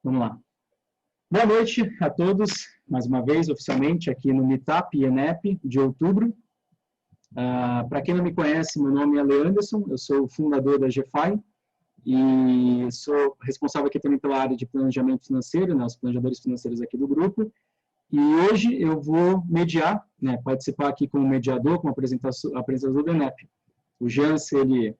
Vamos lá. Boa noite a todos, mais uma vez, oficialmente, aqui no Meetup INEP de outubro. Para quem não me conhece, meu nome é Leanderson, eu sou o fundador da GFI e sou responsável aqui também pela área de planejamento financeiro, né, os planejadores financeiros aqui do grupo. E hoje eu vou mediar, né, participar aqui como mediador, como apresentador do INEP. O Jans, ele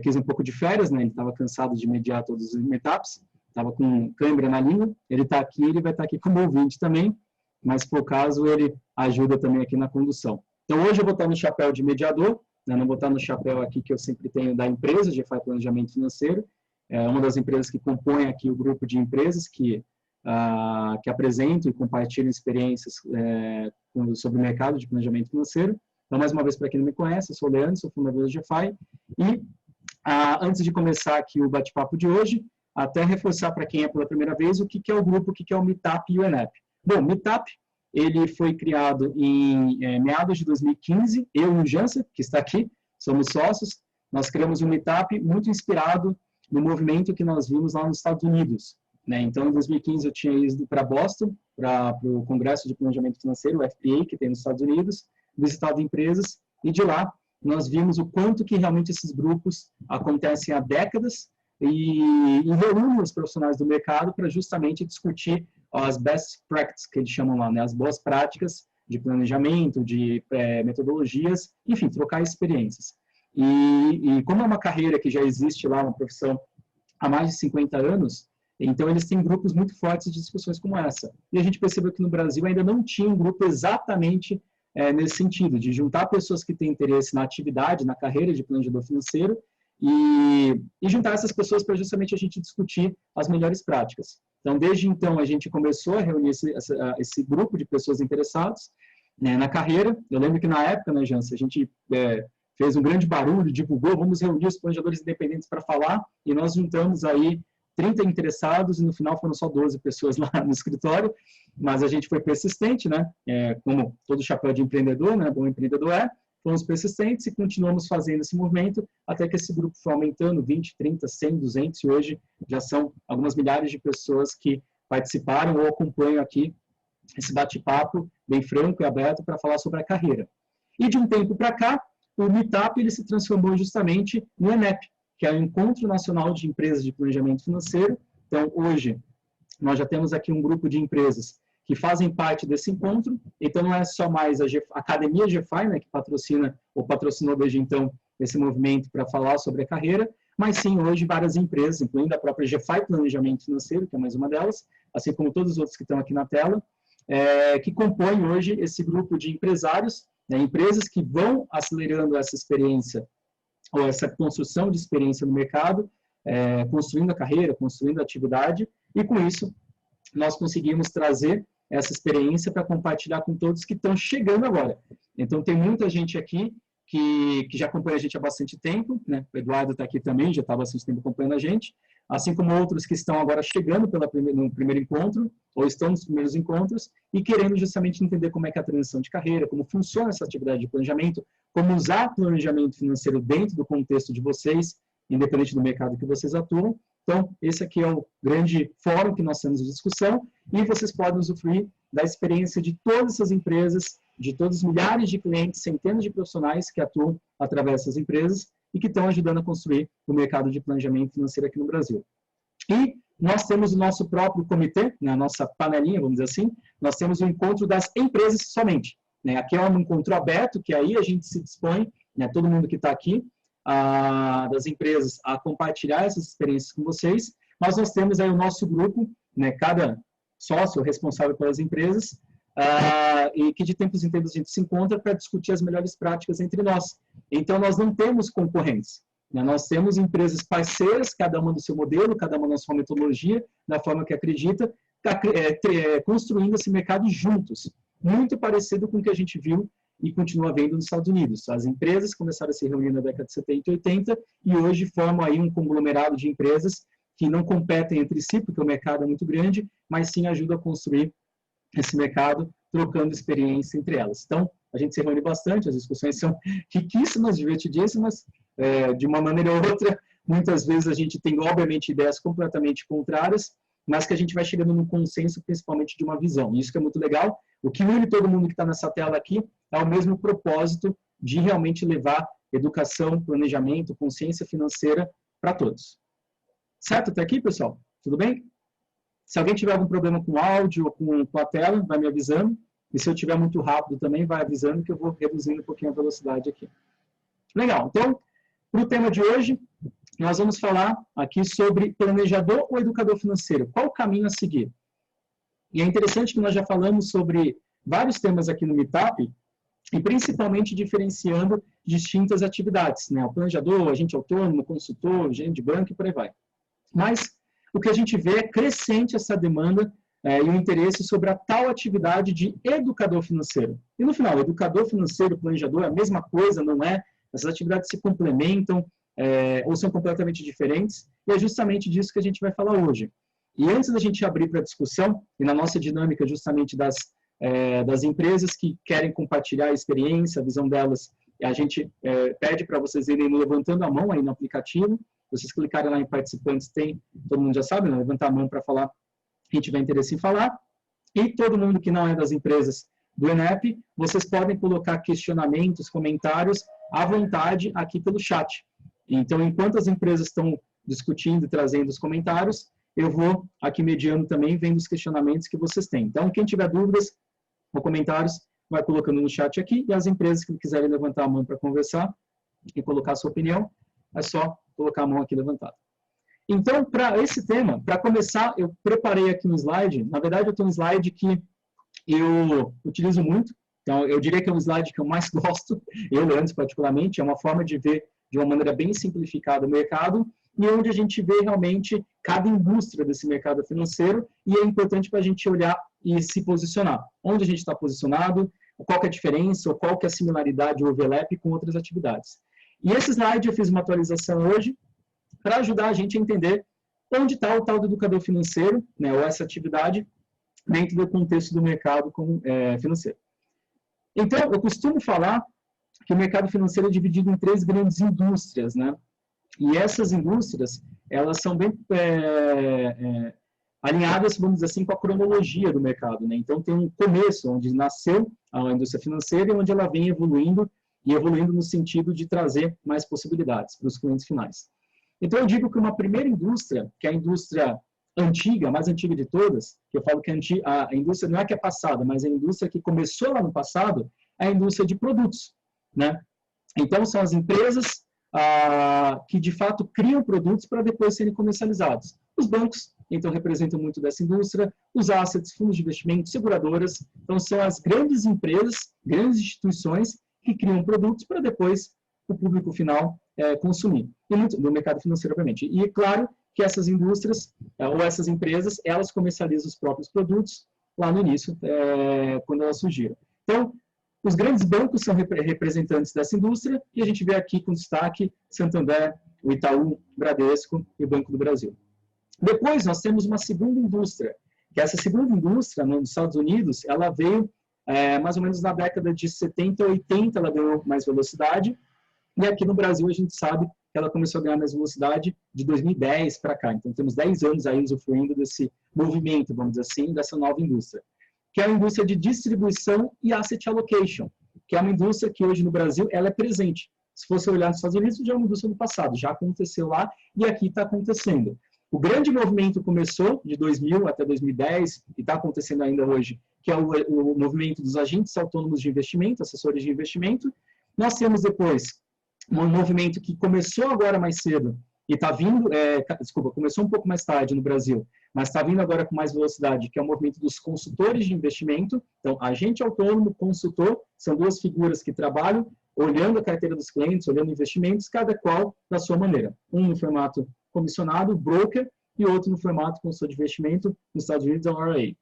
quis um pouco de férias, né, ele estava cansado de mediar todos os meetups, estava com câimbra na língua, ele está aqui, ele vai estar aqui como ouvinte também, mas, por caso, ele ajuda também aqui na condução. Então, hoje eu vou estar no chapéu de mediador, né, não vou estar no chapéu aqui que eu sempre tenho da empresa, GFI Planejamento Financeiro, é uma das empresas que compõe aqui o grupo de empresas que apresentam e compartilham experiências sobre o mercado de planejamento financeiro. Então, mais uma vez, para quem não me conhece, eu sou o Leandro, sou fundador da GFI, e antes de começar aqui o bate-papo de hoje, até reforçar para quem é pela primeira vez o que é o grupo, o que é o Meetup e o INEP. Bom, o Meetup, ele foi criado em meados de 2015, eu e o Jansen, que está aqui, somos sócios, nós criamos um Meetup muito inspirado no movimento que nós vimos lá nos Estados Unidos, né? Então, em 2015, eu tinha ido para Boston, para o Congresso de Planejamento Financeiro, o FPA, que tem nos Estados Unidos, visitado empresas, e de lá nós vimos o quanto que realmente esses grupos acontecem há décadas, e reúne os profissionais do mercado para justamente discutir as best practices, que eles chamam lá, né? As boas práticas de planejamento, de metodologias, enfim, trocar experiências. E como é uma carreira que já existe lá, uma profissão há mais de 50 anos, então eles têm grupos muito fortes de discussões como essa. E a gente percebeu que no Brasil ainda não tinha um grupo exatamente nesse sentido, de juntar pessoas que têm interesse na atividade, na carreira de planejador financeiro, e juntar essas pessoas para justamente a gente discutir as melhores práticas. Então, desde então, a gente começou a reunir esse grupo de pessoas interessadas, né, na carreira. Eu lembro que na época, né, Jansen, a gente fez um grande barulho, divulgou, vamos reunir os planejadores independentes para falar, e nós juntamos aí 30 interessados, e no final foram só 12 pessoas lá no escritório, mas a gente foi persistente, né, como todo chapéu de empreendedor, né, bom empreendedor fomos persistentes e continuamos fazendo esse movimento até que esse grupo foi aumentando, 20, 30, 100, 200, e hoje já são algumas milhares de pessoas que participaram ou acompanham aqui esse bate-papo bem franco e aberto para falar sobre a carreira. E de um tempo para cá, o Meetup ele se transformou justamente no INEP, que é o Encontro Nacional de Empresas de Planejamento Financeiro. Então, hoje, nós já temos aqui um grupo de empresas que fazem parte desse encontro. Então, não é só mais a Academia GFI, né, que patrocina ou patrocinou desde então esse movimento para falar sobre a carreira, mas sim, hoje, várias empresas, incluindo a própria GFI Planejamento Financeiro, que é mais uma delas, assim como todos os outros que estão aqui na tela, que compõem hoje esse grupo de empresários, né, empresas que vão acelerando essa experiência, ou essa construção de experiência no mercado, construindo a carreira, construindo a atividade, e com isso, nós conseguimos trazer essa experiência para compartilhar com todos que estão chegando agora. Então, tem muita gente aqui que já acompanha a gente há bastante tempo, né? O Eduardo está aqui também, já está há bastante tempo acompanhando a gente, assim como outros que estão agora chegando no primeiro encontro, ou estão nos primeiros encontros, e querendo justamente entender como é que é a transição de carreira, como funciona essa atividade de planejamento, como usar planejamento financeiro dentro do contexto de vocês, independente do mercado que vocês atuam. Então, esse aqui é o grande fórum que nós temos de discussão, e vocês podem usufruir da experiência de todas essas empresas, de todos os milhares de clientes, centenas de profissionais que atuam através dessas empresas e que estão ajudando a construir o mercado de planejamento financeiro aqui no Brasil. E nós temos o nosso próprio comitê, na nossa panelinha, vamos dizer assim, nós temos o encontro das empresas somente, né? Aqui é um encontro aberto, que aí a gente se dispõe, né, todo mundo que está aqui, das empresas a compartilhar essas experiências com vocês, mas nós temos aí o nosso grupo, né, cada sócio responsável pelas empresas, e que de tempos em tempos a gente se encontra para discutir as melhores práticas entre nós. Então, nós não temos concorrentes, né? Nós temos empresas parceiras, cada uma do seu modelo, cada uma na sua metodologia, da forma que acredita, construindo esse mercado juntos, muito parecido com o que a gente viu e continua vendo nos Estados Unidos. As empresas começaram a se reunir na década de 70 e 80 e hoje formam aí um conglomerado de empresas que não competem entre si, porque o mercado é muito grande, mas sim ajudam a construir esse mercado, trocando experiência entre elas. Então, a gente se reúne bastante, as discussões são riquíssimas, divertidíssimas, de uma maneira ou outra, muitas vezes a gente tem, obviamente, ideias completamente contrárias, mas que a gente vai chegando num consenso, principalmente de uma visão. Isso que é muito legal. O que une todo mundo que está nessa tela aqui é o mesmo propósito de realmente levar educação, planejamento, consciência financeira para todos. Certo? Até aqui, pessoal? Tudo bem? Se alguém tiver algum problema com o áudio ou com a tela, vai me avisando. E se eu tiver muito rápido também, vai avisando que eu vou reduzindo um pouquinho a velocidade aqui. Legal. Então, para o tema de hoje, nós vamos falar aqui sobre planejador ou educador financeiro. Qual o caminho a seguir? E é interessante que nós já falamos sobre vários temas aqui no Meetup, e principalmente diferenciando distintas atividades, né? O planejador, agente autônomo, consultor, gerente de banco e por aí vai. Mas o que a gente vê é crescente essa demanda e o interesse sobre a tal atividade de educador financeiro. E no final, educador financeiro, planejador é a mesma coisa, não é? Essas atividades se complementam ou são completamente diferentes, e é justamente disso que a gente vai falar hoje. E antes da gente abrir para a discussão, e na nossa dinâmica justamente das empresas que querem compartilhar a experiência, a visão delas, a gente pede para vocês irem levantando a mão aí no aplicativo. Vocês clicarem lá em participantes, todo mundo já sabe, né? Levantar a mão para falar quem tiver interesse em falar. E todo mundo que não é das empresas do ENEP, vocês podem colocar questionamentos, comentários à vontade aqui pelo chat. Então, enquanto as empresas estão discutindo e trazendo os comentários, eu vou aqui mediando também, vendo os questionamentos que vocês têm. Então, quem tiver dúvidas ou comentários, vai colocando no chat aqui, e as empresas que quiserem levantar a mão para conversar e colocar a sua opinião, é só colocar a mão aqui levantada. Então, para esse tema, para começar, eu preparei aqui um slide. Na verdade, eu tenho um slide que eu utilizo muito. Então, eu diria que é um slide que eu mais gosto, eu, Leandro, particularmente. É uma forma de ver de uma maneira bem simplificada o mercado, e onde a gente vê realmente cada indústria desse mercado financeiro, e é importante para a gente olhar e se posicionar. Onde a gente está posicionado, qual que é a diferença, ou qual que é a similaridade ou overlap com outras atividades. E esse slide eu fiz uma atualização hoje, para ajudar a gente a entender onde está o tal do educador financeiro, né, ou essa atividade, dentro do contexto do mercado financeiro. Então, eu costumo falar que o mercado financeiro é dividido em 3 grandes indústrias, né? E essas indústrias, elas são bem alinhadas, vamos dizer assim, com a cronologia do mercado, né? Então, tem um começo, onde nasceu a indústria financeira e onde ela vem evoluindo, e evoluindo no sentido de trazer mais possibilidades para os clientes finais. Então, eu digo que uma primeira indústria, que é a indústria antiga, a mais antiga de todas, que eu falo que a indústria não é que é passada, mas a indústria que começou lá no passado, é a indústria de produtos, né? Então, são as empresas que, de fato, criam produtos para depois serem comercializados. Os bancos, então, representam muito dessa indústria, os assets, fundos de investimento, seguradoras. Então, são as grandes empresas, grandes instituições que criam produtos para depois o público final consumir. E muito no mercado financeiro, obviamente. E, claro, que essas indústrias, ou essas empresas, elas comercializam os próprios produtos lá no início, quando elas surgiram. Então, os grandes bancos são representantes dessa indústria, e a gente vê aqui com destaque Santander, o Itaú, Bradesco e o Banco do Brasil. Depois, nós temos uma segunda indústria, que essa segunda indústria, nos Estados Unidos, ela veio mais ou menos na década de 70, 80, ela ganhou mais velocidade, e aqui no Brasil a gente sabe que ela começou a ganhar mais velocidade de 2010 para cá. Então, temos 10 anos aí usufruindo desse movimento, vamos dizer assim, dessa nova indústria, que é a indústria de distribuição e asset allocation, que é uma indústria que hoje no Brasil ela é presente. Se fosse olhar nos Estados Unidos, já é uma indústria do passado, já aconteceu lá e aqui está acontecendo. O grande movimento começou de 2000 até 2010 e está acontecendo ainda hoje, que é o movimento dos agentes autônomos de investimento, assessores de investimento. Nós temos depois um movimento que começou agora mais cedo e está vindo, começou um pouco mais tarde no Brasil, mas está vindo agora com mais velocidade, que é o movimento dos consultores de investimento. Então, agente autônomo, consultor, são duas figuras que trabalham olhando a carteira dos clientes, olhando investimentos, cada qual da sua maneira. Um no formato comissionado, broker, e outro no formato consultor de investimento, nos Estados Unidos, é o RIA.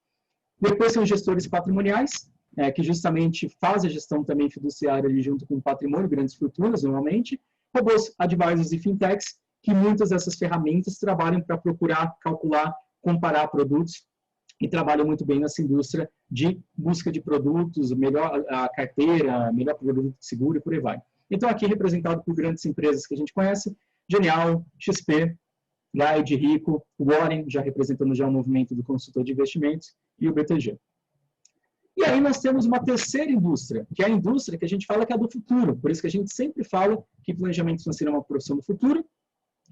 Depois são gestores patrimoniais, que justamente fazem a gestão também fiduciária ali junto com o patrimônio, grandes fortunas, normalmente. Robôs, advisors e fintechs, que muitas dessas ferramentas trabalham para procurar, calcular, comparar produtos e trabalham muito bem nessa indústria de busca de produtos, melhor a carteira, melhor produto seguro e por aí vai. Então, aqui representado por grandes empresas que a gente conhece, Genial, XP, Guide, Rico, Warren, já representando já o movimento do consultor de investimentos, e o BTG. E aí nós temos uma terceira indústria, que é a indústria que a gente fala que é do futuro. Por isso que a gente sempre fala que planejamento financeiro é uma profissão do futuro,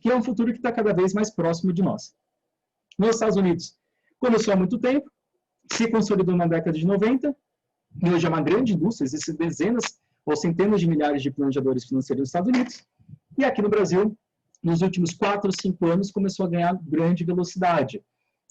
que é um futuro que está cada vez mais próximo de nós. Nos Estados Unidos, começou há muito tempo, se consolidou na década de 90, e hoje é uma grande indústria, existem dezenas ou centenas de milhares de planejadores financeiros nos Estados Unidos. E aqui no Brasil, nos últimos 4 ou 5 anos, começou a ganhar grande velocidade.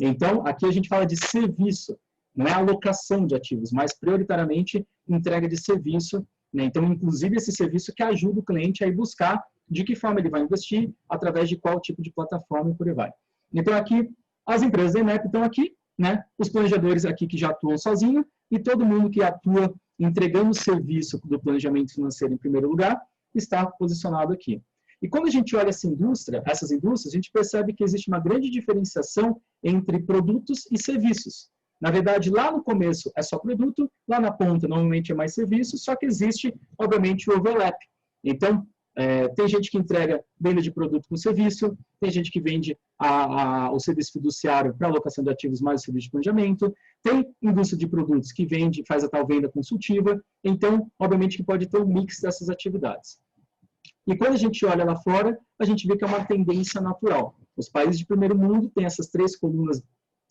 Então, aqui a gente fala de serviço, não é alocação de ativos, mas prioritariamente entrega de serviço, né? Então, inclusive, esse serviço que ajuda o cliente a ir buscar de que forma ele vai investir, através de qual tipo de plataforma e por aí vai. Então, aqui, as empresas da INEP estão aqui, né? Os planejadores aqui que já atuam sozinhos, e todo mundo que atua entregando o serviço do planejamento financeiro em primeiro lugar, está posicionado aqui. E quando a gente olha essas indústrias, a gente percebe que existe uma grande diferenciação entre produtos e serviços. Na verdade, lá no começo é só produto, lá na ponta normalmente é mais serviço, só que existe, obviamente, o overlap. Então, tem gente que entrega venda de produto com serviço, tem gente que vende o serviço fiduciário para alocação de ativos mais o serviço de planejamento, tem indústria de produtos que faz a tal venda consultiva, então, obviamente, que pode ter um mix dessas atividades. E quando a gente olha lá fora, a gente vê que é uma tendência natural. Os países de primeiro mundo têm essas 3 colunas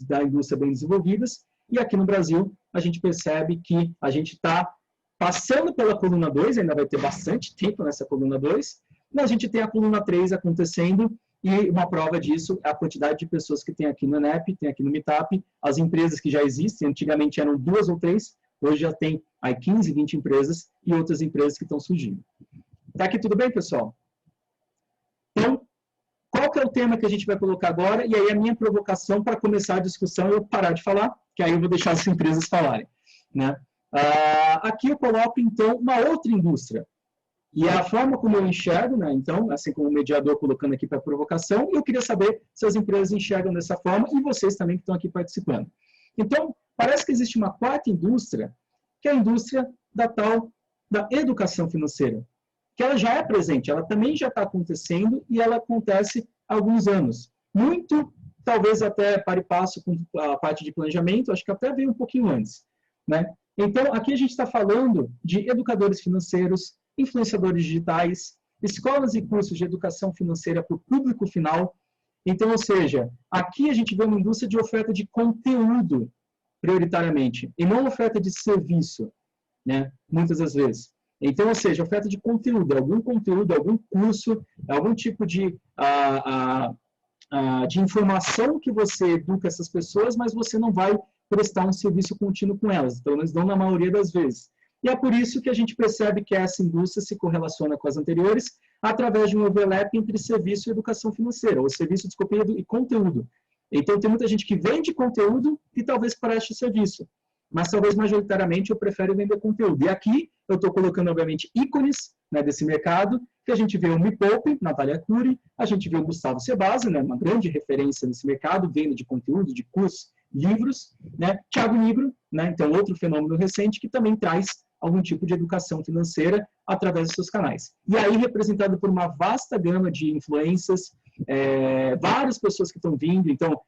da indústria bem desenvolvidas, e aqui no Brasil a gente percebe que a gente está passando pela coluna 2, ainda vai ter bastante tempo nessa coluna 2, mas a gente tem a coluna 3 acontecendo, e uma prova disso é a quantidade de pessoas que tem aqui no INEP, tem aqui no Meetup, as empresas que já existem, antigamente eram 2 ou 3, hoje já tem aí 15, 20 empresas e outras empresas que estão surgindo. Tá aqui tudo bem, pessoal? Então, qual que é o tema que a gente vai colocar agora? E aí a minha provocação para começar a discussão é eu parar de falar, que aí eu vou deixar as empresas falarem, né? Aqui eu coloco, então, uma outra indústria. E é a forma como eu enxergo, né? Então, assim como o mediador colocando aqui para provocação, eu queria saber se as empresas enxergam dessa forma e vocês também que estão aqui participando. Então, parece que existe uma quarta indústria, que é a indústria da educação financeira, que ela já é presente, ela também já está acontecendo e ela acontece há alguns anos. Muito, talvez até para e passo com a parte de planejamento, acho que até veio um pouquinho antes, né? Então, aqui a gente está falando de educadores financeiros, influenciadores digitais, escolas e cursos de educação financeira para o público final. Então, ou seja, aqui a gente vê uma indústria de oferta de conteúdo, prioritariamente, e não oferta de serviço, né? Muitas das vezes. Então, ou seja, oferta de conteúdo, algum curso, algum tipo de informação que você educa essas pessoas, mas você não vai prestar um serviço contínuo com elas, pelo menos não na maioria das vezes. E é por isso que a gente percebe que essa indústria se correlaciona com as anteriores através de um overlap entre serviço e educação financeira, ou serviço, desculpa, e conteúdo. Então, tem muita gente que vende conteúdo e talvez preste serviço, mas talvez majoritariamente eu prefiro vender conteúdo. E aqui eu estou colocando, obviamente, ícones, né, desse mercado, que a gente vê o Me Poupe, Natália Cury, a gente vê o Gustavo Cerbasi, né, uma grande referência nesse mercado, venda de conteúdo, de cursos, livros, né, Thiago Nigro, né, então outro fenômeno recente que também traz algum tipo de educação financeira através dos seus canais. E aí representado por uma vasta gama de influências, várias pessoas que estão vindo, então,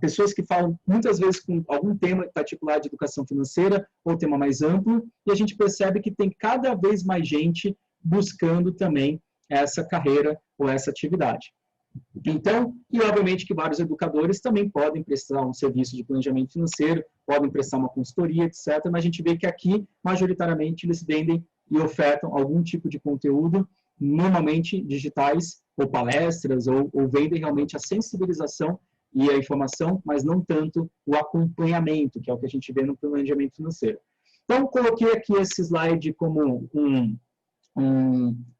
pessoas que falam muitas vezes com algum tema particular de educação financeira ou tema mais amplo, e a gente percebe que tem cada vez mais gente buscando também essa carreira ou essa atividade. Então, e obviamente que vários educadores também podem prestar um serviço de planejamento financeiro, podem prestar uma consultoria, etc., mas a gente vê que aqui, majoritariamente, eles vendem e ofertam algum tipo de conteúdo, normalmente digitais, ou palestras, ou vendem realmente a sensibilização e a informação, mas não tanto o acompanhamento, que é o que a gente vê no planejamento financeiro. Então, coloquei aqui esse slide como um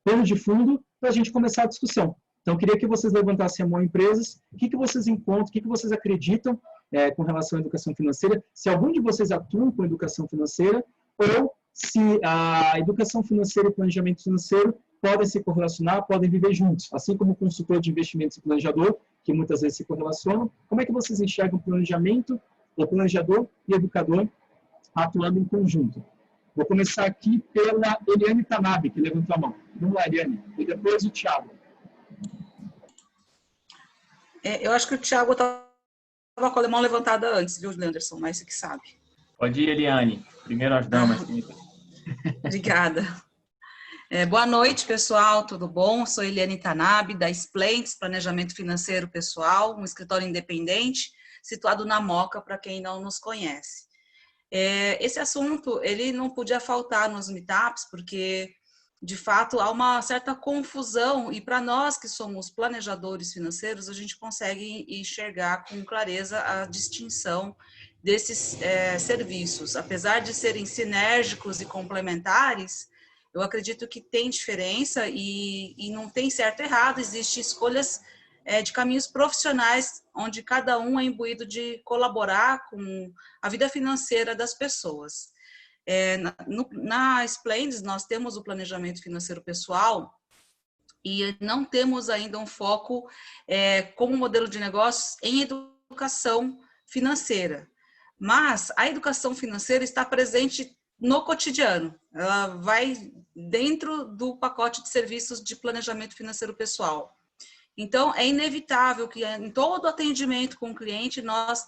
plano de fundo para a gente começar a discussão. Então, eu queria que vocês levantassem a mão empresas, o que vocês encontram, o que vocês acreditam com relação à educação financeira, se algum de vocês atuam com educação financeira, ou se a educação financeira e o planejamento financeiro podem se correlacionar, podem viver juntos, assim como o consultor de investimentos e planejador, que muitas vezes se correlacionam. Como é que vocês enxergam o planejamento, o planejador e o educador atuando em conjunto? Vou começar aqui pela Eliane Tanabe, que levantou a mão. Vamos lá, Eliane. E depois o Thiago. Eu acho que o Thiago estava com a mão levantada antes, viu, Leanderson? Mas você que sabe. Pode ir, Eliane. Primeiro as damas. Obrigada. Boa noite, pessoal, tudo bom? Sou Eliane Tanabe, da Splends, Planejamento Financeiro Pessoal, um escritório independente, situado na Moca, para quem não nos conhece. Esse assunto, ele não podia faltar nos meetups, porque, de fato, há uma certa confusão, e para nós que somos planejadores financeiros, a gente consegue enxergar com clareza a distinção desses serviços. Apesar de serem sinérgicos e complementares, eu acredito que tem diferença e não tem certo e errado, existem escolhas de caminhos profissionais, onde cada um é imbuído de colaborar com a vida financeira das pessoas. Na Splends, nós temos o planejamento financeiro pessoal e não temos ainda um foco como modelo de negócios em educação financeira. Mas a educação financeira está presente no cotidiano, ela vai dentro do pacote de serviços de planejamento financeiro pessoal. Então, é inevitável que em todo atendimento com o cliente nós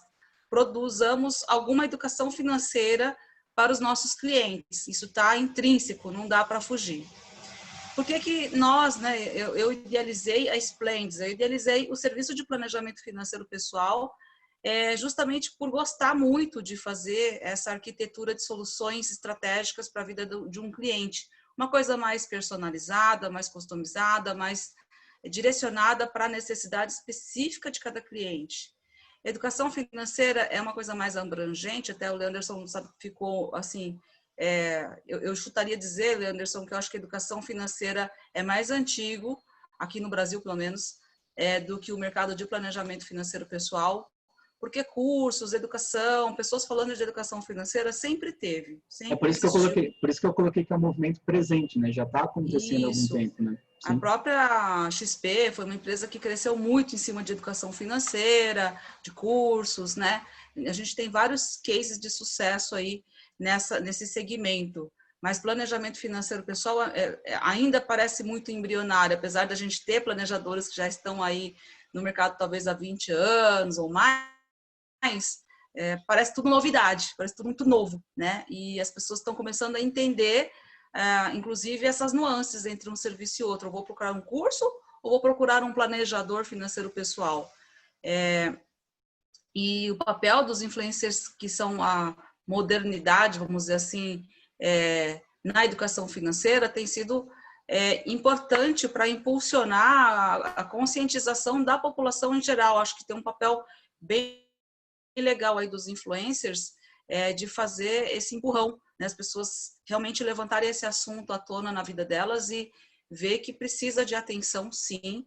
produzamos alguma educação financeira para os nossos clientes. Isso está intrínseco, não dá para fugir. Por que nós, né, eu idealizei a Splends, eu idealizei o serviço de planejamento financeiro pessoal justamente por gostar muito de fazer essa arquitetura de soluções estratégicas para a vida de um cliente. Uma coisa mais personalizada, mais customizada, mais direcionada para a necessidade específica de cada cliente. Educação financeira é uma coisa mais abrangente, até o Leanderson ficou assim, eu chutaria dizer, Leanderson, que eu acho que a educação financeira é mais antigo, aqui no Brasil pelo menos, do que o mercado de planejamento financeiro pessoal, porque cursos, educação, pessoas falando de educação financeira sempre teve, sempre por isso que eu coloquei que é um movimento presente, né? Já está acontecendo há algum tempo, né? Sim. A própria XP foi uma empresa que cresceu muito em cima de educação financeira, de cursos, né? A gente tem vários cases de sucesso aí nesse segmento. Mas planejamento financeiro pessoal ainda parece muito embrionário, apesar da gente ter planejadores que já estão aí no mercado talvez há 20 anos ou mais, parece tudo novidade, parece tudo muito novo, né? E as pessoas estão começando a entender, inclusive, essas nuances entre um serviço e outro. Eu vou procurar um curso ou vou procurar um planejador financeiro pessoal? E o papel dos influencers, que são a modernidade, vamos dizer assim, na educação financeira, tem sido importante para impulsionar a conscientização da população em geral. Acho que tem um papel bem legal aí dos influencers de fazer esse empurrão, né? As pessoas realmente levantarem esse assunto à tona na vida delas e ver que precisa de atenção, sim,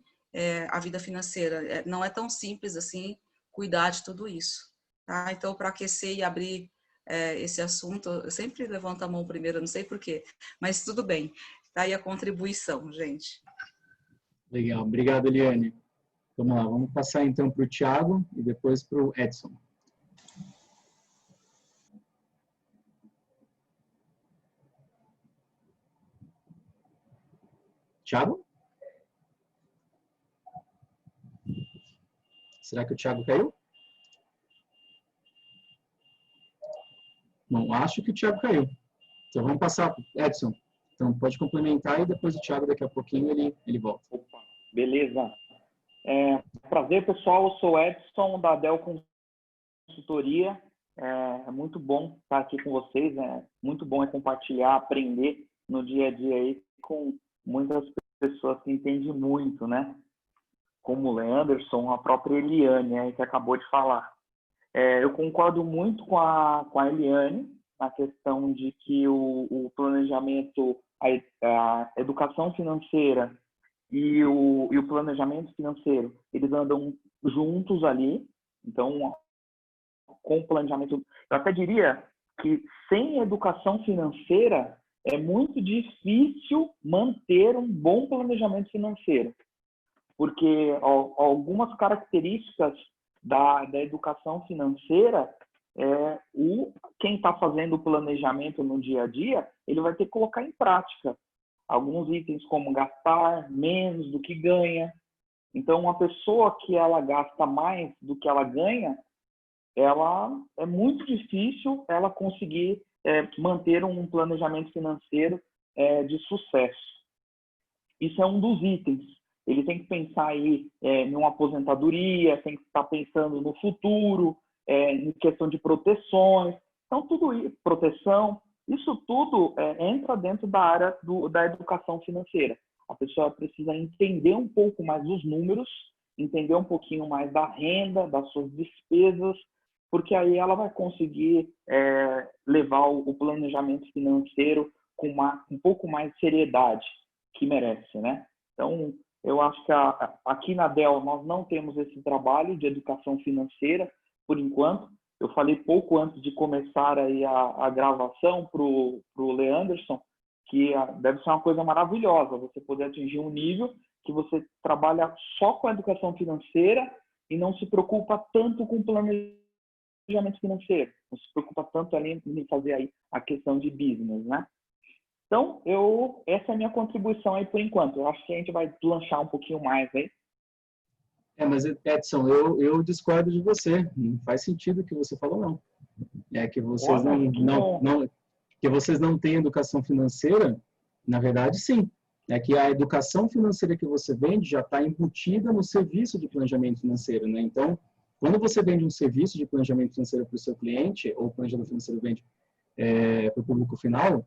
a vida financeira. Não é tão simples assim cuidar de tudo isso. Tá? Então, para aquecer e abrir esse assunto, eu sempre levanto a mão primeiro, não sei porquê, mas tudo bem. Tá aí a contribuição, gente. Legal, obrigado, Eliane. Vamos lá, vamos passar então para o Thiago e depois para o Edson. Thiago? Será que o Thiago caiu? Não, acho que o Thiago caiu. Então vamos passar para o Edson. Então pode complementar e depois o Thiago daqui a pouquinho ele volta. Opa, beleza. Prazer, pessoal. Eu sou o Edson da Dell Consultoria. É muito bom estar aqui com vocês. É muito bom compartilhar, aprender no dia a dia aí com muitas pessoas que entendem muito, né? Como o Leanderson, a própria Eliane, que acabou de falar. Eu concordo muito com a Eliane na questão de que o planejamento, a educação financeira e o planejamento financeiro, eles andam juntos ali. Então, com o planejamento, eu até diria que sem educação financeira é muito difícil manter um bom planejamento financeiro, porque algumas características da educação financeira quem está fazendo o planejamento no dia a dia, ele vai ter que colocar em prática alguns itens como gastar menos do que ganha, Então, uma pessoa que ela gasta mais do que ela ganha, é muito difícil ela conseguir manter um planejamento financeiro de sucesso. Isso é um dos itens. Ele tem que pensar aí em uma aposentadoria, tem que estar pensando no futuro, em questão de proteções. Então, tudo isso, proteção, isso tudo entra dentro da área da educação financeira. A pessoa precisa entender um pouco mais dos números, entender um pouquinho mais da renda, das suas despesas, porque aí ela vai conseguir levar o planejamento financeiro com um pouco mais de seriedade que merece, né? Então, eu acho que aqui na DEL nós não temos esse trabalho de educação financeira, por enquanto. Eu falei pouco antes de começar aí a gravação para o Leanderson, que deve ser uma coisa maravilhosa, você poder atingir um nível que você trabalha só com a educação financeira e não se preocupa tanto com o planejamento financeiro, não se preocupa tanto ali em fazer aí a questão de business, né? Então, essa é a minha contribuição aí por enquanto. Eu acho que a gente vai lanchar um pouquinho mais aí. Mas Edson, eu discordo de você. Não faz sentido o que você falou, não. Que vocês que vocês não têm educação financeira, na verdade, sim. É que a educação financeira que você vende já está embutida no serviço de planejamento financeiro, né? Então, quando você vende um serviço de planejamento financeiro para o seu cliente, ou o planejador financeiro vende para o público final,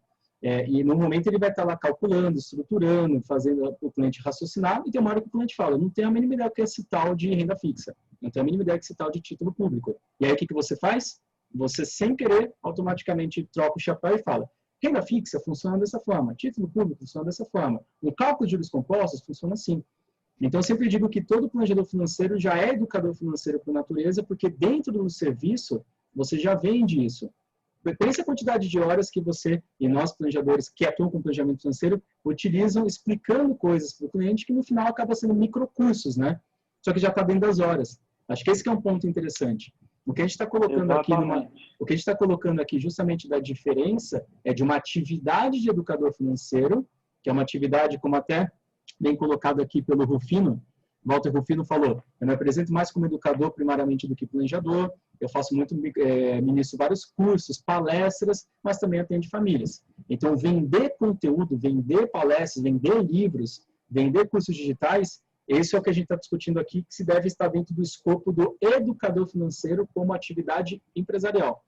e no momento ele vai estar lá calculando, estruturando, fazendo o cliente raciocinar, e tem uma hora que o cliente fala, não tenho a mínima ideia do que é esse tal de renda fixa, não tenho a mínima ideia do que é esse tal de título público. E aí o que você faz? Você, sem querer, automaticamente troca o chapéu e fala, renda fixa funciona dessa forma, título público funciona dessa forma, o cálculo de juros compostos funciona assim. Então, eu sempre digo que todo planejador financeiro já é educador financeiro por natureza, porque dentro do serviço, você já vende isso. Pense a quantidade de horas que você e nós, planejadores que atuam com planejamento financeiro, utilizam explicando coisas para o cliente que no final acaba sendo microcursos, né? Só que já está dentro das horas. Acho que esse que é um ponto interessante. O que a gente está colocando o que a gente está colocando aqui justamente da diferença é de uma atividade de educador financeiro, que é uma atividade, como até bem colocado aqui pelo Rufino, Walter Rufino falou, eu me apresento mais como educador primariamente do que planejador, eu faço ministro vários cursos, palestras, mas também atendo famílias. Então, vender conteúdo, vender palestras, vender livros, vender cursos digitais, esse é o que a gente está discutindo aqui, que se deve estar dentro do escopo do educador financeiro como atividade empresarial.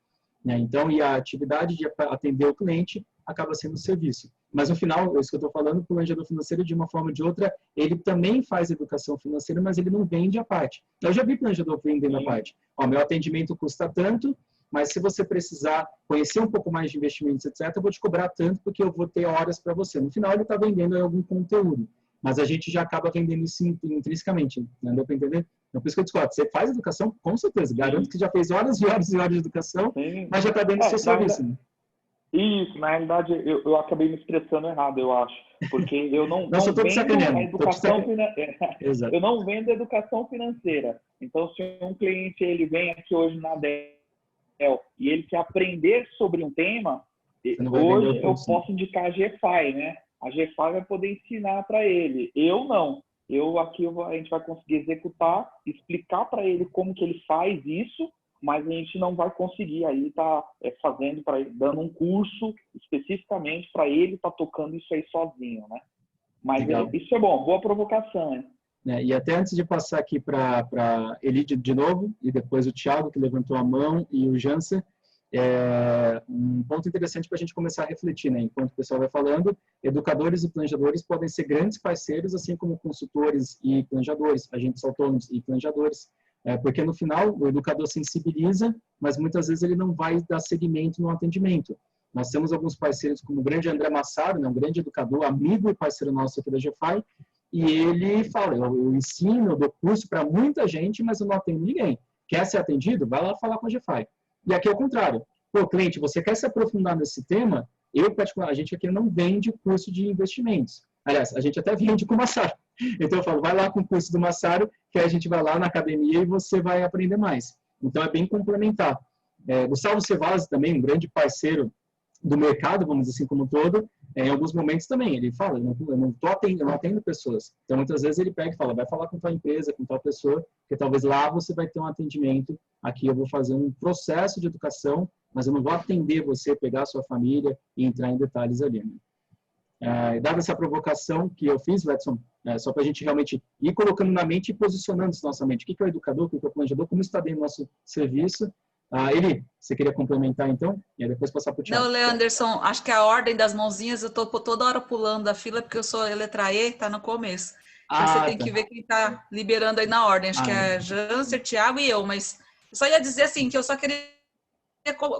Então, e a atividade de atender o cliente acaba sendo um serviço. Mas, no final, é isso que eu estou falando, o planejador financeiro, de uma forma ou de outra, ele também faz educação financeira, mas ele não vende a parte. Eu já vi planejador vendendo a parte. Meu atendimento custa tanto, mas se você precisar conhecer um pouco mais de investimentos, etc., eu vou te cobrar tanto, porque eu vou ter horas para você. No final, ele está vendendo algum conteúdo. Mas a gente já acaba vendendo isso intrinsecamente. Não deu para entender? Então, por isso que eu discordo. Você faz educação, com certeza. Garanto que já fez horas e horas e horas de educação, mas já está dentro do seu serviço. Né? Isso, na realidade, eu acabei me expressando errado, eu acho. Porque eu não vendo a educação financeira. Eu não vendo educação financeira. Então, se um cliente ele vem aqui hoje na DEL e ele quer aprender sobre um tema, hoje eu posso indicar a GFI, né? A GFI vai poder ensinar para ele. Eu não. A gente vai conseguir executar, explicar para ele como que ele faz isso, mas a gente não vai conseguir aí fazendo, dando um curso especificamente para ele estar tocando isso aí sozinho, né? Mas isso é bom, boa provocação, né? E até antes de passar aqui para Elide de novo, e depois o Thiago, que levantou a mão, e o Jansen, um ponto interessante para a gente começar a refletir, né? Enquanto o pessoal vai falando, educadores e planejadores podem ser grandes parceiros, assim como consultores e planejadores, agentes autônomos e planejadores, porque no final o educador sensibiliza, mas muitas vezes ele não vai dar seguimento no atendimento. Nós temos alguns parceiros como o grande André Massaro, né? Um grande educador, amigo e parceiro nosso aqui da GFI, e ele fala, eu ensino, eu dou curso para muita gente, mas eu não atendo ninguém. Quer ser atendido? Vai lá falar com a GFI. E aqui é o contrário. Cliente, você quer se aprofundar nesse tema? A gente aqui não vende curso de investimentos. Aliás, a gente até vende com o Massaro. Então, eu falo, vai lá com o curso do Massaro, que aí a gente vai lá na academia e você vai aprender mais. Então, é bem complementar. Gustavo Cevazzi também, um grande parceiro do mercado, vamos dizer assim, como um todo, em alguns momentos também, ele fala, eu não atendo pessoas. Então, muitas vezes ele pega e fala, vai falar com tua empresa, com tua pessoa, porque talvez lá você vai ter um atendimento, aqui eu vou fazer um processo de educação, mas eu não vou atender você, pegar a sua família e entrar em detalhes ali. Né? Dada essa provocação que eu fiz, Edson, só para a gente realmente ir colocando na mente e posicionando isso na nossa mente. O que é o educador, o que é o planejador, como está dentro do nosso serviço. Eli, você queria complementar então? E aí depois passar para o Thiago. Não, Leanderson, acho que a ordem das mãozinhas, eu estou toda hora pulando da fila, porque eu sou a letra E, está no começo. Então você tem que ver quem está liberando aí na ordem. Acho que é Janser, Thiago e eu, mas eu só ia dizer assim, que eu só queria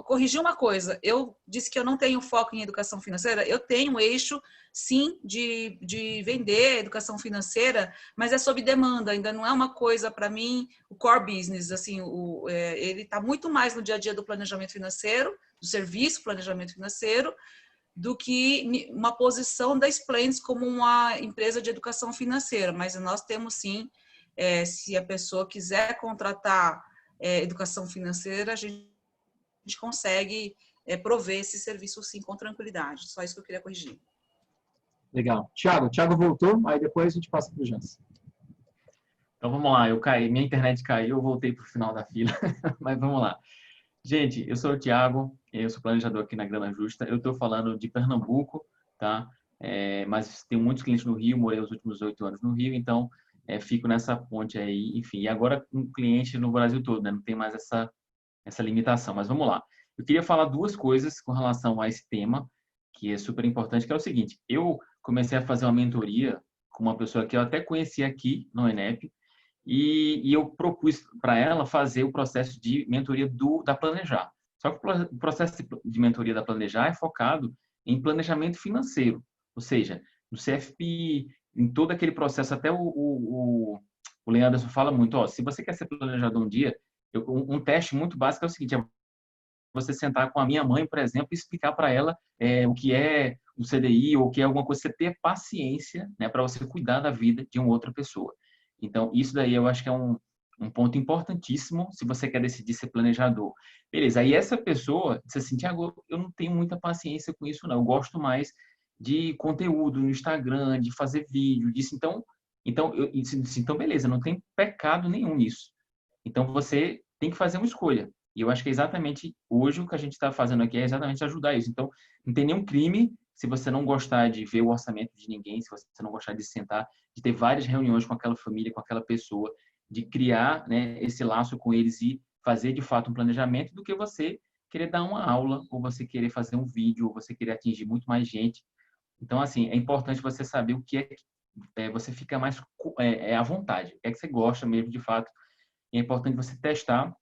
corrigir uma coisa. Eu disse que eu não tenho foco em educação financeira. Eu tenho um eixo, sim, de vender educação financeira, mas é sob demanda. Ainda não é uma coisa, para mim, o core business. Assim, ele está muito mais no dia a dia do planejamento financeiro, do serviço planejamento financeiro, do que uma posição da Explains como uma empresa de educação financeira. Mas nós temos, sim, se a pessoa quiser contratar educação financeira, a gente consegue prover esse serviço sim com tranquilidade. Só isso que eu queria corrigir. Legal. Thiago voltou, aí depois a gente passa para o Jansen. Então vamos lá, eu caí, minha internet caiu, eu voltei para o final da fila, mas vamos lá. Gente, eu sou o Thiago, eu sou planejador aqui na Grana Justa, eu estou falando de Pernambuco, tá? Mas tenho muitos clientes no Rio, morei os últimos 8 anos no Rio, então fico nessa ponte aí, enfim, e agora um cliente no Brasil todo, né? Não tem mais essa limitação. Mas vamos lá. Eu queria falar duas coisas com relação a esse tema, que é super importante, que é o seguinte. Eu comecei a fazer uma mentoria com uma pessoa que eu até conheci aqui no ENEP, e eu propus para ela fazer o processo de mentoria da Planejar. Só que o processo de mentoria da Planejar é focado em planejamento financeiro, ou seja, no CFP, em todo aquele processo, até o Leanderson fala muito, se você quer ser planejador um dia, um teste muito básico é o seguinte, você sentar com a minha mãe, por exemplo, e explicar para ela o que é o CDI ou o que é alguma coisa, você ter paciência, né, para você cuidar da vida de uma outra pessoa. Então, isso daí eu acho que é um ponto importantíssimo se você quer decidir ser planejador. Beleza, aí essa pessoa disse assim, Thiago, eu não tenho muita paciência com isso não, eu gosto mais de conteúdo no Instagram, de fazer vídeo, disso. Então, beleza, não tem pecado nenhum nisso. Então, você tem que fazer uma escolha. E eu acho que é exatamente hoje o que a gente está fazendo aqui é exatamente ajudar isso. Então, não tem nenhum crime se você não gostar de ver o orçamento de ninguém, se você não gostar de sentar, de ter várias reuniões com aquela família, com aquela pessoa, de criar, né, esse laço com eles e fazer de fato um planejamento, do que você querer dar uma aula, ou você querer fazer um vídeo, ou você querer atingir muito mais gente. Então, assim, é importante você saber o que você fica mais à vontade, o que é que você gosta mesmo de fato. E é importante você testar.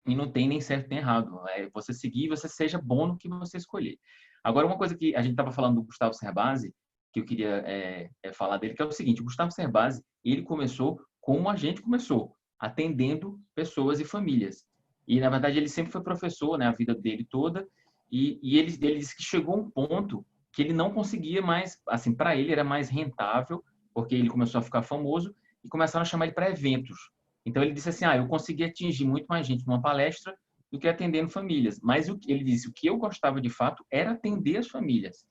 E não tem nem certo nem errado. Você seguir e você seja bom no que você escolher. Agora, uma coisa que a gente estava falando do Gustavo Cerbasi, que eu queria falar dele, que é o seguinte, o Gustavo Cerbasi, ele começou como a gente começou, atendendo pessoas e famílias. E, na verdade, ele sempre foi professor, né, a vida dele toda, e ele disse que chegou a um ponto que ele não conseguia mais, assim, para ele era mais rentável, porque ele começou a ficar famoso, e começaram a chamar ele para eventos. Então, ele disse assim, eu consegui atingir muito mais gente numa palestra do que atendendo famílias. Mas ele disse, o que eu gostava de fato era atender as famílias.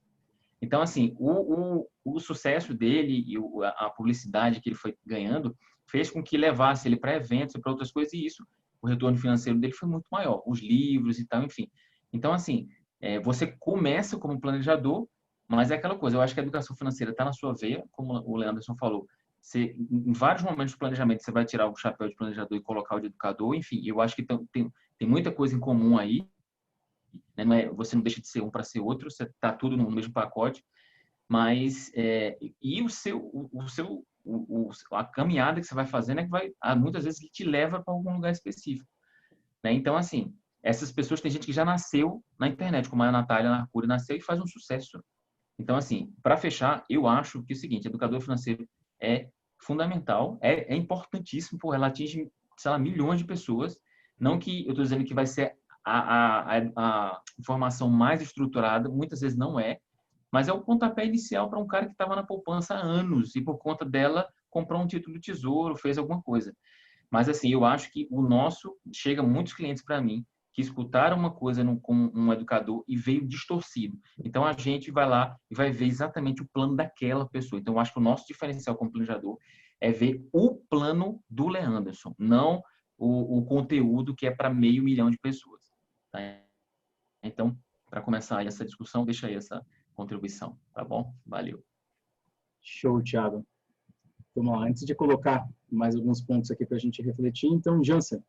Então, assim, o sucesso dele e a publicidade que ele foi ganhando fez com que levasse ele para eventos e para outras coisas, e isso, o retorno financeiro dele foi muito maior. Os livros e tal, enfim. Então, assim, você começa como planejador, mas é aquela coisa, eu acho que a educação financeira está na sua veia, como o Leanderson falou. Em vários momentos do planejamento, você vai tirar o chapéu de planejador e colocar o de educador. Enfim, eu acho que tem muita coisa em comum aí. Né? Você não deixa de ser um para ser outro, você está tudo no mesmo pacote. Mas, a caminhada que você vai fazendo é que muitas vezes te leva para algum lugar específico. Né? Então, assim, essas pessoas, tem gente que já nasceu na internet, como a Natália Narcuri nasceu e faz um sucesso. Então, assim, para fechar, eu acho que é o seguinte, educador financeiro é fundamental, é importantíssimo, porque ela atinge, sei lá, milhões de pessoas. Não que eu estou dizendo que vai ser a informação mais estruturada, muitas vezes não é, mas é o pontapé inicial para um cara que estava na poupança há anos e por conta dela comprou um título do Tesouro, fez alguma coisa. Mas assim, eu acho que chega muitos clientes para mim que escutaram uma coisa com um educador e veio distorcido. Então, a gente vai lá e vai ver exatamente o plano daquela pessoa. Então, eu acho que o nosso diferencial como planejador é ver o plano do Leanderson, não o conteúdo que é para 500 mil de pessoas. Tá? Então, para começar aí essa discussão, deixa aí essa contribuição, tá bom? Valeu. Show, Thiago. Vamos lá, antes de colocar mais alguns pontos aqui para a gente refletir, então, Jansen,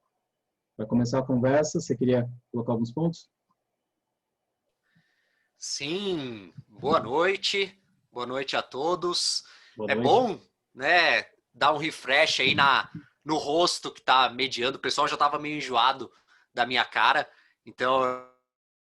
para começar a conversa, você queria colocar alguns pontos? Sim, boa noite a todos. Boa É noite. bom, né, dar um refresh aí no rosto que tá mediando. O pessoal já tava meio enjoado da minha cara, então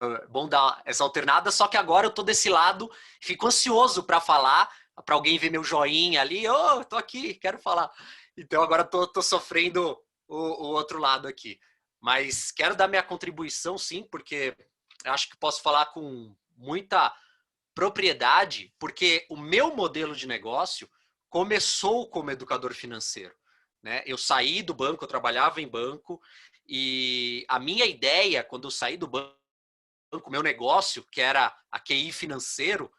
é bom dar essa alternada. Só que agora eu tô desse lado, fico ansioso para falar, para alguém ver meu joinha ali. Oh, tô aqui, quero falar. Então agora tô sofrendo o outro lado aqui. Mas quero dar minha contribuição, sim, porque eu acho que posso falar com muita propriedade, porque o meu modelo de negócio começou como educador financeiro, né? Eu saí do banco, eu trabalhava em banco, e a minha ideia, quando eu saí do banco, meu negócio, que era a QI financeiro,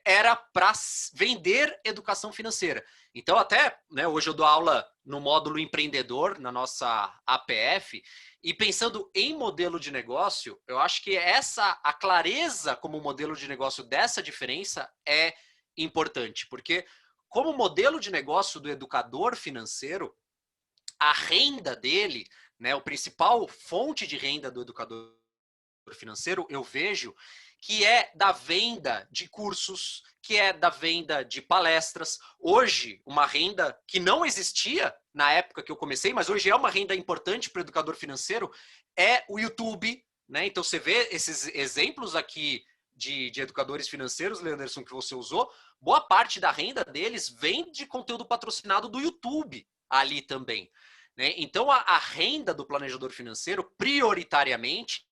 era para vender educação financeira. Então, até, né, hoje eu dou aula no módulo empreendedor, na nossa APF, e pensando em modelo de negócio, eu acho que a clareza como modelo de negócio dessa diferença é importante, porque como modelo de negócio do educador financeiro, a renda dele, né, o principal fonte de renda do educador financeiro, eu vejo que é da venda de cursos, que é da venda de palestras. Hoje, uma renda que não existia na época que eu comecei, mas hoje é uma renda importante para o educador financeiro, é o YouTube, né? Então, você vê esses exemplos aqui de educadores financeiros, Leanderson, que você usou, boa parte da renda deles vem de conteúdo patrocinado do YouTube ali também, né? Então, a renda do planejador financeiro, prioritariamente,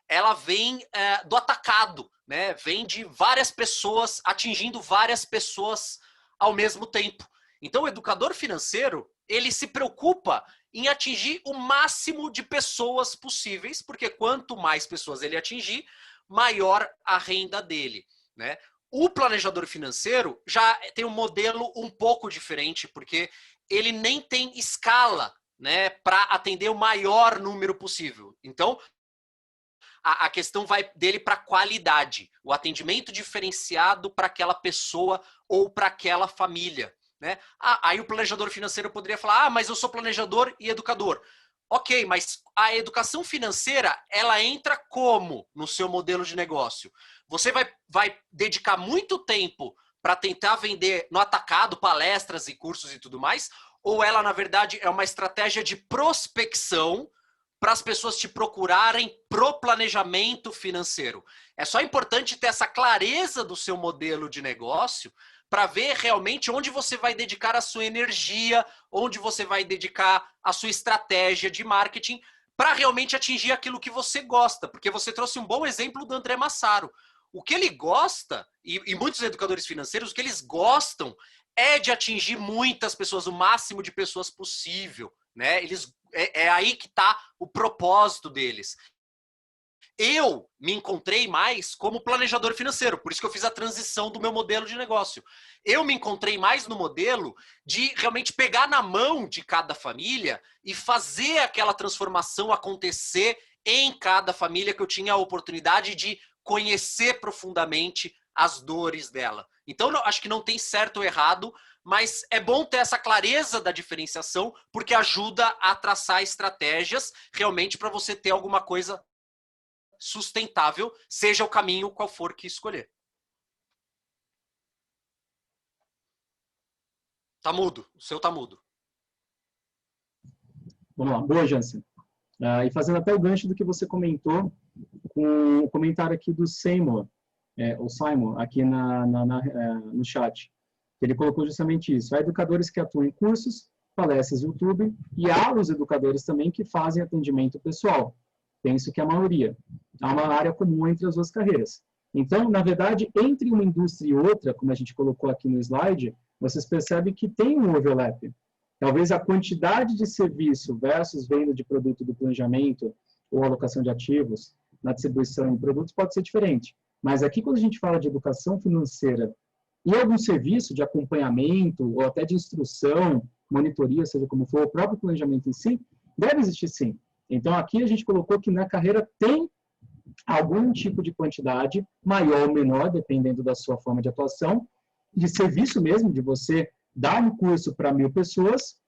ela vem do atacado, né? Vem de várias pessoas, atingindo várias pessoas ao mesmo tempo. Então, o educador financeiro, ele se preocupa em atingir o máximo de pessoas possíveis, porque quanto mais pessoas ele atingir, maior a renda dele, né? O planejador financeiro já tem um modelo um pouco diferente, porque ele nem tem escala, né, para atender o maior número possível. Então, a questão vai dele para qualidade, o atendimento diferenciado para aquela pessoa ou para aquela família, né? Aí o planejador financeiro poderia falar, mas eu sou planejador e educador. Ok, mas a educação financeira, ela entra como no seu modelo de negócio? Você vai dedicar muito tempo para tentar vender no atacado palestras e cursos e tudo mais, ou ela, na verdade, é uma estratégia de prospecção para as pessoas te procurarem pro planejamento financeiro? É só importante ter essa clareza do seu modelo de negócio para ver realmente onde você vai dedicar a sua energia, onde você vai dedicar a sua estratégia de marketing para realmente atingir aquilo que você gosta. Porque você trouxe um bom exemplo do André Massaro. O que ele gosta, e muitos educadores financeiros, o que eles gostam é de atingir muitas pessoas, o máximo de pessoas possível, né? É aí que está o propósito deles. Eu me encontrei mais como planejador financeiro, por isso que eu fiz a transição do meu modelo de negócio. Eu me encontrei mais no modelo de realmente pegar na mão de cada família e fazer aquela transformação acontecer em cada família, que eu tinha a oportunidade de conhecer profundamente as dores dela. Então, acho que não tem certo ou errado, mas é bom ter essa clareza da diferenciação, porque ajuda a traçar estratégias realmente para você ter alguma coisa sustentável, seja o caminho qual for que escolher. Tá mudo, o seu tá mudo. Vamos lá, boa, Jansen. E fazendo até o gancho do que você comentou, com o comentário aqui do Seymour, o Simon, aqui no chat. Ele colocou justamente isso. Há educadores que atuam em cursos, palestras no YouTube, e há os educadores também que fazem atendimento pessoal. Penso que a maioria. Há uma área comum entre as duas carreiras. Então, na verdade, entre uma indústria e outra, como a gente colocou aqui no slide, vocês percebem que tem um overlap. Talvez a quantidade de serviço versus venda de produto do planejamento ou alocação de ativos na distribuição de produtos pode ser diferente. Mas aqui, quando a gente fala de educação financeira e algum serviço de acompanhamento ou até de instrução, monitoria, seja como for, o próprio planejamento em si, deve existir sim. Então, aqui a gente colocou que na carreira tem algum tipo de quantidade, maior ou menor, dependendo da sua forma de atuação, de serviço mesmo, de você dar um curso para 1.000 pessoas,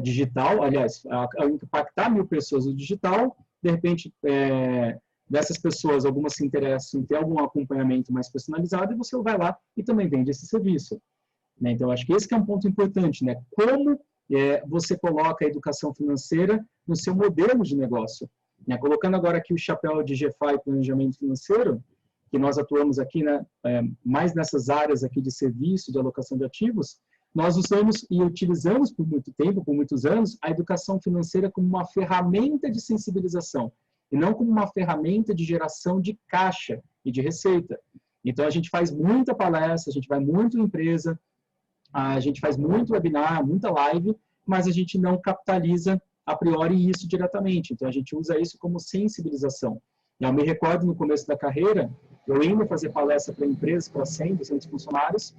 digital, aliás, impactar 1.000 pessoas no digital, de repente, dessas pessoas, algumas se interessam em ter algum acompanhamento mais personalizado, e você vai lá e também vende esse serviço. Né? Então, acho que esse que é um ponto importante, né? Como você coloca a educação financeira no seu modelo de negócio. Né? Colocando agora aqui o chapéu de GFI, Planejamento Financeiro, que nós atuamos aqui, né, mais nessas áreas aqui de serviço, de alocação de ativos, nós usamos e utilizamos por muito tempo, por muitos anos, a educação financeira como uma ferramenta de sensibilização, e não como uma ferramenta de geração de caixa e de receita. Então, a gente faz muita palestra, a gente vai muito em empresa, a gente faz muito webinar, muita live, mas a gente não capitaliza a priori isso diretamente. Então, a gente usa isso como sensibilização. Eu me recordo no começo da carreira, eu indo fazer palestra para empresas, para 100, 200 funcionários,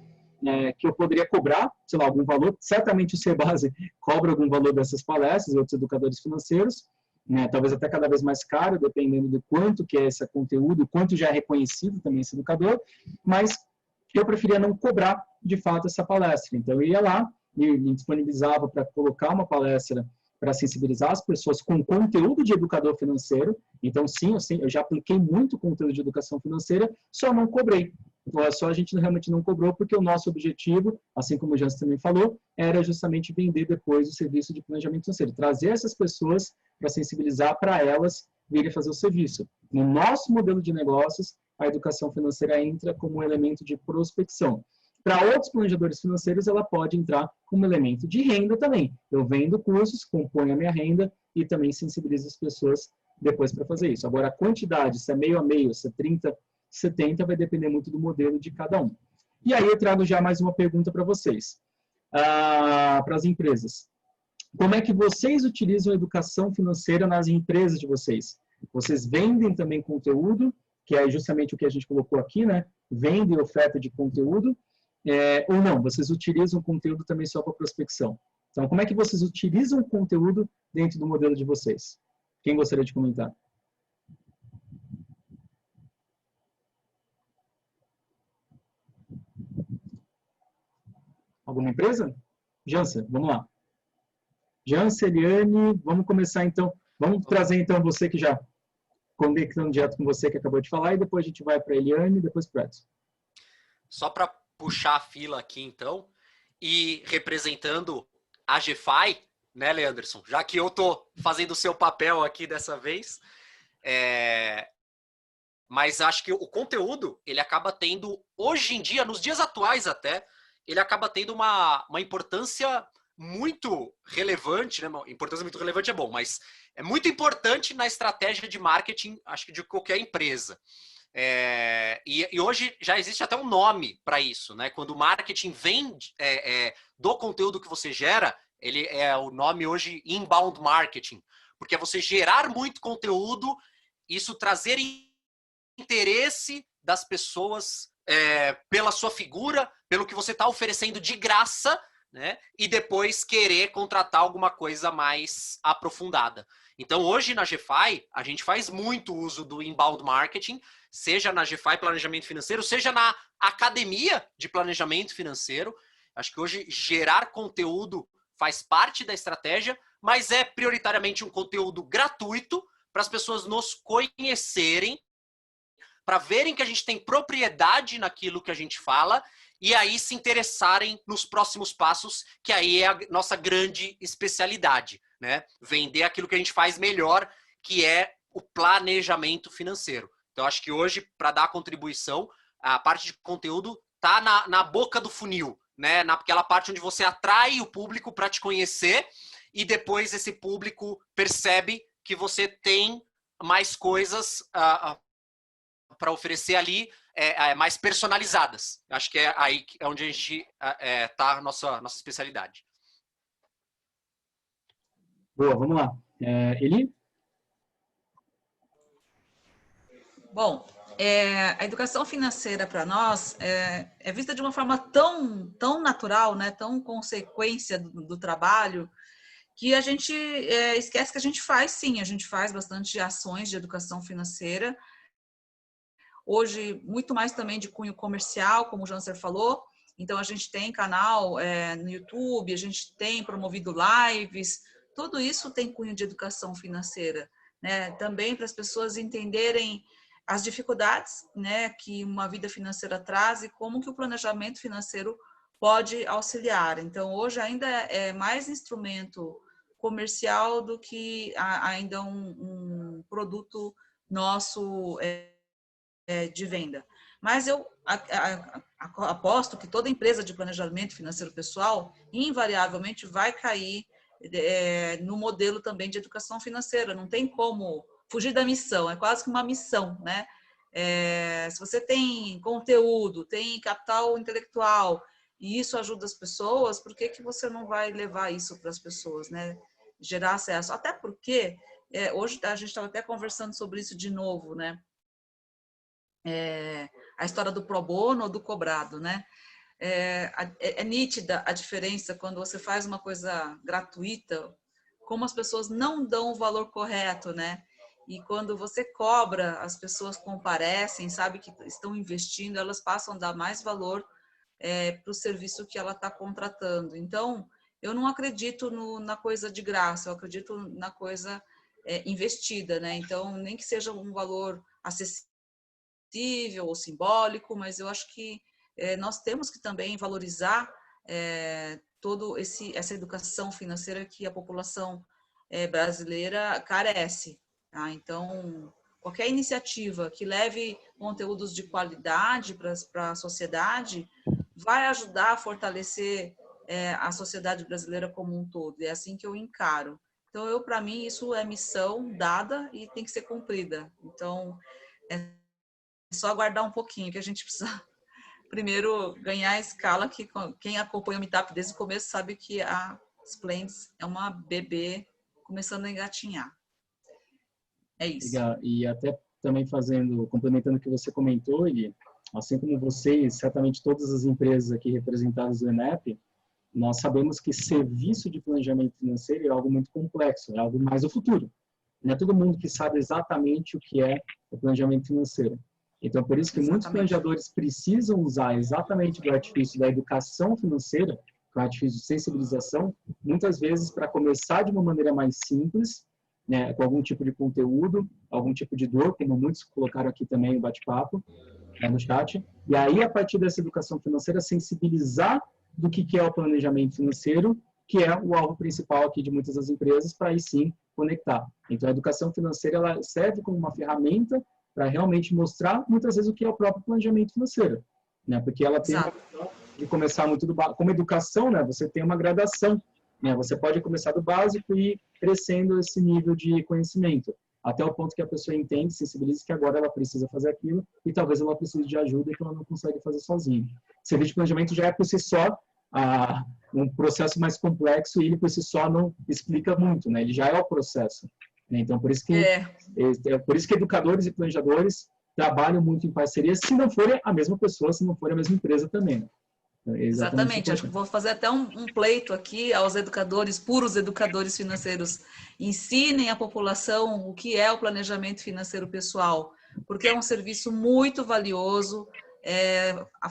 que eu poderia cobrar, sei lá, algum valor. Certamente o Sebase cobra algum valor dessas palestras, outros educadores financeiros, né, talvez até cada vez mais caro, dependendo do quanto que é esse conteúdo, quanto já é reconhecido também esse educador, mas eu preferia não cobrar, de fato, essa palestra. Então, eu ia lá, me disponibilizava para colocar uma palestra para sensibilizar as pessoas com conteúdo de educador financeiro. Então, sim, eu já apliquei muito conteúdo de educação financeira, só não cobrei. Só a gente realmente não cobrou, porque o nosso objetivo, assim como o Jansen também falou, era justamente vender depois o serviço de planejamento financeiro, trazer essas pessoas para sensibilizar para elas virem fazer o serviço. No nosso modelo de negócios, a educação financeira entra como um elemento de prospecção. Para outros planejadores financeiros, ela pode entrar como elemento de renda também. Eu vendo cursos, componho a minha renda e também sensibilizo as pessoas depois para fazer isso. Agora, a quantidade, se é meio a meio, se é 30, 70, vai depender muito do modelo de cada um. E aí eu trago já mais uma pergunta para vocês, para as empresas. Como é que vocês utilizam a educação financeira nas empresas de vocês? Vocês vendem também conteúdo, que é justamente o que a gente colocou aqui, né? Vende oferta de conteúdo, ou não, vocês utilizam o conteúdo também só para prospecção. Então, como é que vocês utilizam o conteúdo dentro do modelo de vocês? Quem gostaria de comentar? Alguma empresa? Jansen, vamos lá. Jansen, Eliane, vamos começar então. Vamos trazer então você que já conectando direto com você que acabou de falar, e depois a gente vai para a Eliane e depois para o Edson. Só para puxar a fila aqui, então, e representando a GFI, né, Leanderson? Já que eu tô fazendo o seu papel aqui dessa vez, mas acho que o conteúdo, ele acaba tendo, hoje em dia, nos dias atuais até, ele acaba tendo uma importância muito relevante, né? Importância muito relevante é bom, mas é muito importante na estratégia de marketing, acho que de qualquer empresa. E hoje já existe até um nome para isso, né? Quando o marketing vem do conteúdo que você gera, ele é o nome hoje inbound marketing, porque é você gerar muito conteúdo, isso trazer interesse das pessoas pela sua figura, pelo que você está oferecendo de graça, né? E depois querer contratar alguma coisa mais aprofundada. Então, hoje na GFI, a gente faz muito uso do inbound marketing, seja na GFI Planejamento Financeiro, seja na Academia de Planejamento Financeiro. Acho que hoje gerar conteúdo faz parte da estratégia, mas é prioritariamente um conteúdo gratuito para as pessoas nos conhecerem, para verem que a gente tem propriedade naquilo que a gente fala e aí se interessarem nos próximos passos, que aí é a nossa grande especialidade, né? Vender aquilo que a gente faz melhor, que é o planejamento financeiro. Então, acho que hoje, para dar a contribuição, a parte de conteúdo está na boca do funil, né? Naquela parte onde você atrai o público para te conhecer e depois esse público percebe que você tem mais coisas para oferecer ali, mais personalizadas. Acho que é aí onde a gente está a nossa especialidade. Boa, vamos lá. Eli? Bom, a educação financeira para nós é vista de uma forma tão natural, né, tão consequência do trabalho, que a gente esquece que a gente faz, sim, a gente faz bastante ações de educação financeira. Hoje, muito mais também de cunho comercial, como o Janser falou. Então, a gente tem canal no YouTube, a gente tem promovido lives, tudo isso tem cunho de educação financeira, né? Também para as pessoas entenderem as dificuldades, né, que uma vida financeira traz e como que o planejamento financeiro pode auxiliar. Então, hoje ainda é mais instrumento comercial do que ainda um produto nosso de venda. Mas eu aposto que toda empresa de planejamento financeiro pessoal invariavelmente vai cair no modelo também de educação financeira. Não tem como fugir da missão, é quase que uma missão, né? Se você tem conteúdo, tem capital intelectual e isso ajuda as pessoas, por que que você não vai levar isso para as pessoas, né? Gerar acesso. Até porque, hoje a gente estava até conversando sobre isso de novo, né? A história do pro bono ou do cobrado, né? É nítida a diferença quando você faz uma coisa gratuita, como as pessoas não dão o valor correto, né? E quando você cobra, as pessoas comparecem, sabe que estão investindo, elas passam a dar mais valor para o serviço que ela está contratando. Então, eu não acredito na coisa de graça, eu acredito na coisa investida, né? Então, nem que seja um valor acessível ou simbólico, mas eu acho que nós temos que também valorizar todo essa educação financeira que a população brasileira carece. Tá? Então, qualquer iniciativa que leve conteúdos de qualidade para a sociedade vai ajudar a fortalecer a sociedade brasileira como um todo. É assim que eu encaro. Então, para mim, isso é missão dada e tem que ser cumprida. Então, é só aguardar um pouquinho, que a gente precisa primeiro ganhar a escala, que quem acompanha o Meetup desde o começo sabe que a Splends é uma bebê começando a engatinhar. É isso. Legal. E até também complementando o que você comentou, Eli, assim como vocês, certamente todas as empresas aqui representadas no ENEP, nós sabemos que serviço de planejamento financeiro é algo muito complexo, é algo mais do futuro. Não é todo mundo que sabe exatamente o que é o planejamento financeiro. Então, por isso que muitos planejadores precisam usar exatamente do artifício da educação financeira, que é o artifício de sensibilização, muitas vezes para começar de uma maneira mais simples, né, com algum tipo de conteúdo, algum tipo de dor, como muitos colocaram aqui também no bate-papo, no chat. E aí, a partir dessa educação financeira, sensibilizar do que é o planejamento financeiro, que é o alvo principal aqui de muitas das empresas, para aí sim conectar. Então, a educação financeira ela serve como uma ferramenta para realmente mostrar, muitas vezes, o que é o próprio planejamento financeiro. Né? Porque ela tem a de começar muito do básico. Como educação, né, você tem uma gradação. Né? Você pode começar do básico e ir crescendo esse nível de conhecimento, até o ponto que a pessoa entende, sensibiliza que agora ela precisa fazer aquilo e talvez ela precise de ajuda que ela não consegue fazer sozinha. Serviço de planejamento já é por si só um processo mais complexo e ele por si só não explica muito, né? Ele já é o processo. Né? Então, por isso que educadores e planejadores trabalham muito em parceria, se não for a mesma pessoa, se não for a mesma empresa também. Né? Exatamente, acho que vou fazer até um pleito aqui aos educadores, puros educadores financeiros. Ensinem a população o que é o planejamento financeiro pessoal, porque é um serviço muito valioso.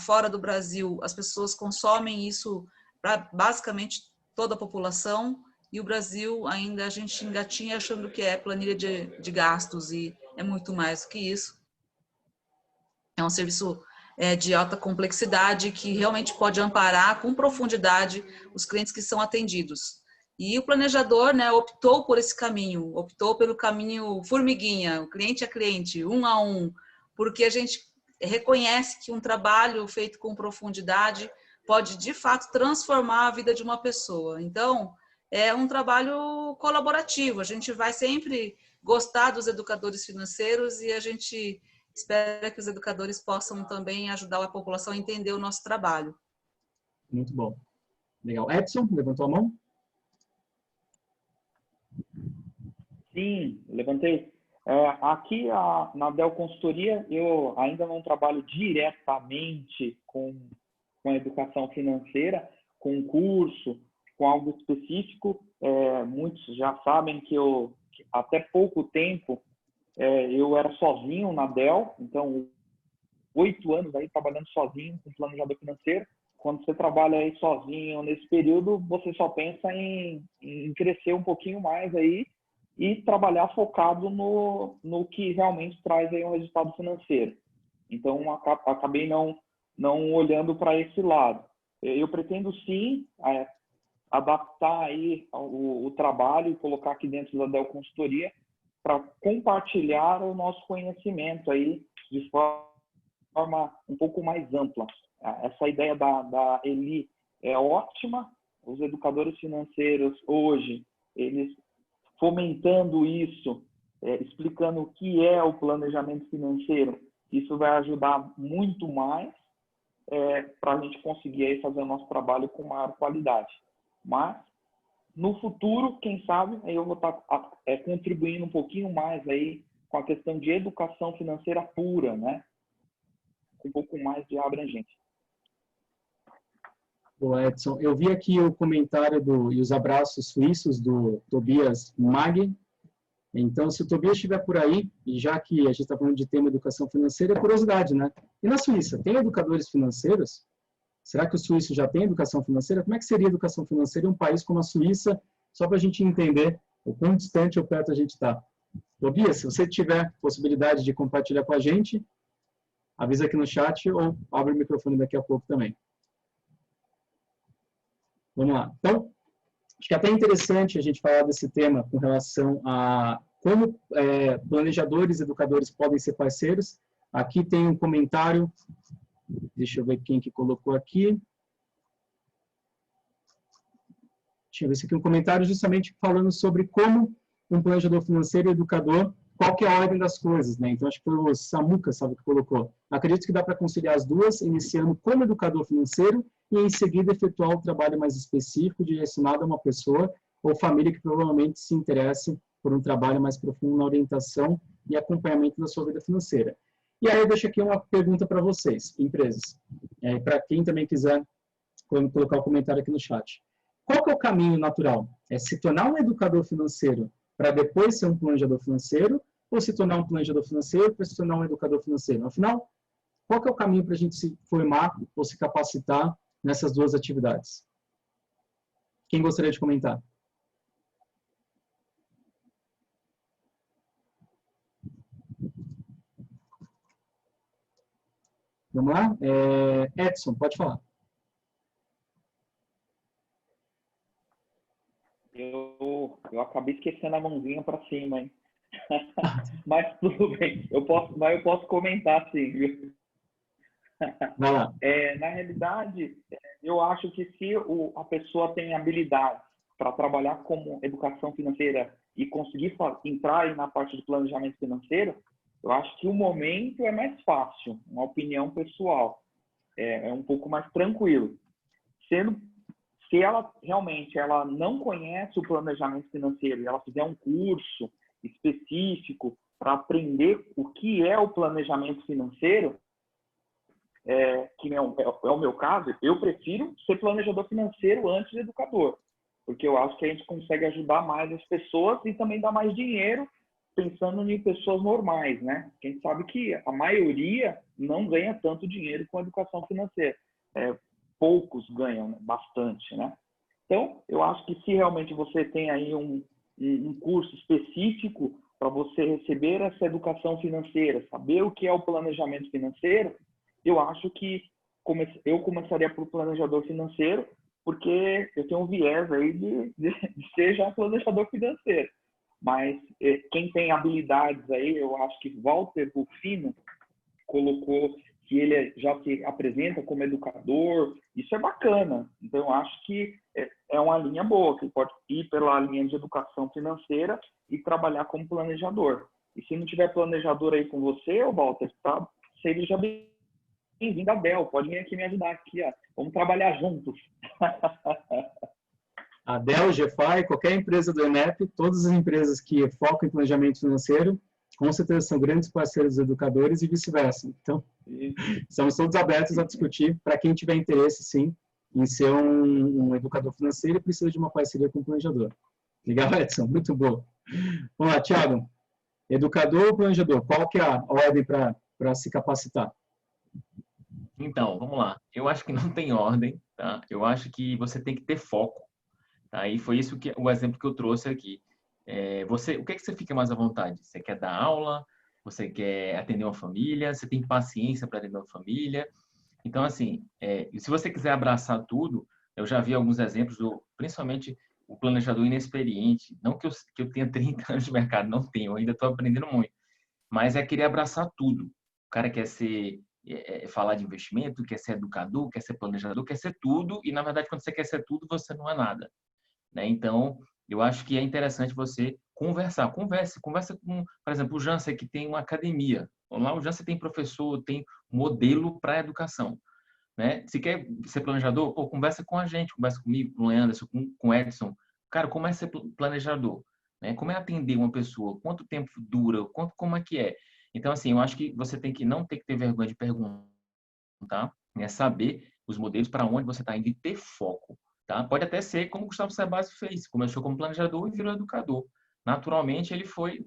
Fora do Brasil, as pessoas consomem isso para basicamente toda a população, e o Brasil ainda a gente engatinha achando que é planilha de gastos, e é muito mais do que isso. É um serviço de alta complexidade que realmente pode amparar com profundidade os clientes que são atendidos. E o planejador, né, optou por esse caminho, optou pelo caminho formiguinha, o cliente a cliente, um a um, porque a gente reconhece que um trabalho feito com profundidade pode, de fato, transformar a vida de uma pessoa. Então, é um trabalho colaborativo, a gente vai sempre gostar dos educadores financeiros e a gente espera que os educadores possam também ajudar a população a entender o nosso trabalho. Muito bom. Legal. Edson, levantou a mão? Sim, levantei. Aqui na Dell Consultoria, eu ainda não trabalho diretamente com a educação financeira, com um curso, com algo específico. Muitos já sabem que até pouco tempo, eu era sozinho na Dell, então 8 anos aí trabalhando sozinho com planejador financeiro. Quando você trabalha aí sozinho nesse período, você só pensa em crescer um pouquinho mais aí e trabalhar focado no que realmente traz aí um resultado financeiro. Então, acabei não olhando para esse lado. Eu pretendo sim adaptar aí o trabalho e colocar aqui dentro da Dell Consultoria para compartilhar o nosso conhecimento aí de forma um pouco mais ampla. Essa ideia da Eli é ótima. Os educadores financeiros hoje, eles fomentando isso, explicando o que é o planejamento financeiro, isso vai ajudar muito mais para a gente conseguir aí fazer o nosso trabalho com maior qualidade. Mas, no futuro, quem sabe, aí eu vou estar contribuindo um pouquinho mais aí com a questão de educação financeira pura, né? Com um pouco mais de abrangência. Boa, Edson. Eu vi aqui o comentário e os abraços suíços do Tobias Mag. Então, se o Tobias estiver por aí, e já que a gente está falando de tema educação financeira, é curiosidade, né? E na Suíça, tem educadores financeiros? Será que o suíço já tem educação financeira? Como é que seria a educação financeira em um país como a Suíça? Só para a gente entender o quão distante ou perto a gente está. Tobias, se você tiver possibilidade de compartilhar com a gente, avisa aqui no chat ou abre o microfone daqui a pouco também. Vamos lá. Então, acho que é até interessante a gente falar desse tema com relação a como planejadores, educadores podem ser parceiros. Aqui tem um comentário, deixa eu ver quem que colocou aqui. Deixa eu ver se aqui um comentário justamente falando sobre como um planejador financeiro e educador, qual que é a ordem das coisas, né? Então, acho que foi o Samuca, sabe, que colocou. Acredito que dá para conciliar as duas, iniciando como educador financeiro e, em seguida, efetuar o trabalho mais específico direcionado a uma pessoa ou família que provavelmente se interesse por um trabalho mais profundo na orientação e acompanhamento da sua vida financeira. E aí eu deixo aqui uma pergunta para vocês, empresas. Para quem também quiser colocar o comentário aqui no chat. Qual que é o caminho natural? É se tornar um educador financeiro para depois ser um planejador financeiro ou se tornar um planejador financeiro para se tornar um educador financeiro? Afinal, qual que é o caminho para a gente se formar ou se capacitar nessas duas atividades? Quem gostaria de comentar? Vamos lá? Edson, pode falar. Eu acabei esquecendo a mãozinha para cima, hein? Mas tudo bem, eu posso comentar sim, viu? Vai lá. Na realidade, eu acho que se a pessoa tem habilidade para trabalhar como educação financeira e conseguir entrar aí na parte de planejamento financeiro, eu acho que o momento é mais fácil, uma opinião pessoal. É um pouco mais tranquilo. Se ela realmente não conhece o planejamento financeiro e ela fizer um curso específico para aprender o que é o planejamento financeiro, que é o meu caso, eu prefiro ser planejador financeiro antes de educador, porque eu acho que a gente consegue ajudar mais as pessoas e também dar mais dinheiro pensando em pessoas normais, né? A gente sabe que a maioria não ganha tanto dinheiro com a educação financeira. Poucos ganham, né? Bastante, né? Então, eu acho que se realmente você tem aí um curso específico para você receber essa educação financeira, saber o que é o planejamento financeiro, eu acho que eu começaria por planejador financeiro, porque eu tenho um viés aí de ser já planejador financeiro. Mas quem tem habilidades aí, eu acho que Walter Rufino colocou que ele já se apresenta como educador, isso é bacana. Então, eu acho que é uma linha boa, que pode ir pela linha de educação financeira e trabalhar como planejador. E se não tiver planejador aí com você, Walter, tá? Seja bem-vindo à Dell, pode vir aqui me ajudar aqui, ó. Vamos trabalhar juntos. a Dell, GFI, qualquer empresa do ENEP, todas as empresas que focam em planejamento financeiro, com certeza são grandes parceiros dos educadores e vice-versa. Então, estamos todos abertos a discutir para quem tiver interesse, sim, em ser um educador financeiro e precisa de uma parceria com o planejador. Legal, Edson? Muito bom. Vamos lá, Thiago. Educador ou planejador? Qual que é a ordem para se capacitar? Então, vamos lá. Eu acho que não tem ordem, tá? Eu acho que você tem que ter foco, tá? E foi isso que o exemplo que eu trouxe aqui. O que é que você fica mais à vontade? Você quer dar aula? Você quer atender uma família? Você tem paciência para atender uma família? Então, assim, se você quiser abraçar tudo, eu já vi alguns exemplos, principalmente o planejador inexperiente. Não que eu tenha 30 anos de mercado, não tenho, eu ainda estou aprendendo muito. Mas é querer abraçar tudo. O cara quer falar de investimento, quer ser educador, quer ser planejador, quer ser tudo. E, na verdade, quando você quer ser tudo, você não é nada, né? Então, eu acho que é interessante você conversar. Conversa com, por exemplo, o Jansen, que tem uma academia. Lá o Jansen tem professor, tem modelo para educação, né? Se quer ser planejador, pô, conversa com a gente, conversa comigo, com o Anderson, com o Edson. Cara, como é ser planejador? Né? Como é atender uma pessoa? Quanto tempo dura? Como é que é? Então, assim, eu acho que você não tem que ter vergonha de perguntar, né? Saber os modelos para onde você está indo e ter foco. Tá? Pode até ser como o Gustavo Cerbasi fez, começou como planejador e virou educador. Naturalmente, ele foi...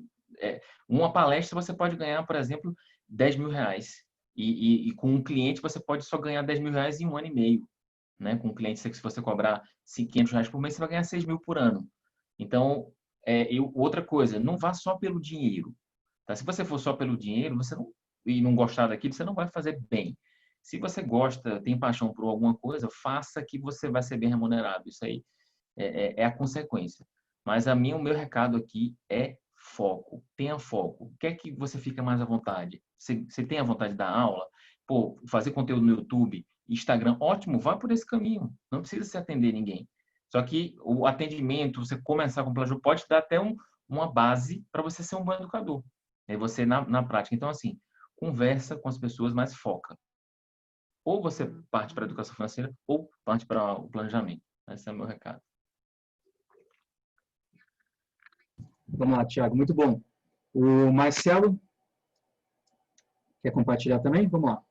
uma palestra você pode ganhar, por exemplo, 10 mil reais. E com um cliente você pode só ganhar 10 mil reais em 1 ano e meio. Né? Com um cliente, se você cobrar 500 reais por mês, você vai ganhar 6 mil por ano. Então, outra coisa, não vá só pelo dinheiro. Tá? Se você for só pelo dinheiro e não gostar daquilo, você não vai fazer bem. Se você gosta, tem paixão por alguma coisa, faça que você vai ser bem remunerado. Isso aí é a consequência. Mas o meu recado aqui é foco. Tenha foco. O que é que você fica mais à vontade? Você tem a vontade de dar aula? Pô, fazer conteúdo no YouTube, Instagram, ótimo, vá por esse caminho. Não precisa se atender ninguém. Só que o atendimento, você começar com o plano, pode dar até uma base para você ser um bom educador. É você na prática. Então, assim, conversa com as pessoas, mas foca. Ou você parte para a educação financeira, ou parte para o planejamento. Esse é o meu recado. Vamos lá, Thiago, muito bom. O Marcelo, quer compartilhar também? Vamos lá.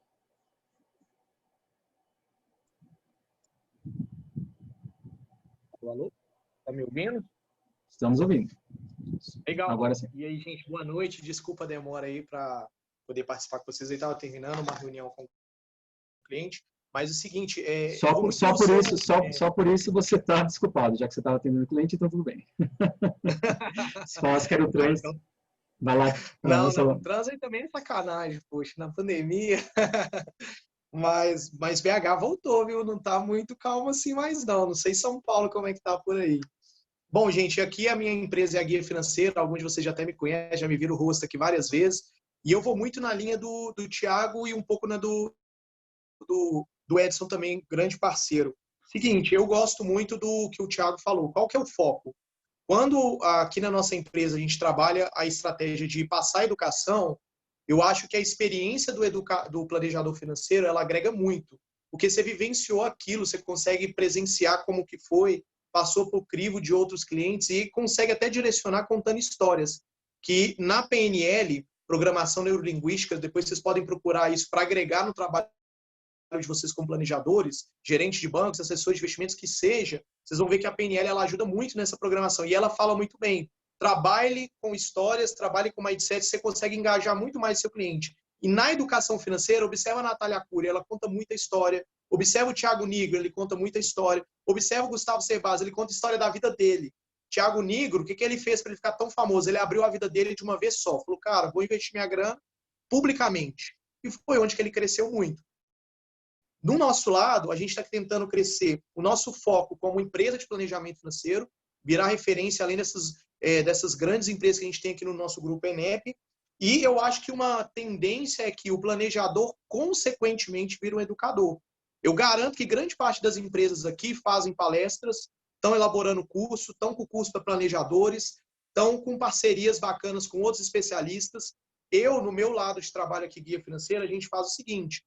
Alô? Tá me ouvindo? Estamos ouvindo. Legal. Agora sim. E aí, gente, boa noite. Desculpa a demora aí para poder participar com vocês. Eu estava terminando uma reunião com o cliente. Mas o seguinte... Só por isso você está desculpado, já que você estava atendendo o cliente, então tudo bem. Se falasse que era o trânsito, então, vai lá. Não, trânsito também é sacanagem, poxa, na pandemia. Mas BH voltou, viu? Não tá muito calmo assim mais não. Não sei São Paulo como é que tá por aí. Bom, gente, aqui a minha empresa é a Guia Financeira. Alguns de vocês já até me conhecem, já me viram o rosto aqui várias vezes. E eu vou muito na linha do Thiago e um pouco na do Edson também, grande parceiro. Seguinte, eu gosto muito do que o Thiago falou. Qual que é o foco? Quando aqui na nossa empresa a gente trabalha a estratégia de passar a educação, eu acho que a experiência do planejador financeiro, ela agrega muito. Porque você vivenciou aquilo, você consegue presenciar como que foi, passou por crivo de outros clientes e consegue até direcionar contando histórias. Que na PNL, Programação Neurolinguística, depois vocês podem procurar isso para agregar no trabalho de vocês como planejadores, gerentes de bancos, assessores de investimentos, que seja, vocês vão ver que a PNL ela ajuda muito nessa programação. E ela fala muito bem, trabalhe com histórias, trabalhe com mindset, você consegue engajar muito mais seu cliente. E na educação financeira, observa a Natália Arcuri, ela conta muita história. Observa o Thiago Nigro, ele conta muita história. Observa o Gustavo Cerbasi, ele conta a história da vida dele. Thiago Nigro, o que ele fez para ele ficar tão famoso? Ele abriu a vida dele de uma vez só. Falou, cara, vou investir minha grana publicamente. E foi onde que ele cresceu muito. Do nosso lado, a gente está tentando crescer o nosso foco como empresa de planejamento financeiro, virar referência além dessas grandes empresas que a gente tem aqui no nosso grupo ENEP. E eu acho que uma tendência é que o planejador, consequentemente, vira um educador. Eu garanto que grande parte das empresas aqui fazem palestras, estão elaborando curso, estão com curso para planejadores, estão com parcerias bacanas com outros especialistas. Eu, no meu lado de trabalho aqui, Guia Financeira, a gente faz o seguinte: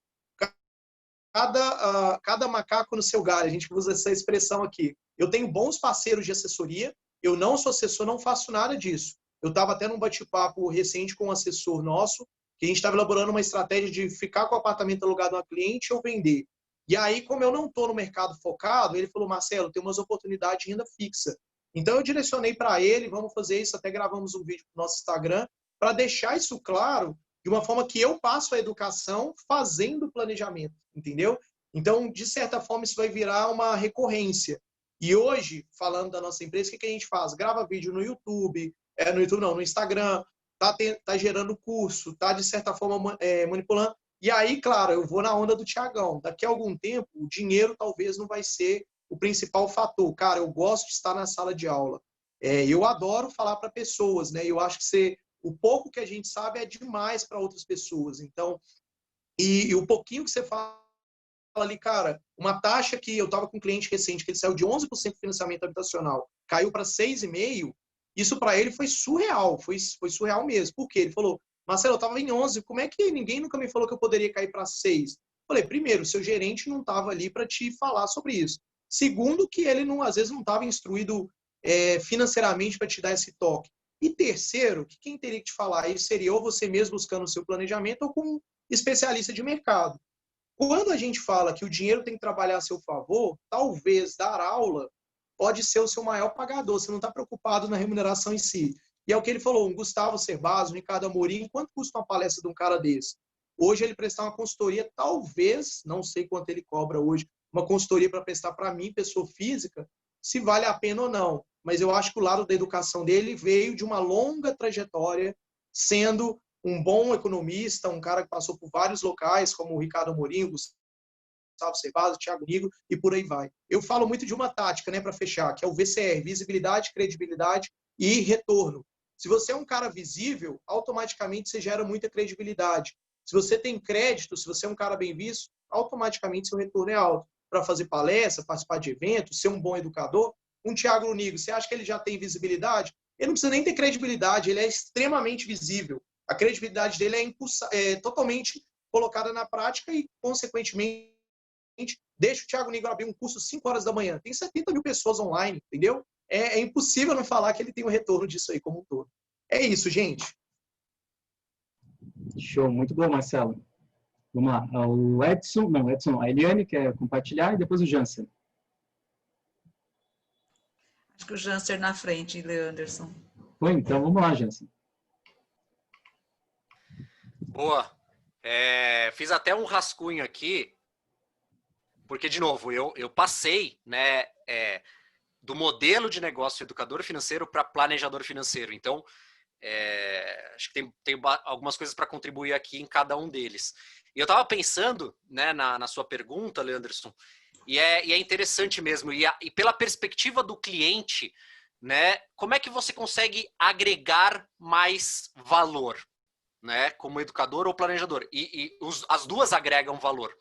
cada macaco no seu galho, a gente usa essa expressão aqui. Eu tenho bons parceiros de assessoria, eu não sou assessor, não faço nada disso. Eu estava até num bate-papo recente com um assessor nosso, que a gente estava elaborando uma estratégia de ficar com o apartamento alugado a uma cliente ou vender. E aí, como eu não estou no mercado focado, ele falou, Marcelo, tem umas oportunidades de renda fixa. Então, eu direcionei para ele, vamos fazer isso, até gravamos um vídeo no nosso Instagram, para deixar isso claro, de uma forma que eu passo a educação fazendo planejamento, entendeu? Então, de certa forma, isso vai virar uma recorrência. E hoje, falando da nossa empresa, o que a gente faz? Grava vídeo no YouTube, no Instagram, tá gerando curso, tá, de certa forma, manipulando. E aí, claro, eu vou na onda do Tiagão. Daqui a algum tempo, o dinheiro talvez não vai ser o principal fator. Cara, eu gosto de estar na sala de aula. Eu adoro falar para pessoas, né? Eu acho que o pouco que a gente sabe é demais para outras pessoas. Então, e o pouquinho que você fala ali, cara, uma taxa que eu estava com um cliente recente, que ele saiu de 11% de financiamento habitacional, caiu para 6,5%, isso para ele foi surreal, foi surreal mesmo. Por quê? Ele falou, Marcelo, eu estava em 11, como é que ninguém nunca me falou que eu poderia cair para 6? Falei, primeiro, seu gerente não estava ali para te falar sobre isso. Segundo, que ele às vezes não estava instruído financeiramente para te dar esse toque. E terceiro, que quem teria que te falar isso seria ou você mesmo buscando o seu planejamento ou com um especialista de mercado. Quando a gente fala que o dinheiro tem que trabalhar a seu favor, talvez dar aula pode ser o seu maior pagador. Você não está preocupado na remuneração em si. E é o que ele falou, um Gustavo Cerbasi, um Ricardo Amorim, quanto custa uma palestra de um cara desse? Hoje ele prestar uma consultoria, talvez, não sei quanto ele cobra hoje, uma consultoria para prestar para mim, pessoa física, se vale a pena ou não. Mas eu acho que o lado da educação dele veio de uma longa trajetória, sendo um bom economista, um cara que passou por vários locais, como o Ricardo Amorim, o Gustavo Cerbasi, o Thiago Nigro, e por aí vai. Eu falo muito de uma tática, né, para fechar, que é o VCR, visibilidade, credibilidade e retorno. Se você é um cara visível, automaticamente você gera muita credibilidade. Se você tem crédito, se você é um cara bem visto, automaticamente seu retorno é alto. Para fazer palestra, participar de eventos, ser um bom educador. Um Thiago Nigro, você acha que ele já tem visibilidade? Ele não precisa nem ter credibilidade, ele é extremamente visível. A credibilidade dele é totalmente colocada na prática e, consequentemente, deixa o Thiago Nigro abrir um curso 5 horas da manhã. Tem 70 mil pessoas online, entendeu? É impossível não falar que ele tem um retorno disso aí como um todo. É isso, gente. Show, muito bom, Marcelo. Vamos lá, o Edson, a Eliane quer compartilhar e depois o Jansen. Acho que o Jansen na frente, Leanderson. Bom, então vamos lá, Jansen. Boa. Fiz até um rascunho aqui, porque, de novo, eu passei, né, do modelo de negócio educador financeiro para planejador financeiro. Então, acho que tem algumas coisas para contribuir aqui em cada um deles. E eu estava pensando, né, na sua pergunta, Leanderson, e é interessante mesmo, e pela perspectiva do cliente, né, como é que você consegue agregar mais valor, né, como educador ou planejador? As duas agregam valor.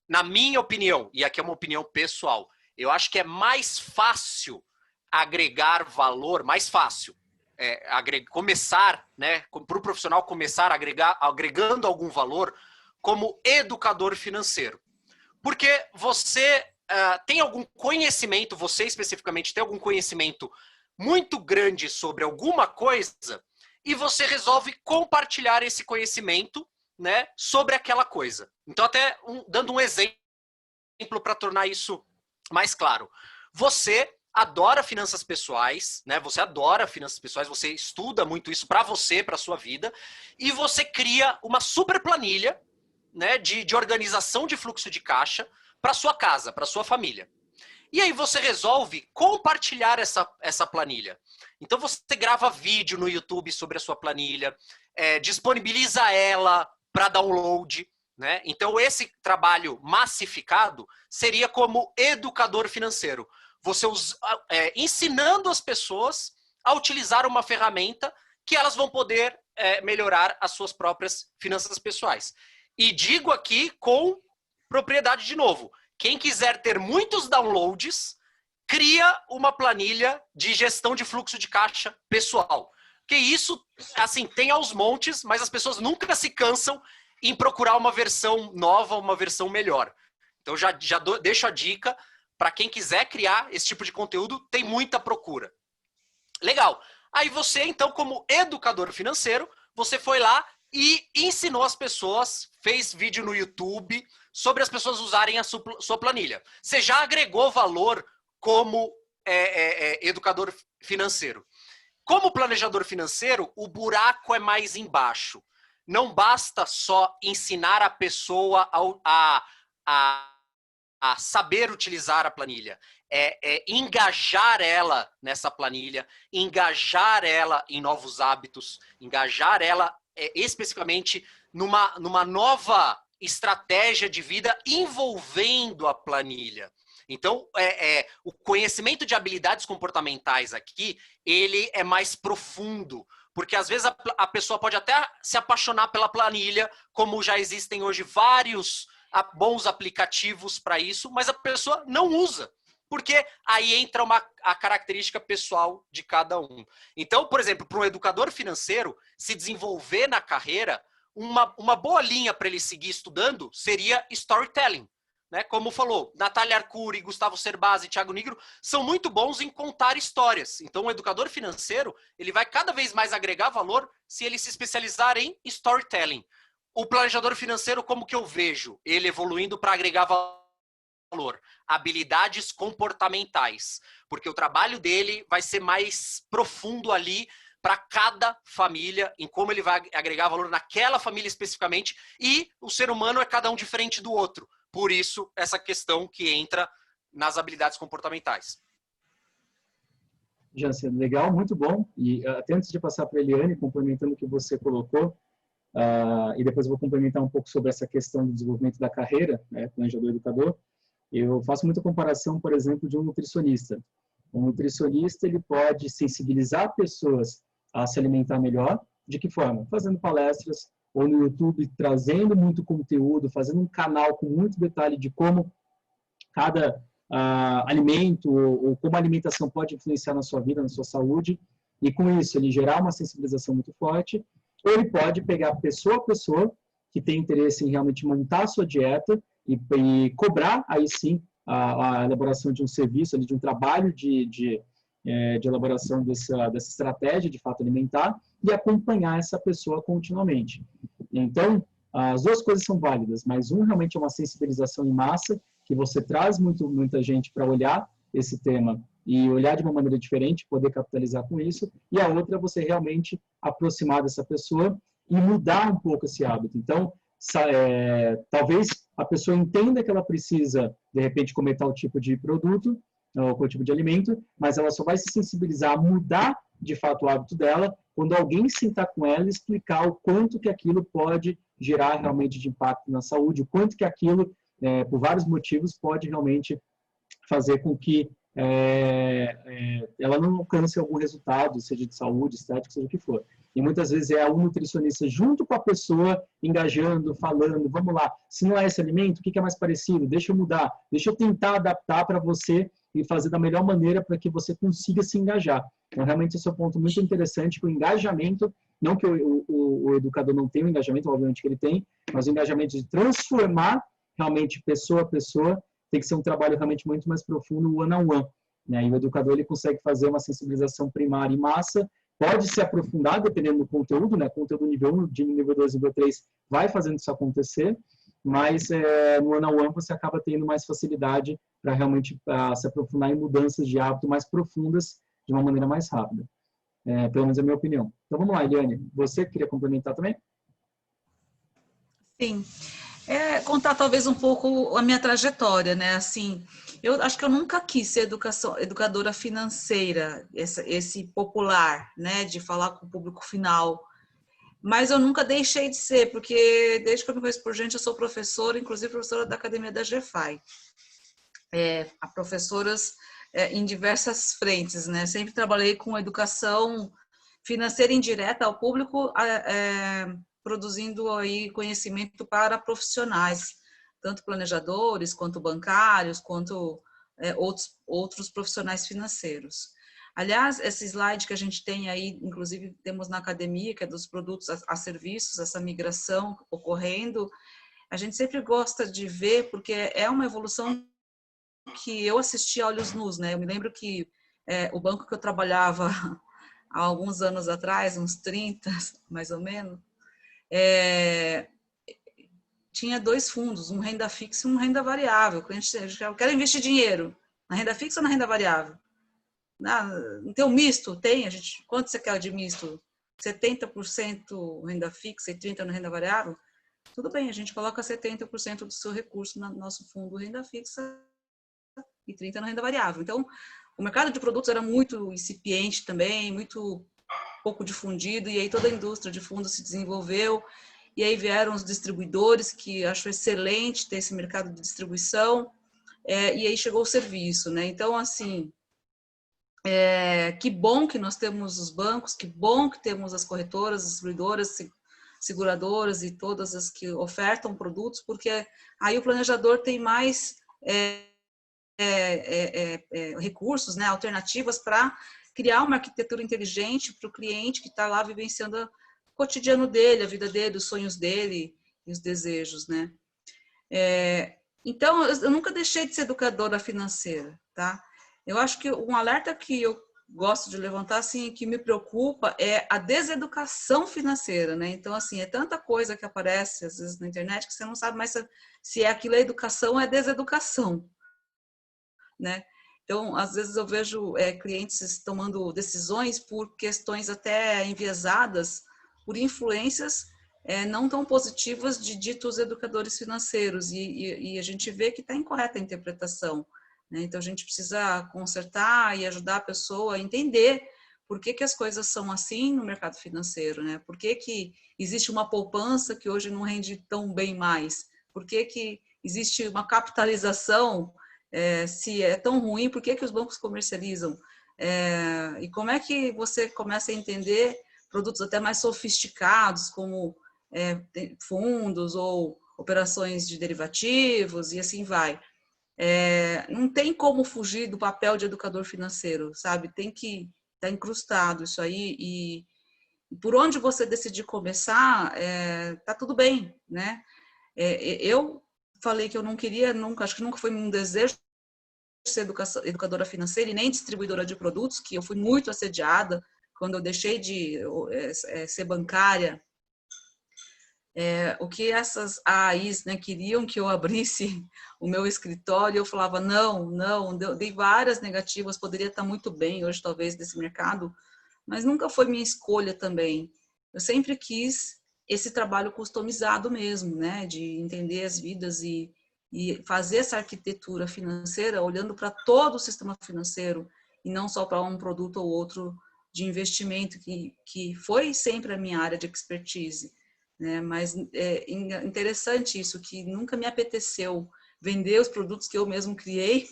Na minha opinião, e aqui é uma opinião pessoal, eu acho que é mais fácil agregar valor, mais fácil, começar, né, para o profissional começar agregando algum valor como educador financeiro. Porque você tem algum conhecimento, você especificamente tem algum conhecimento muito grande sobre alguma coisa e você resolve compartilhar esse conhecimento, né, sobre aquela coisa. Então, até dando um exemplo para tornar isso mais claro. Você adora finanças pessoais, né? Você adora finanças pessoais, você estuda muito isso para você, para sua vida, e você cria uma super planilha, né, de organização de fluxo de caixa para sua casa, para sua família. E aí você resolve compartilhar essa planilha. Então você grava vídeo no YouTube sobre a sua planilha, disponibiliza ela para download, né? Então esse trabalho massificado seria como educador financeiro. Você ensinando as pessoas a utilizar uma ferramenta que elas vão poder melhorar as suas próprias finanças pessoais. E digo aqui com propriedade de novo. Quem quiser ter muitos downloads, cria uma planilha de gestão de fluxo de caixa pessoal. Porque isso, assim, tem aos montes, mas as pessoas nunca se cansam em procurar uma versão nova, uma versão melhor. Então, já deixo a dica para quem quiser criar esse tipo de conteúdo, tem muita procura. Legal. Aí você, então, como educador financeiro, você foi lá e ensinou as pessoas, fez vídeo no YouTube sobre as pessoas usarem a sua planilha. Você já agregou valor como educador financeiro. Como planejador financeiro, o buraco é mais embaixo. Não basta só ensinar a pessoa a saber utilizar a planilha. Engajar ela nessa planilha, engajar ela em novos hábitos, engajar ela especificamente numa nova estratégia de vida envolvendo a planilha. Então, o conhecimento de habilidades comportamentais aqui, ele é mais profundo, porque às vezes a pessoa pode até se apaixonar pela planilha, como já existem hoje vários bons aplicativos para isso, mas a pessoa não usa, porque aí entra a característica pessoal de cada um. Então, por exemplo, para um educador financeiro se desenvolver na carreira, uma boa linha para ele seguir estudando seria storytelling. Né? Como falou, Natália Arcuri, Gustavo Cerbasi e Thiago Nigro são muito bons em contar histórias. Então, o educador financeiro, ele vai cada vez mais agregar valor se ele se especializar em storytelling. O planejador financeiro, como que eu vejo ele evoluindo para agregar valor? Habilidades comportamentais. Porque o trabalho dele vai ser mais profundo ali para cada família, em como ele vai agregar valor naquela família especificamente, e o ser humano é cada um diferente do outro. Por isso, essa questão que entra nas habilidades comportamentais. Jansen, legal, muito bom. E até antes de passar para a Eliane, complementando o que você colocou, e depois eu vou complementar um pouco sobre essa questão do desenvolvimento da carreira, né, planejador educador, eu faço muita comparação, por exemplo, de um nutricionista. Um nutricionista, ele pode sensibilizar pessoas a se alimentar melhor. De que forma? Fazendo palestras, ou no YouTube, trazendo muito conteúdo, fazendo um canal com muito detalhe de como cada alimento ou como a alimentação pode influenciar na sua vida, na sua saúde, e com isso ele gerar uma sensibilização muito forte. Ou ele pode pegar pessoa a pessoa que tem interesse em realmente montar a sua dieta e cobrar, aí sim, a elaboração de um serviço, de um trabalho de elaboração dessa estratégia de fato alimentar e acompanhar essa pessoa continuamente. Então, as duas coisas são válidas, mas um realmente é uma sensibilização em massa, que você traz muita gente para olhar esse tema e olhar de uma maneira diferente, poder capitalizar com isso, e a outra é você realmente aproximar dessa pessoa e mudar um pouco esse hábito. Então, talvez a pessoa entenda que ela precisa, de repente, comer tal tipo de produto, ou qual tipo de alimento, mas ela só vai se sensibilizar a mudar, de fato, o hábito dela, quando alguém sentar com ela e explicar o quanto que aquilo pode gerar realmente de impacto na saúde, o quanto que aquilo, por vários motivos, pode realmente fazer com que ela não alcance algum resultado, seja de saúde, estética, seja o que for. E muitas vezes é um nutricionista junto com a pessoa, engajando, falando, vamos lá, se não é esse alimento, o que é mais parecido? Deixa eu mudar, deixa eu tentar adaptar para você e fazer da melhor maneira para que você consiga se engajar. Então, realmente, esse é um ponto muito interessante, que o engajamento, não que o educador não tenha o engajamento, obviamente que ele tem, mas o engajamento de transformar realmente pessoa a pessoa tem que ser um trabalho realmente muito mais profundo, one-on-one. Né? E o educador ele consegue fazer uma sensibilização primária em massa, pode se aprofundar dependendo do conteúdo, né? Conteúdo nível 1, de nível 2, nível 3, vai fazendo isso acontecer, mas no one-on-one você acaba tendo mais facilidade para realmente se aprofundar em mudanças de hábito mais profundas de uma maneira mais rápida. Pelo menos é a minha opinião. Então vamos lá, Eliane, você queria complementar também? Sim. Contar talvez um pouco a minha trajetória, né? Assim, eu acho que eu nunca quis ser educadora financeira, esse popular, né? De falar com o público final. Mas eu nunca deixei de ser, porque desde que eu me conheço por gente, eu sou professora, inclusive professora da Academia da GFAI. Há professoras em diversas frentes, né? Sempre trabalhei com educação financeira indireta ao público, produzindo aí conhecimento para profissionais, tanto planejadores, quanto bancários, quanto outros profissionais financeiros. Aliás, esse slide que a gente tem aí, inclusive temos na academia, que é dos produtos a serviços, essa migração ocorrendo, a gente sempre gosta de ver, porque é uma evolução que eu assisti a olhos nus, né? Eu me lembro que o banco que eu trabalhava há alguns anos atrás, uns 30, mais ou menos, tinha 2 fundos, um renda fixa e um renda variável. O cliente quer investir dinheiro na renda fixa ou na renda variável? Não tem um misto? Tem. Quanto você quer de misto? 70% renda fixa e 30% na renda variável? Tudo bem, a gente coloca 70% do seu recurso no nosso fundo renda fixa e 30% na renda variável. Então, o mercado de produtos era muito incipiente também, muito pouco difundido, e aí toda a indústria de fundos se desenvolveu, e aí vieram os distribuidores, que acho excelente ter esse mercado de distribuição, e aí chegou o serviço, né? Então, assim, que bom que nós temos os bancos, que bom que temos as corretoras, as distribuidoras, seguradoras e todas as que ofertam produtos, porque aí o planejador tem mais recursos, né, alternativas para criar uma arquitetura inteligente para o cliente que está lá vivenciando o cotidiano dele, a vida dele, os sonhos dele e os desejos, né? Então, eu nunca deixei de ser educadora financeira, tá? Eu acho que um alerta que eu gosto de levantar, assim, que me preocupa é a deseducação financeira, né? Então, assim, é tanta coisa que aparece, às vezes, na internet, que você não sabe mais se aquilo é educação ou é deseducação, né? Então, às vezes eu vejo clientes tomando decisões por questões até enviesadas, por influências não tão positivas de ditos educadores financeiros, e a gente vê que está incorreta a interpretação, né? Então, a gente precisa consertar e ajudar a pessoa a entender por que as coisas são assim no mercado financeiro, né? Por que existe uma poupança que hoje não rende tão bem mais? Por que existe uma capitalização? Se é tão ruim, por que os bancos comercializam? E como é que você começa a entender produtos até mais sofisticados, como fundos ou operações de derivativos, e assim vai. Não tem como fugir do papel de educador financeiro, sabe? Tem que estar incrustado isso aí, e por onde você decidir começar, tá tudo bem, né? Eu falei que eu não queria nunca, acho que nunca foi um desejo de ser educadora financeira e nem distribuidora de produtos, que eu fui muito assediada quando eu deixei de ser bancária. O que essas AIs, né, queriam que eu abrisse o meu escritório, eu falava, não, dei várias negativas, poderia estar muito bem hoje, talvez, desse mercado, mas nunca foi minha escolha também. Eu sempre quis esse trabalho customizado mesmo, né, de entender as vidas e fazer essa arquitetura financeira olhando para todo o sistema financeiro e não só para um produto ou outro de investimento, que foi sempre a minha área de expertise, né? Mas é interessante isso, que nunca me apeteceu vender os produtos que eu mesmo criei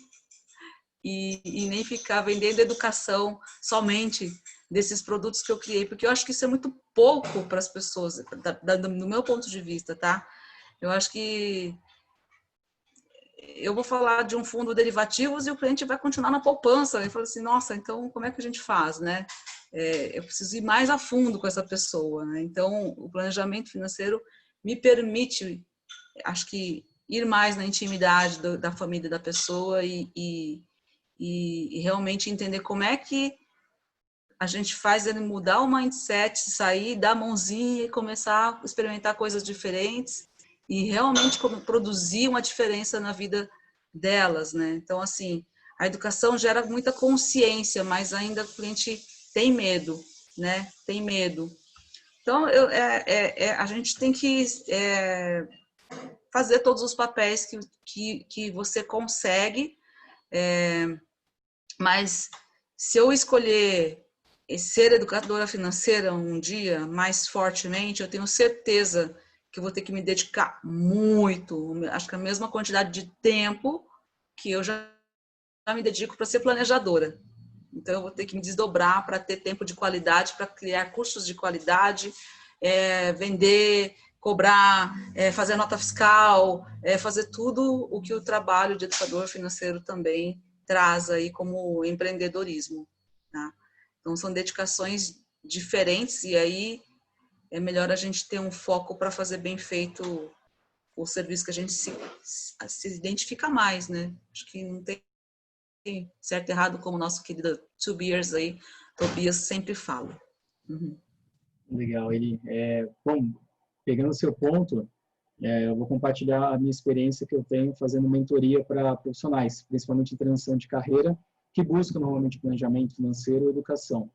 e nem ficar vendendo educação somente desses produtos que eu criei, porque eu acho que isso é muito pouco para as pessoas, do meu ponto de vista, tá? Eu acho que eu vou falar de um fundo derivativos e o cliente vai continuar na poupança. Ele fala assim, nossa, então como é que a gente faz, né? Eu preciso ir mais a fundo com essa pessoa, né? Então, o planejamento financeiro me permite, acho que, ir mais na intimidade da família da pessoa e realmente entender como é que a gente faz ele mudar o mindset, sair da mãozinha e começar a experimentar coisas diferentes e realmente produzir uma diferença na vida delas, né? Então, assim, a educação gera muita consciência, mas ainda o cliente tem medo, né? Tem medo. Então, a gente tem que fazer todos os papéis que você consegue, mas se eu escolher ser educadora financeira um dia mais fortemente, eu tenho certeza que eu vou ter que me dedicar muito, acho que a mesma quantidade de tempo que eu já me dedico para ser planejadora. Então, eu vou ter que me desdobrar para ter tempo de qualidade, para criar cursos de qualidade, vender, cobrar, fazer nota fiscal, fazer tudo o que o trabalho de educador financeiro também traz aí como empreendedorismo, tá? Então, são dedicações diferentes e aí é melhor a gente ter um foco para fazer bem feito o serviço que a gente se identifica mais, né? Acho que não tem certo e errado, como o nosso querido Tobias aí, Tobias sempre fala. Uhum. Legal, ele bom, pegando o seu ponto, eu vou compartilhar a minha experiência que eu tenho fazendo mentoria para profissionais, principalmente em transição de carreira, que buscam normalmente planejamento financeiro e educação.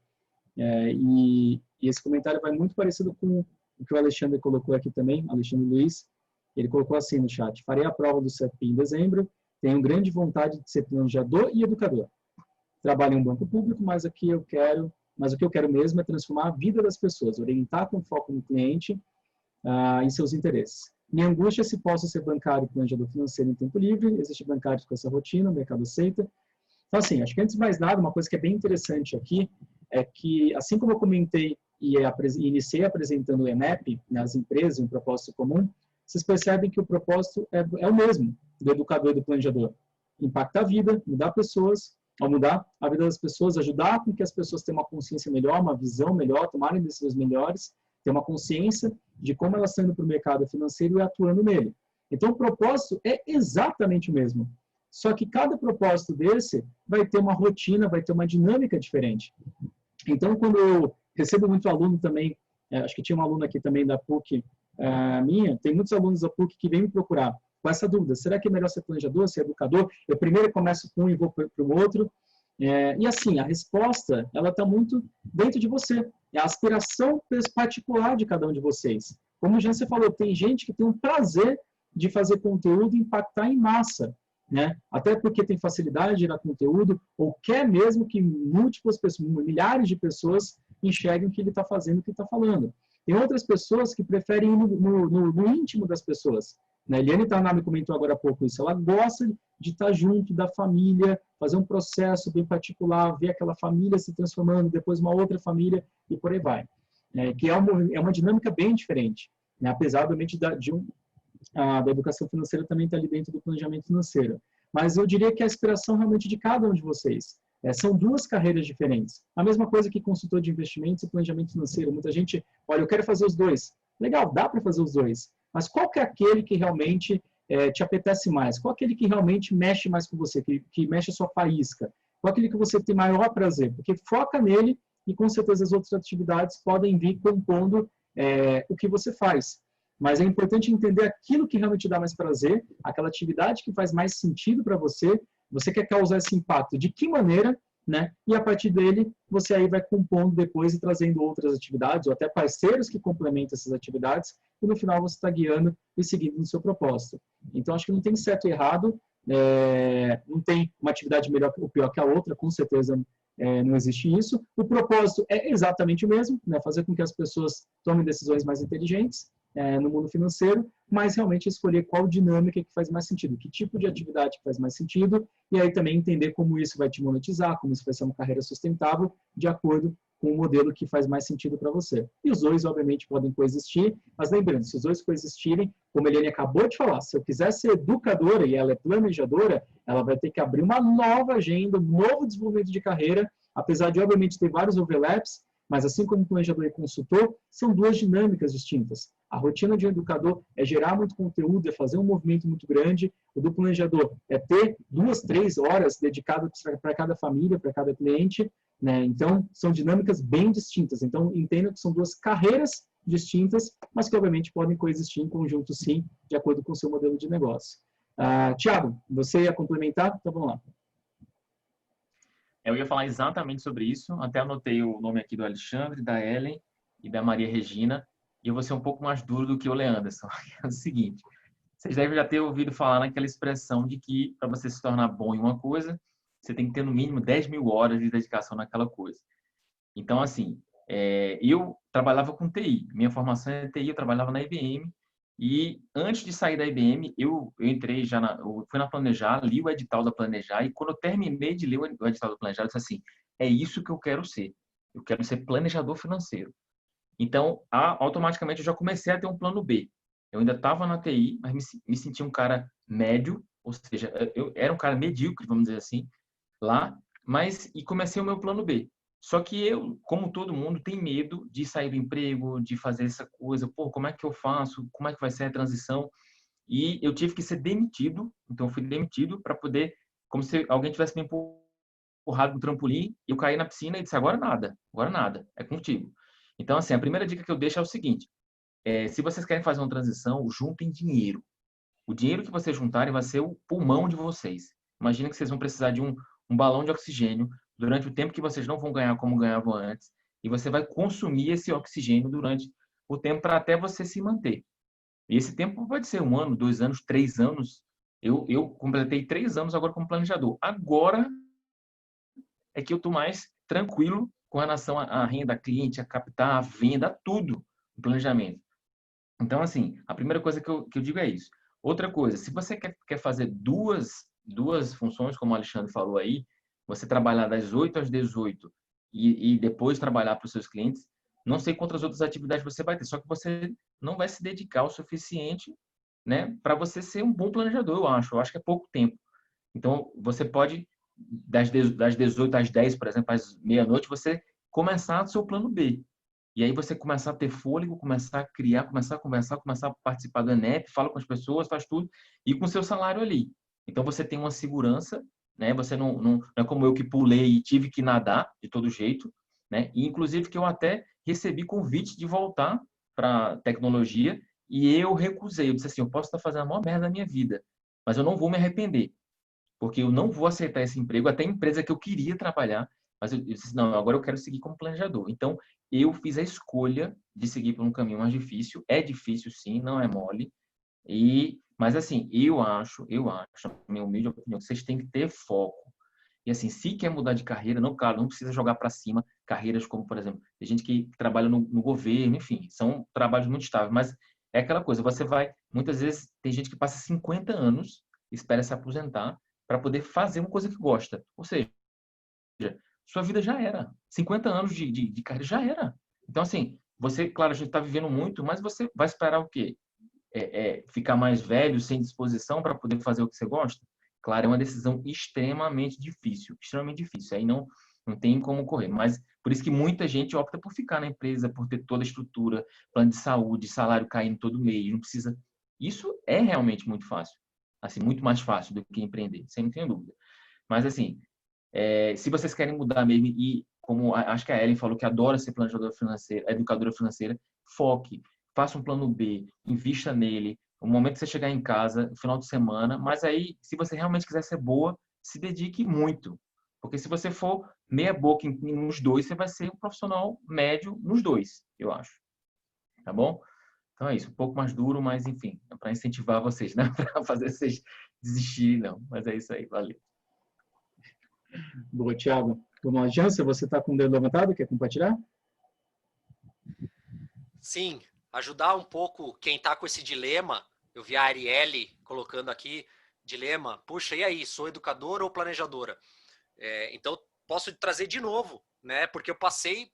E esse comentário vai muito parecido com o que o Alexandre colocou aqui também, Alexandre Luiz. Ele colocou assim no chat: farei a prova do CFP em dezembro, tenho grande vontade de ser planejador e educador. Trabalho em um banco público, mas o que eu quero mesmo é transformar a vida das pessoas, orientar com foco no cliente e seus interesses. Minha angústia é se posso ser bancário e planejador financeiro em tempo livre, existe bancários com essa rotina, o mercado aceita. Então, assim, acho que antes de mais nada, uma coisa que é bem interessante aqui é que, assim como eu comentei e iniciei apresentando o ENEP nas empresas, um propósito comum, vocês percebem que o propósito é o mesmo do educador e do planejador. Impactar a vida, mudar pessoas, ao mudar a vida das pessoas, ajudar com que as pessoas tenham uma consciência melhor, uma visão melhor, tomarem decisões melhores, ter uma consciência de como elas estão indo para o mercado financeiro e atuando nele. Então, o propósito é exatamente o mesmo. Só que cada propósito desse vai ter uma rotina, vai ter uma dinâmica diferente. Então, quando eu recebo muito aluno também, acho que tinha um aluno aqui também da PUC minha, tem muitos alunos da PUC que vêm me procurar com essa dúvida: será que é melhor ser planejador, ser educador? Eu primeiro começo com um e vou para o outro. E assim, a resposta, ela está muito dentro de você. É a aspiração particular de cada um de vocês. Como o Jansen falou, tem gente que tem um prazer de fazer conteúdo e impactar em massa, né? Até porque tem facilidade de gerar conteúdo, ou quer mesmo que múltiplas pessoas, milhares de pessoas enxerguem o que ele está fazendo, o que ele está falando. Tem outras pessoas que preferem ir no íntimo das pessoas. A Eliane Tanabe comentou agora há pouco isso. Ela gosta de estar junto da família, fazer um processo bem particular, ver aquela família se transformando, depois uma outra família e por aí vai. Que é uma dinâmica bem diferente. Apesar, obviamente, da educação financeira também está ali dentro do planejamento financeiro. Mas eu diria que a aspiração realmente de cada um de vocês. São duas carreiras diferentes. A mesma coisa que consultor de investimentos e planejamento financeiro. Muita gente, olha, eu quero fazer os dois. Legal, dá para fazer os dois. Mas qual que é aquele que realmente te apetece mais? Qual é aquele que realmente mexe mais com você, que mexe a sua faísca? Qual é aquele que você tem maior prazer? Porque foca nele e com certeza as outras atividades podem vir compondo o que você faz. Mas é importante entender aquilo que realmente dá mais prazer, aquela atividade que faz mais sentido para você. Você quer causar esse impacto de que maneira, né? E a partir dele, você aí vai compondo depois e trazendo outras atividades, ou até parceiros que complementam essas atividades, e no final você está guiando e seguindo no seu propósito. Então, acho que não tem certo e errado, não tem uma atividade melhor ou pior que a outra, com certeza não existe isso. O propósito é exatamente o mesmo, né? Fazer com que as pessoas tomem decisões mais inteligentes no mundo financeiro, mas realmente escolher qual dinâmica que faz mais sentido, que tipo de atividade que faz mais sentido, e aí também entender como isso vai te monetizar, como isso vai ser uma carreira sustentável, de acordo com o modelo que faz mais sentido para você. E os dois, obviamente, podem coexistir, mas lembrando, se os dois coexistirem, como a Eliane acabou de falar, se eu quiser ser educadora e ela é planejadora, ela vai ter que abrir uma nova agenda, um novo desenvolvimento de carreira, apesar de, obviamente, ter vários overlaps, mas assim como planejador e consultor, são duas dinâmicas distintas. A rotina de um educador é gerar muito conteúdo, é fazer um movimento muito grande. O do planejador é ter 2, 3 horas dedicadas para cada família, para cada cliente, né? Então, são dinâmicas bem distintas. Então, entenda que são duas carreiras distintas, mas que, obviamente, podem coexistir em conjunto, sim, de acordo com o seu modelo de negócio. Tiago, você ia complementar? Então, vamos lá. Eu ia falar exatamente sobre isso, até anotei o nome aqui do Alexandre, da Ellen e da Maria Regina, e eu vou ser um pouco mais duro do que o Leanderson. É o seguinte, vocês devem já ter ouvido falar naquela expressão de que para você se tornar bom em uma coisa, você tem que ter no mínimo 10.000 horas de dedicação naquela coisa. Então, assim, eu trabalhava com TI, minha formação é TI, eu trabalhava na IBM, e antes de sair da IBM, eu entrei eu fui na Planejar, li o edital da Planejar, e quando eu terminei de ler o edital da Planejar, eu disse assim, é isso que eu quero ser planejador financeiro. Então, automaticamente eu já comecei a ter um plano B. Eu ainda estava na TI, mas me sentia um cara médio, ou seja, eu era um cara medíocre, vamos dizer assim, lá, e comecei o meu plano B. Só que eu, como todo mundo, tem medo de sair do emprego, de fazer essa coisa. Pô, como é que eu faço? Como é que vai ser a transição? E eu tive que ser demitido. Então, eu fui demitido para poder como se alguém tivesse me empurrado no trampolim e eu caí na piscina e disse, agora nada, é contigo. Então, assim, a primeira dica que eu deixo é o seguinte, se vocês querem fazer uma transição, juntem dinheiro. O dinheiro que vocês juntarem vai ser o pulmão de vocês. Imagina que vocês vão precisar de um balão de oxigênio durante o tempo que vocês não vão ganhar como ganhavam antes, e você vai consumir esse oxigênio durante o tempo para até você se manter. E esse tempo pode ser 1 ano, 2 anos, 3 anos. Eu completei 3 anos agora como planejador. Agora é que eu estou mais tranquilo com relação à renda cliente, a captar, a venda, tudo no planejamento. Então, assim, a primeira coisa que eu digo é isso. Outra coisa, se você quer fazer duas funções, como o Alexandre falou aí, você trabalhar das 8 às 18 e depois trabalhar para os seus clientes, não sei quantas outras atividades você vai ter, só que você não vai se dedicar o suficiente, né, para você ser um bom planejador, eu acho. Eu acho que é pouco tempo. Então, você pode, das 18 às 10, por exemplo, às meia-noite, você começar o seu plano B. E aí você começar a ter fôlego, começar a criar, começar a conversar, começar a participar do ENEP, fala com as pessoas, faz tudo, e com o seu salário ali. Então, você tem uma segurança, né? Você não é como eu que pulei e tive que nadar de todo jeito, né? E, inclusive, que eu até recebi convite de voltar para tecnologia e eu recusei. Eu disse assim, eu posso estar fazendo a maior merda da minha vida, mas eu não vou me arrepender, porque eu não vou aceitar esse emprego, até a empresa que eu queria trabalhar, mas eu disse, não, agora eu quero seguir como planejador. Então, eu fiz a escolha de seguir por um caminho mais difícil. É difícil, sim, não é mole. Mas, assim, eu acho, a minha humilde opinião, que vocês têm que ter foco. E, assim, se quer mudar de carreira, não, claro, não precisa jogar para cima carreiras como, por exemplo, tem gente que trabalha no governo, enfim, são trabalhos muito estáveis, mas é aquela coisa, você vai, muitas vezes, tem gente que passa 50 anos, espera se aposentar, para poder fazer uma coisa que gosta. Ou seja, sua vida já era. 50 anos de carreira já era. Então, assim, você, claro, a gente está vivendo muito, mas você vai esperar o quê? Ficar mais velho, sem disposição para poder fazer o que você gosta? Claro, é uma decisão extremamente difícil. Extremamente difícil. Aí não tem como correr. Mas por isso que muita gente opta por ficar na empresa, por ter toda a estrutura, plano de saúde, salário caindo todo mês. Não precisa. Isso é realmente muito fácil. Assim, muito mais fácil do que empreender, sem não ter dúvida. Mas, assim, se vocês querem mudar mesmo, e como acho que a Ellen falou que adora ser planejadora financeira, educadora financeira, foque, faça um plano B, invista nele, o momento que você chegar em casa, no final de semana, mas aí, se você realmente quiser ser boa, se dedique muito. Porque se você for meia boca nos dois, você vai ser um profissional médio nos dois, eu acho. Tá bom? Então é isso, um pouco mais duro, mas enfim, é para incentivar vocês, né? Para fazer vocês desistirem, não. Mas é isso aí, valeu. Boa, Thiago. Vamos lá, Jansen, você está com o dedo levantado? Quer compartilhar? Sim, ajudar um pouco quem está com esse dilema. Eu vi a Arielle colocando aqui, dilema, puxa, e aí, sou educadora ou planejadora? Então, posso trazer de novo, né? Porque eu passei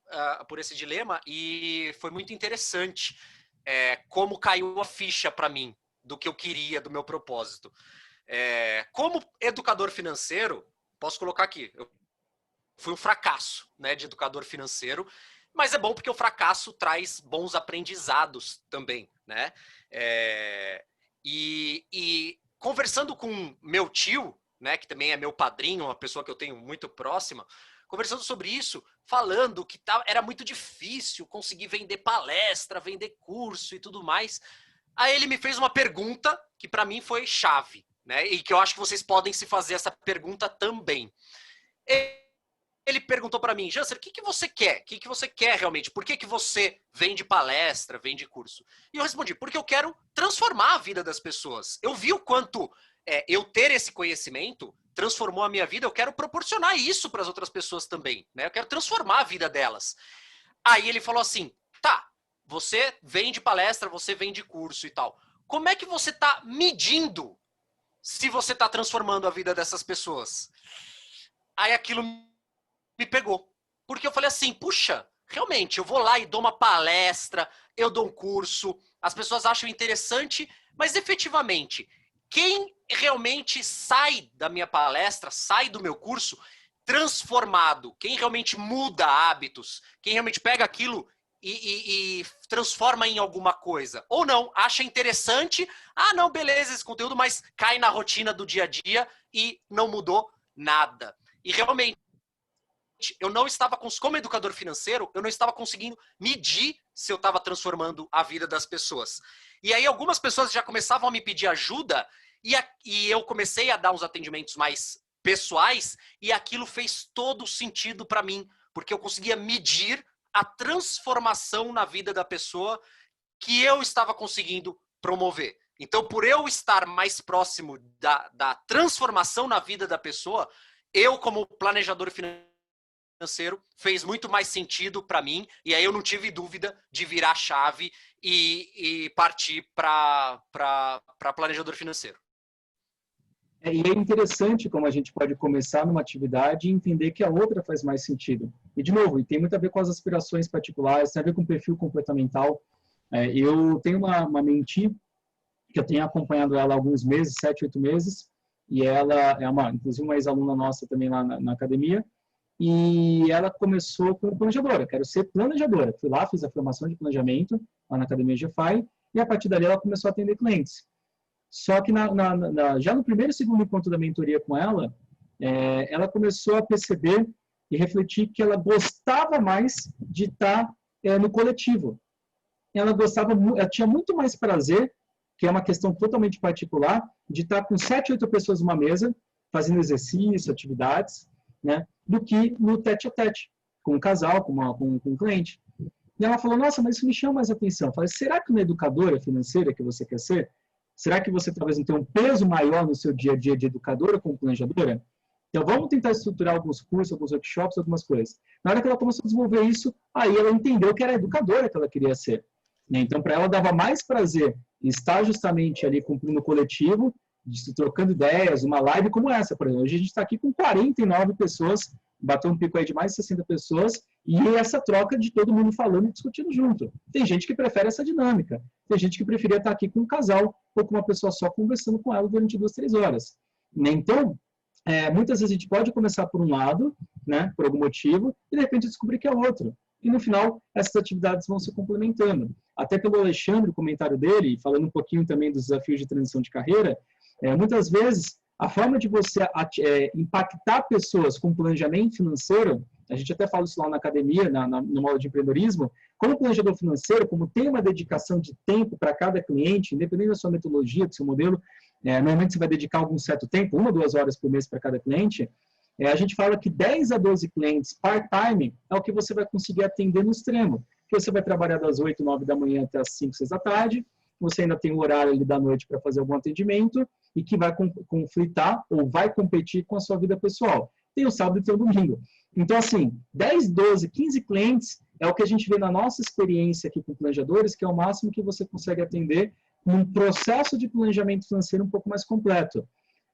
por esse dilema e foi muito interessante como caiu a ficha para mim do que eu queria, do meu propósito. Como educador financeiro, posso colocar aqui, eu fui um fracasso, né, de educador financeiro, mas é bom porque o fracasso traz bons aprendizados também, né? E conversando com meu tio, né, que também é meu padrinho, uma pessoa que eu tenho muito próxima, conversando sobre isso, falando que era muito difícil conseguir vender palestra, vender curso e tudo mais. Aí ele me fez uma pergunta que para mim foi chave, né? E que eu acho que vocês podem se fazer essa pergunta também. Ele perguntou para mim, Jansen, o que você quer? O que você quer realmente? Por que você vende palestra, vende curso? E eu respondi, porque eu quero transformar a vida das pessoas. Eu vi o quanto eu ter esse conhecimento transformou a minha vida, eu quero proporcionar isso para as outras pessoas também, né? Eu quero transformar a vida delas. Aí ele falou assim, tá, você vende palestra, você vende curso e tal. Como é que você está medindo se você está transformando a vida dessas pessoas? Aí aquilo me pegou. Porque eu falei assim, puxa, realmente, eu vou lá e dou uma palestra, eu dou um curso, as pessoas acham interessante, mas efetivamente, quem realmente sai da minha palestra, sai do meu curso transformado, quem realmente muda hábitos, quem realmente pega aquilo e transforma em alguma coisa. Ou não, acha interessante, não, beleza esse conteúdo, mas cai na rotina do dia a dia e não mudou nada. E realmente, eu não estava, como educador financeiro, eu não estava conseguindo medir se eu estava transformando a vida das pessoas. E aí algumas pessoas já começavam a me pedir ajuda e eu comecei a dar uns atendimentos mais pessoais e aquilo fez todo sentido para mim, porque eu conseguia medir a transformação na vida da pessoa que eu estava conseguindo promover. Então, por eu estar mais próximo da transformação na vida da pessoa, eu, como planejador financeiro, fez muito mais sentido para mim, e aí eu não tive dúvida de virar a chave e partir para planejador financeiro. E é interessante como a gente pode começar numa atividade e entender que a outra faz mais sentido. E, de novo, tem muito a ver com as aspirações particulares, tem a ver com o perfil comportamental. Eu tenho uma mentee, que eu tenho acompanhado ela há alguns meses, 7, 8 meses, e ela é inclusive uma ex-aluna nossa também lá na academia, e ela começou como planejadora, quero ser planejadora. Fui lá, fiz a formação de planejamento lá na Academia GFI, e a partir dali ela começou a atender clientes. Só que já no primeiro e segundo encontro da mentoria com ela, ela começou a perceber e refletir que ela gostava mais de estar no coletivo. Ela tinha muito mais prazer, que é uma questão totalmente particular, de estar com 7, 8 pessoas numa mesa, fazendo exercício, atividades, né, do que no tete-a-tete, com um casal, com um cliente. E ela falou, nossa, mas isso me chama mais atenção. Eu falei, será que uma educadora financeira que você quer ser? Será que você talvez não tenha um peso maior no seu dia a dia de educadora como planejadora? Então, vamos tentar estruturar alguns cursos, alguns workshops, algumas coisas. Na hora que ela começou a desenvolver isso, aí ela entendeu que era a educadora que ela queria ser. Então, para ela, dava mais prazer estar justamente ali cumprindo o coletivo, trocando ideias, uma live como essa, por exemplo. Hoje a gente está aqui com 49 pessoas, bateu um pico aí de mais de 60 pessoas, e essa troca de todo mundo falando e discutindo junto. Tem gente que prefere essa dinâmica. Tem gente que preferia estar aqui com um casal ou com uma pessoa só conversando com ela durante 2, 3 horas. Então, muitas vezes a gente pode começar por um lado, né, por algum motivo, e de repente descobrir que é outro. E no final, essas atividades vão se complementando. Até pelo Alexandre, o comentário dele, falando um pouquinho também dos desafios de transição de carreira, muitas vezes a forma de você impactar pessoas com planejamento financeiro, a gente até fala isso lá na academia, numa aula de empreendedorismo, como planejador financeiro, como tem uma dedicação de tempo para cada cliente, independente da sua metodologia, do seu modelo, normalmente você vai dedicar algum certo tempo, 1 ou 2 horas por mês para cada cliente, a gente fala que 10 a 12 clientes part-time é o que você vai conseguir atender no extremo, que você vai trabalhar das 8, 9 da manhã até as 5, 6 da tarde, você ainda tem o horário ali da noite para fazer algum atendimento e que vai conflitar ou vai competir com a sua vida pessoal. Tem o sábado e tem o domingo. Então, assim, 10, 12, 15 clientes é o que a gente vê na nossa experiência aqui com planejadores, que é o máximo que você consegue atender num processo de planejamento financeiro um pouco mais completo.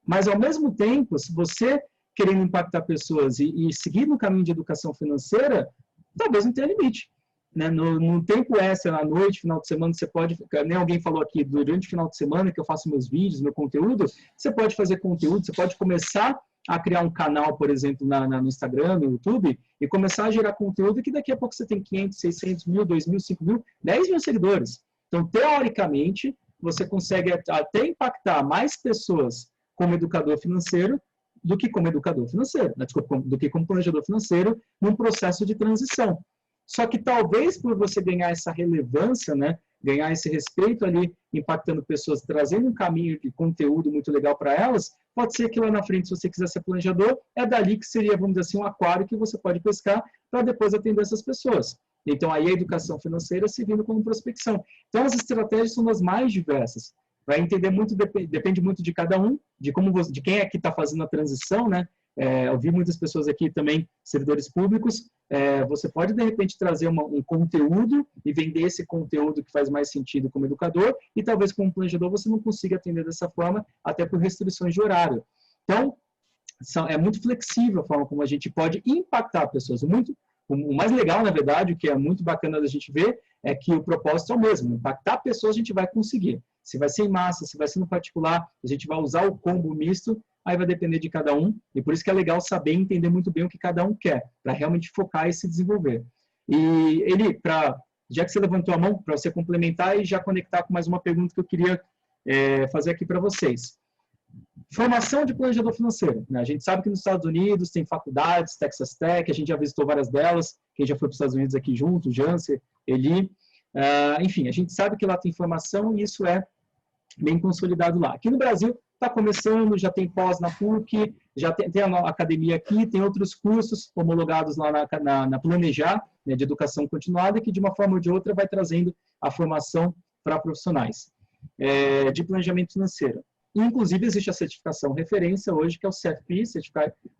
Mas, ao mesmo tempo, se você querendo impactar pessoas e seguir no caminho de educação financeira, talvez não tenha limite. Né? No tempo extra, na noite, final de semana, você pode, nem alguém falou aqui, durante o final de semana que eu faço meus vídeos, meu conteúdo, você pode fazer conteúdo, você pode começar a criar um canal, por exemplo, no Instagram, no YouTube, e começar a gerar conteúdo que daqui a pouco você tem 500, 600 mil, 2 mil, 5 mil, 10 mil seguidores. Então, teoricamente, você consegue até impactar mais pessoas como educador financeiro do que como educador financeiro, do que como planejador financeiro num processo de transição. Só que talvez por você ganhar essa relevância, né, ganhar esse respeito ali, impactando pessoas, trazendo um caminho de conteúdo muito legal para elas, pode ser que lá na frente, se você quiser ser planejador, é dali que seria, vamos dizer assim, um aquário que você pode pescar para depois atender essas pessoas. Então, aí a educação financeira se vindo como prospecção. Então, as estratégias são das mais diversas. Vai entender muito, depende muito de cada um, de quem é que está fazendo a transição, né? Eu vi muitas pessoas aqui também, servidores públicos, você pode, de repente, trazer um conteúdo e vender esse conteúdo que faz mais sentido como educador e talvez como planejador você não consiga atender dessa forma, até por restrições de horário. Então, é muito flexível a forma como a gente pode impactar pessoas. O mais legal, na verdade, o que é muito bacana da gente ver, é que o propósito é o mesmo. Impactar pessoas a gente vai conseguir. Se vai ser em massa, se vai ser no particular, a gente vai usar o combo misto, aí vai depender de cada um. E por isso que é legal saber e entender muito bem o que cada um quer, para realmente focar e se desenvolver. E ele, para já que você levantou a mão, para você complementar e já conectar com mais uma pergunta que eu queria fazer aqui para vocês. Formação de planejador financeiro, né? A gente sabe que nos Estados Unidos tem faculdades, Texas Tech, a gente já visitou várias delas, quem já foi para os Estados Unidos aqui junto, Jancer, Eli, enfim, a gente sabe que lá tem formação e isso é bem consolidado lá. Aqui no Brasil está começando, já tem pós na PUC, já tem a academia aqui, tem outros cursos homologados lá na Planejar, né, de educação continuada, que de uma forma ou de outra vai trazendo a formação para profissionais de planejamento financeiro. Inclusive, existe a certificação referência hoje, que é o CFP,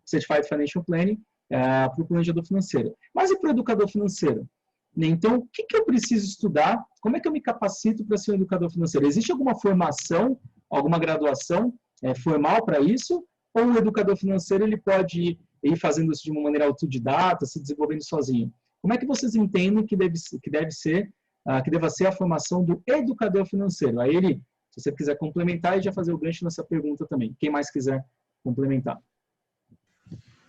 Certified Financial Planning, para o planejador financeiro. Mas e para o educador financeiro? Então, o que eu preciso estudar? Como é que eu me capacito para ser um educador financeiro? Existe alguma formação, alguma graduação formal para isso? Ou o educador financeiro ele pode ir fazendo isso de uma maneira autodidata, se desenvolvendo sozinho? Como é que vocês entendem que deva ser a formação do educador financeiro? Aí ele, se você quiser complementar e já fazer o gancho nessa pergunta também. Quem mais quiser complementar.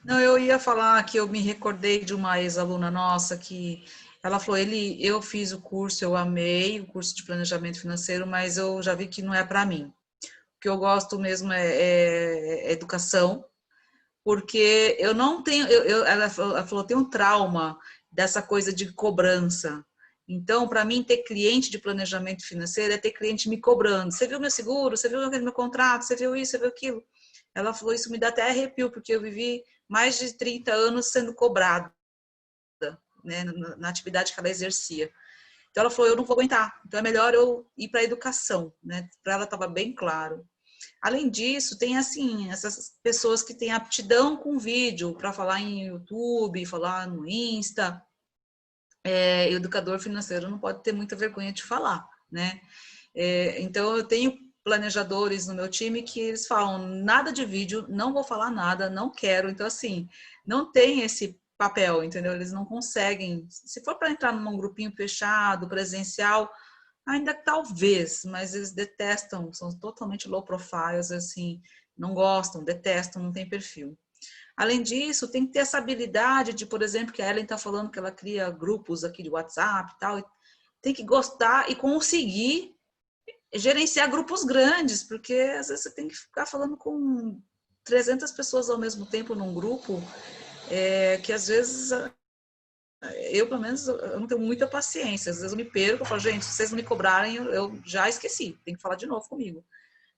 Não, eu ia falar que eu me recordei de uma ex-aluna nossa que ela falou, eu fiz o curso, eu amei o curso de planejamento financeiro, mas eu já vi que não é para mim. O que eu gosto mesmo é educação, porque eu não tenho, ela falou, tem um trauma dessa coisa de cobrança. Então, para mim, ter cliente de planejamento financeiro é ter cliente me cobrando. Você viu meu seguro? Você viu meu contrato? Você viu isso? Você viu aquilo? Ela falou, isso me dá até arrepio, porque eu vivi mais de 30 anos sendo cobrada, né, na atividade que ela exercia. Então, ela falou, eu não vou aguentar. Então, é melhor eu ir para a educação, né? Para ela estava bem claro. Além disso, tem assim, essas pessoas que têm aptidão com vídeo para falar em YouTube, falar no Insta. Educador financeiro não pode ter muita vergonha de falar, né? Então, eu tenho planejadores no meu time que eles falam nada de vídeo, não vou falar nada, não quero. Então, assim, não tem esse papel, entendeu? Eles não conseguem. Se for para entrar num grupinho fechado, presencial, ainda talvez, mas eles detestam, são totalmente low profiles, assim, não gostam, detestam, não tem perfil. Além disso, tem que ter essa habilidade de, por exemplo, que a Ellen está falando que ela cria grupos aqui de WhatsApp e tal, tem que gostar e conseguir gerenciar grupos grandes, porque às vezes você tem que ficar falando com 300 pessoas ao mesmo tempo num grupo, que às vezes eu, pelo menos, eu não tenho muita paciência. Às vezes eu me perco, eu falo, gente, se vocês não me cobrarem, eu já esqueci, tem que falar de novo comigo.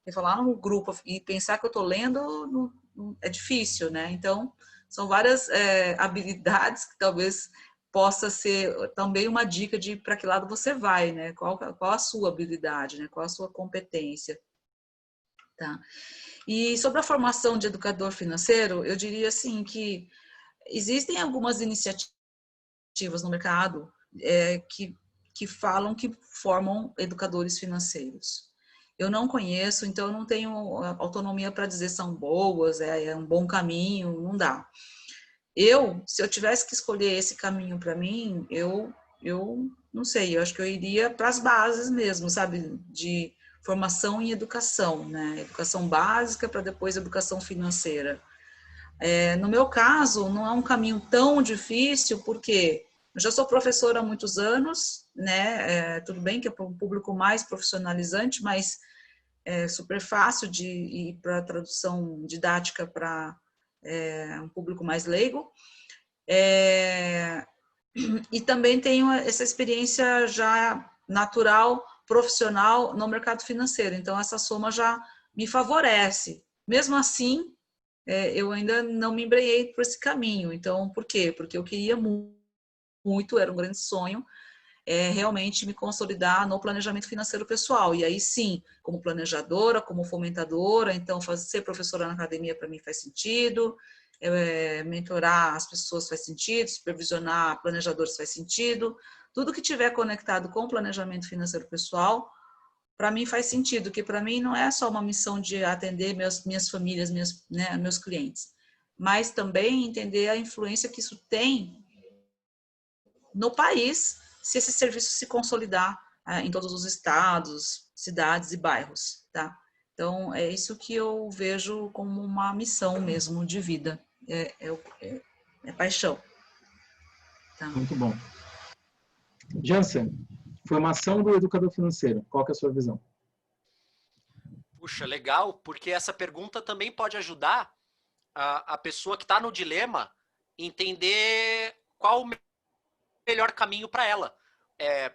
Tem que falar no grupo e pensar que eu estou lendo é difícil, né? Então, são várias habilidades que talvez possa ser também uma dica de para que lado você vai, né? Qual a sua habilidade, né? Qual a sua competência, tá? E sobre a formação de educador financeiro, eu diria assim que existem algumas iniciativas no mercado que falam que formam educadores financeiros. Eu não conheço, então eu não tenho autonomia para dizer são boas, é um bom caminho, não dá. Se eu tivesse que escolher esse caminho para mim, eu não sei, eu acho que eu iria para as bases mesmo, sabe, de formação em educação, né? Educação básica para depois educação financeira. No meu caso, não é um caminho tão difícil, porque eu já sou professora há muitos anos, né? Tudo bem que é para um público mais profissionalizante, mas é super fácil de ir para tradução didática para um público mais leigo. E também tenho essa experiência já natural, profissional no mercado financeiro. Então, essa soma já me favorece. Mesmo assim, eu ainda não me embrenhei por esse caminho. Então, por quê? Porque eu queria muito, era um grande sonho, realmente me consolidar no planejamento financeiro pessoal. E aí sim, como planejadora, como fomentadora, então ser professora na academia para mim faz sentido, mentorar as pessoas faz sentido, supervisionar planejadores faz sentido, tudo que tiver conectado com o planejamento financeiro pessoal, para mim faz sentido, que para mim não é só uma missão de atender minhas famílias, meus clientes, mas também entender a influência que isso tem no país, se esse serviço se consolidar em todos os estados, cidades e bairros, tá? Então, é isso que eu vejo como uma missão mesmo de vida, é paixão. Tá? Muito bom. Jansen, formação do educador financeiro, qual que é a sua visão? Puxa, legal, porque essa pergunta também pode ajudar a pessoa que está no dilema entender qual o melhor caminho para ela.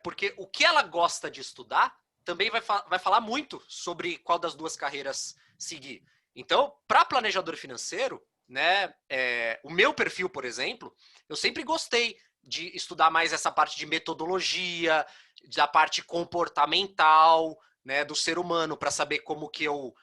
Porque o que ela gosta de estudar também vai falar muito sobre qual das duas carreiras seguir. Então, para planejador financeiro, né, o meu perfil, por exemplo, eu sempre gostei de estudar mais essa parte de metodologia, da parte comportamental, né, do ser humano, para saber como que eu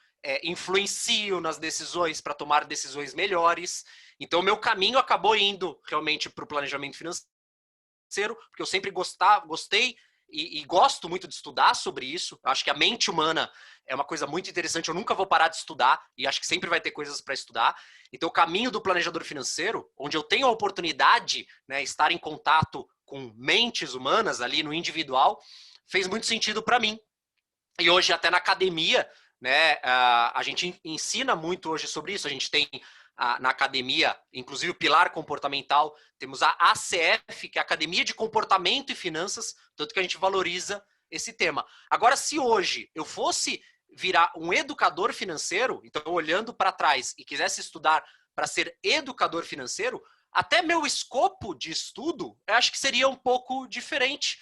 influencio nas decisões, para tomar decisões melhores. Então, o meu caminho acabou indo realmente para o planejamento financeiro, porque eu sempre gostei e gosto muito de estudar sobre isso. Eu acho que a mente humana é uma coisa muito interessante, eu nunca vou parar de estudar, e acho que sempre vai ter coisas para estudar. Então, o caminho do planejador financeiro, onde eu tenho a oportunidade, né, estar em contato com mentes humanas ali no individual, fez muito sentido para mim. E hoje, até na academia, né, a gente ensina muito hoje sobre isso. A gente tem na academia, inclusive o pilar comportamental, temos a ACF, que é a Academia de Comportamento e Finanças, tanto que a gente valoriza esse tema. Agora, se hoje eu fosse virar um educador financeiro, então olhando para trás e quisesse estudar para ser educador financeiro, até meu escopo de estudo, eu acho que seria um pouco diferente.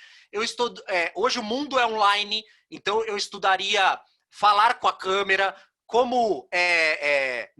Hoje o mundo é online, então eu estudaria falar com a câmera, como,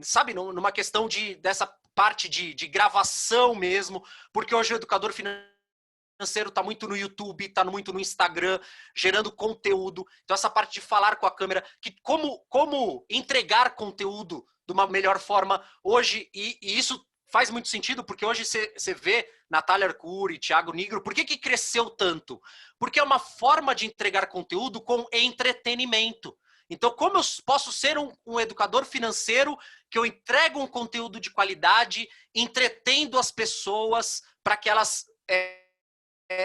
sabe, numa questão dessa parte de gravação mesmo, porque hoje o educador financeiro está muito no YouTube, está muito no Instagram, gerando conteúdo. Então essa parte de falar com a câmera, que como entregar conteúdo de uma melhor forma hoje, e isso faz muito sentido, porque hoje você vê Natália Arcuri, Thiago Nigro, por que cresceu tanto? Porque é uma forma de entregar conteúdo com entretenimento. Então, como eu posso ser um educador financeiro que eu entrego um conteúdo de qualidade, entretendo as pessoas para que elas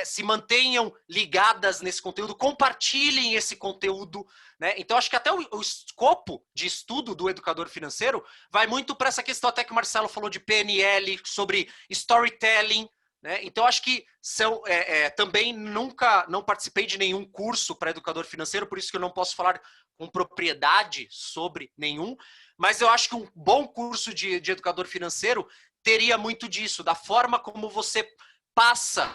se mantenham ligadas nesse conteúdo, compartilhem esse conteúdo, né? Então, acho que até o escopo de estudo do educador financeiro vai muito para essa questão até que o Marcelo falou de PNL, sobre storytelling, né? Então, acho que também nunca não participei de nenhum curso para educador financeiro, por isso que eu não posso falar com propriedade sobre nenhum, mas eu acho que um bom curso de educador financeiro teria muito disso, da forma como você passa,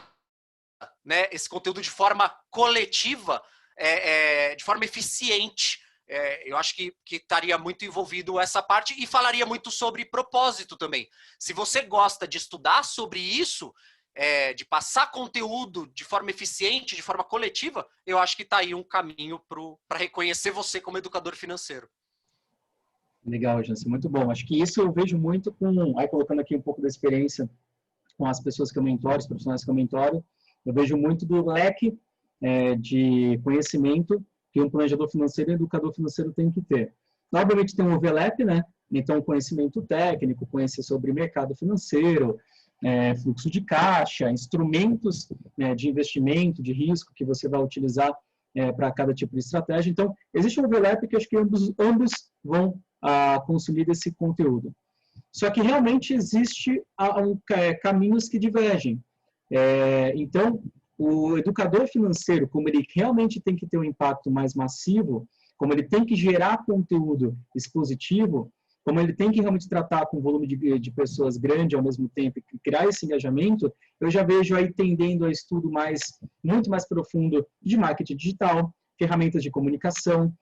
né, esse conteúdo de forma coletiva, de forma eficiente. Eu acho que estaria muito envolvido essa parte e falaria muito sobre propósito também. Se você gosta de estudar sobre isso, de passar conteúdo de forma eficiente, de forma coletiva, eu acho que está aí um caminho para reconhecer você como educador financeiro. Legal, Jansen, muito bom. Acho que isso eu vejo muito aí colocando aqui um pouco da experiência com as pessoas que eu mentoro, os profissionais que eu mentoro, eu vejo muito do leque de conhecimento que um planejador financeiro e educador financeiro tem que ter. Obviamente tem um overlap, né? Então, conhecimento técnico, conhecer sobre mercado financeiro, fluxo de caixa, instrumentos de investimento, de risco que você vai utilizar para cada tipo de estratégia. Então, existe um overlap que acho que ambos vão consumir desse conteúdo. Só que realmente existe caminhos que divergem. Então, o educador financeiro, como ele realmente tem que ter um impacto mais massivo, como ele tem que gerar conteúdo expositivo, como ele tem que realmente tratar com volume de pessoas grande ao mesmo tempo e criar esse engajamento, eu já vejo aí tendendo a estudo muito mais profundo de marketing digital, ferramentas de comunicação,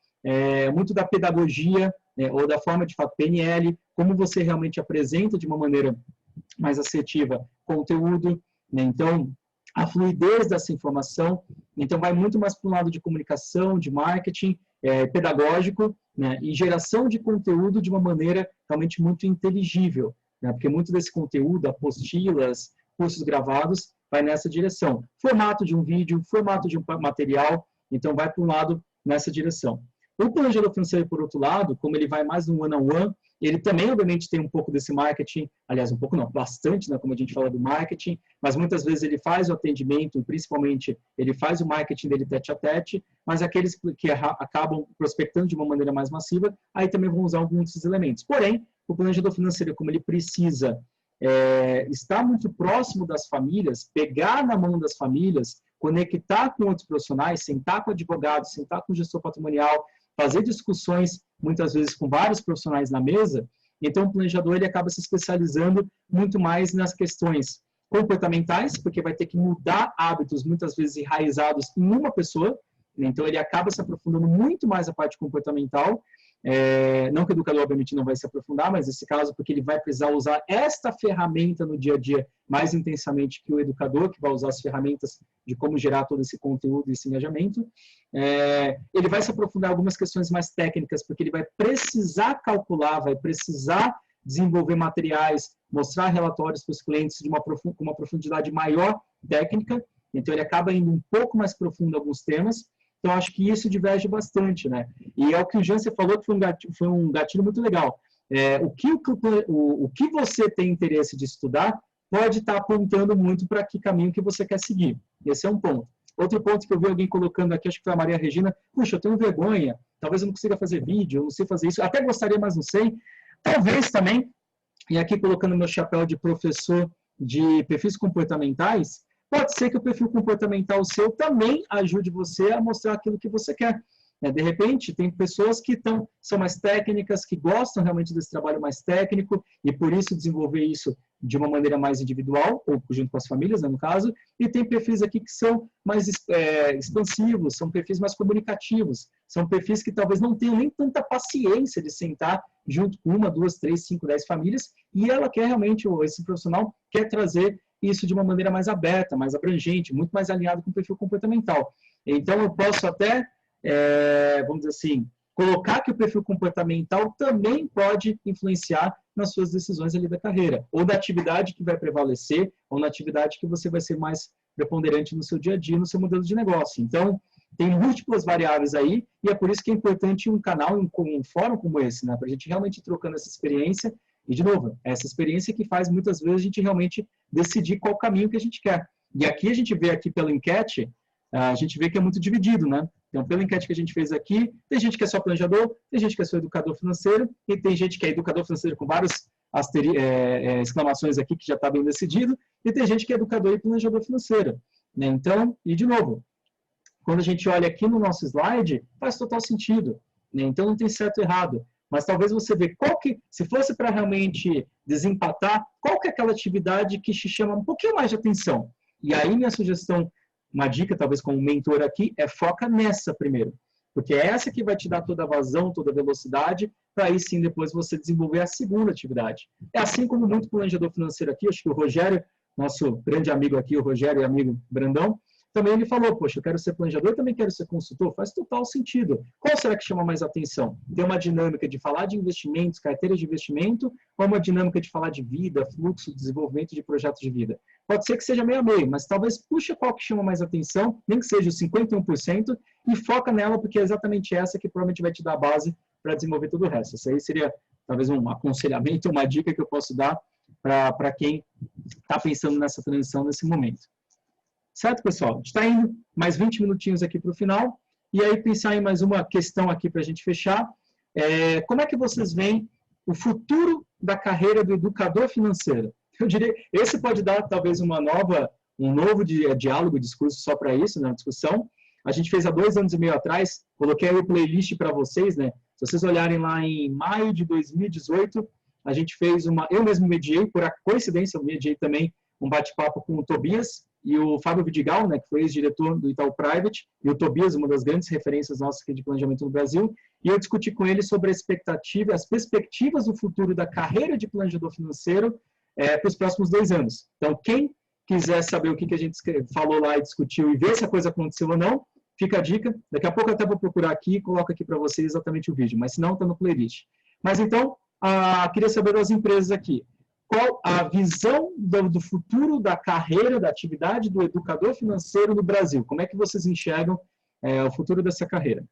muito da pedagogia, ou da forma de fato PNL, como você realmente apresenta de uma maneira mais assertiva conteúdo, né? Então, a fluidez dessa informação, então vai muito mais para o lado de comunicação, de marketing, pedagógico, né? E geração de conteúdo de uma maneira realmente muito inteligível, né? Porque muito desse conteúdo, apostilas, cursos gravados, vai nessa direção. Formato de um vídeo, formato de um material, então vai para um lado nessa direção. O planejador financeiro, por outro lado, como ele vai mais no one-on-one, ele também, obviamente, tem um pouco desse marketing, aliás, um pouco não, bastante, né, como a gente fala do marketing, mas muitas vezes ele faz o atendimento, principalmente ele faz o marketing dele tete-a-tete, mas aqueles que acabam prospectando de uma maneira mais massiva, aí também vão usar alguns desses elementos. Porém, o planejador financeiro, como ele precisa estar muito próximo das famílias, pegar na mão das famílias, conectar com outros profissionais, sentar com advogados, sentar com gestor patrimonial, fazer discussões, muitas vezes com vários profissionais na mesa, então o planejador ele acaba se especializando muito mais nas questões comportamentais, porque vai ter que mudar hábitos muitas vezes enraizados em uma pessoa, então ele acaba se aprofundando muito mais a parte comportamental, não que o educador obviamente não vai se aprofundar, mas nesse caso porque ele vai precisar usar esta ferramenta no dia a dia mais intensamente que o educador, que vai usar as ferramentas de como gerar todo esse conteúdo e esse engajamento. Ele vai se aprofundar em algumas questões mais técnicas, porque ele vai precisar calcular, vai precisar desenvolver materiais, mostrar relatórios para os clientes com uma profundidade maior técnica, então ele acaba indo um pouco mais profundo em alguns temas, então acho que isso diverge bastante, né? E é o que o Jansen falou que foi um gatilho muito legal. O que você tem interesse de estudar pode estar apontando muito para que caminho que você quer seguir. Esse é um ponto. Outro ponto que eu vi alguém colocando aqui, acho que foi a Maria Regina, puxa, eu tenho vergonha, talvez eu não consiga fazer vídeo, eu não sei fazer isso, até gostaria, mas não sei. Talvez também, e aqui colocando meu chapéu de professor de perfis comportamentais, pode ser que o perfil comportamental seu também ajude você a mostrar aquilo que você quer. De repente, tem pessoas que são mais técnicas, que gostam realmente desse trabalho mais técnico, e por isso desenvolver isso de uma maneira mais individual, ou junto com as famílias, né, no caso, e tem perfis aqui que são mais expansivos, são perfis mais comunicativos, são perfis que talvez não tenham nem tanta paciência de sentar junto com 1, 2, 3, 5, 10 famílias, e ela quer realmente, esse profissional quer trazer isso de uma maneira mais aberta, mais abrangente, muito mais alinhado com o perfil comportamental. Então, eu posso até, vamos dizer assim, colocar que o perfil comportamental também pode influenciar nas suas decisões ali da carreira, ou da atividade que vai prevalecer, ou na atividade que você vai ser mais preponderante no seu dia a dia, no seu modelo de negócio. Então, tem múltiplas variáveis aí, e é por isso que é importante um canal, um fórum como esse, né, para a gente realmente ir trocando essa experiência. E, de novo, essa experiência que faz, muitas vezes, a gente realmente decidir qual caminho que a gente quer. E aqui a gente vê aqui pela enquete, a gente vê que é muito dividido, né? Então, pela enquete que a gente fez aqui, tem gente que é só planejador, tem gente que é só educador financeiro, e tem gente que é educador financeiro com várias exclamações aqui, que já está bem decidido, e tem gente que é educador e planejador financeiro. Né? Então, e de novo, quando a gente olha aqui no nosso slide, faz total sentido. Né? Então, não tem certo e errado. Mas talvez você vê se fosse para realmente desempatar, qual que é aquela atividade que te chama um pouquinho mais de atenção. E aí minha sugestão, uma dica talvez como mentor aqui, é foca nessa primeiro. Porque é essa que vai te dar toda a vazão, toda a velocidade, para aí sim depois você desenvolver a segunda atividade. É assim como muito planejador financeiro aqui, acho que o Rogério, nosso grande amigo aqui, o Rogério e amigo Brandão, também ele falou, poxa, eu quero ser planejador, eu também quero ser consultor, faz total sentido. Qual será que chama mais atenção? Tem uma dinâmica de falar de investimentos, carteiras de investimento, ou uma dinâmica de falar de vida, fluxo, desenvolvimento de projetos de vida? Pode ser que seja meio a meio, mas talvez puxa qual que chama mais atenção, nem que seja os 51%, e foca nela, porque é exatamente essa que provavelmente vai te dar a base para desenvolver todo o resto. Isso aí seria talvez um aconselhamento, uma dica que eu posso dar para quem está pensando nessa transição nesse momento. Certo, pessoal? A gente está indo mais 20 minutinhos aqui para o final. E aí, pensar em mais uma questão aqui para a gente fechar. Como é que vocês veem o futuro da carreira do educador financeiro? Eu diria, esse pode dar talvez um novo diálogo, discurso só para isso, na discussão. A gente fez há 2 anos e meio atrás, coloquei aí o playlist para vocês, né? Se vocês olharem lá em maio de 2018, a gente fez eu mesmo mediei, por coincidência, eu mediei também um bate-papo com o Tobias e o Fábio Vidigal, né, que foi ex-diretor do Itaú Private, e o Tobias, uma das grandes referências nossas aqui de planejamento no Brasil, e eu discuti com ele sobre as perspectivas do futuro da carreira de planejador financeiro para os próximos 2 anos. Então, quem quiser saber o que a gente falou lá e discutiu e ver se a coisa aconteceu ou não, fica a dica. Daqui a pouco eu até vou procurar aqui e coloco aqui para vocês exatamente o vídeo, mas se não, está no playlist. Mas então, queria saber das empresas aqui. Qual a visão do futuro da carreira, da atividade do educador financeiro no Brasil? Como é que vocês enxergam o futuro dessa carreira?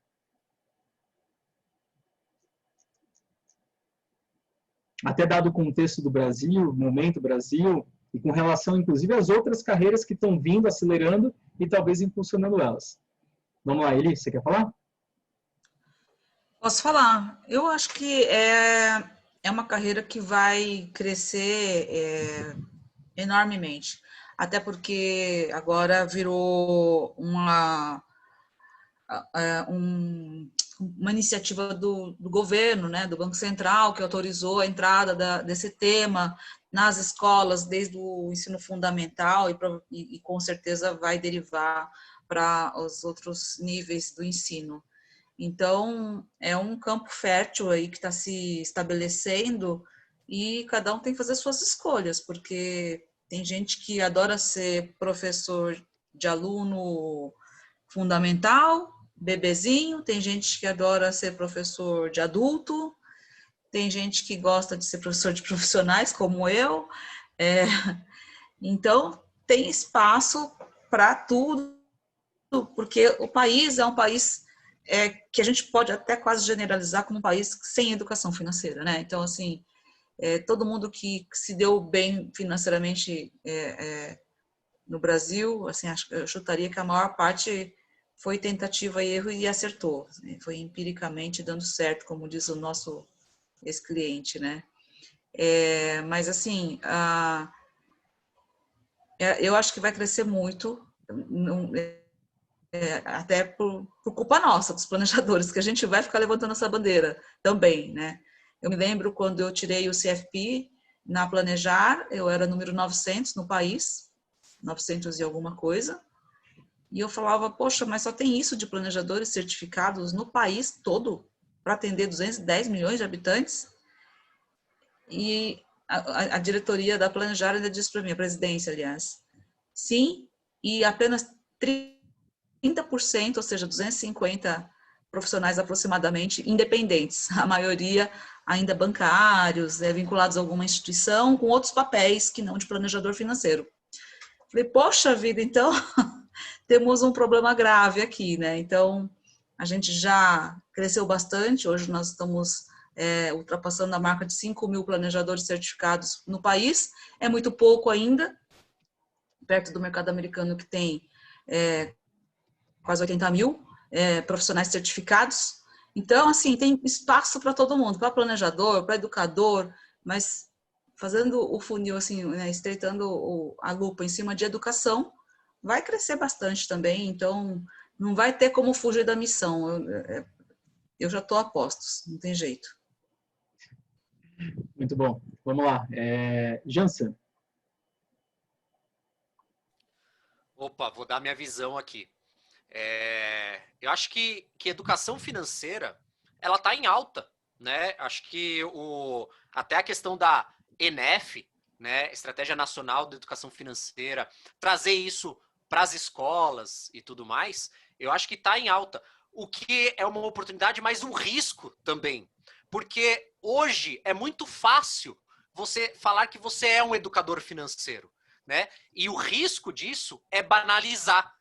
Até dado o contexto do Brasil, momento Brasil, e com relação, inclusive, às outras carreiras que estão vindo, acelerando e talvez impulsionando elas. Vamos lá, Eli, você quer falar? Posso falar. Eu acho que é uma carreira que vai crescer enormemente. até porque agora virou uma iniciativa do governo, né, do Banco Central, que autorizou a entrada desse tema nas escolas desde o ensino fundamental e com certeza vai derivar para os outros níveis do ensino. Então, é um campo fértil aí que está se estabelecendo e cada um tem que fazer suas escolhas, porque tem gente que adora ser professor de aluno fundamental, bebezinho, tem gente que adora ser professor de adulto, tem gente que gosta de ser professor de profissionais, como eu. Então, tem espaço para tudo, porque o país é um país que a gente pode até quase generalizar como um país sem educação financeira, né? Então, assim, todo mundo que se deu bem financeiramente no Brasil, assim, eu chutaria que a maior parte foi tentativa e erro e acertou. Foi empiricamente dando certo, como diz o nosso ex-cliente, né? Mas, assim, eu acho que vai crescer muito, até por culpa nossa, dos planejadores, que a gente vai ficar levantando essa bandeira também, né? Eu me lembro quando eu tirei o CFP na Planejar, eu era número 900 no país, 900 e alguma coisa, e eu falava, poxa, mas só tem isso de planejadores certificados no país todo para atender 210 milhões de habitantes? E a diretoria da Planejar ainda disse para mim, a presidência, aliás, sim, e apenas 30%, ou seja, 250 profissionais aproximadamente, independentes, a maioria ainda bancários, vinculados a alguma instituição, com outros papéis que não de planejador financeiro. Falei, poxa vida, então temos um problema grave aqui, né? Então, a gente já cresceu bastante, hoje nós estamos ultrapassando a marca de 5 mil planejadores certificados no país, é muito pouco ainda, perto do mercado americano que tem quase 80 mil profissionais certificados. Então, assim, tem espaço para todo mundo, para planejador, para educador, mas fazendo o funil, assim, né, estreitando a lupa em cima de educação, vai crescer bastante também, então não vai ter como fugir da missão. Eu já estou a postos, não tem jeito. Muito bom. Vamos lá. Jansen. Opa, vou dar minha visão aqui. Eu acho que educação financeira, ela está em alta, né? Acho que até a questão da ENEF, né, Estratégia Nacional de Educação Financeira, trazer isso para as escolas e tudo mais, eu acho que está em alta. O que é uma oportunidade, mas um risco também. Porque hoje é muito fácil você falar que você é um educador financeiro, né? E o risco disso é banalizar.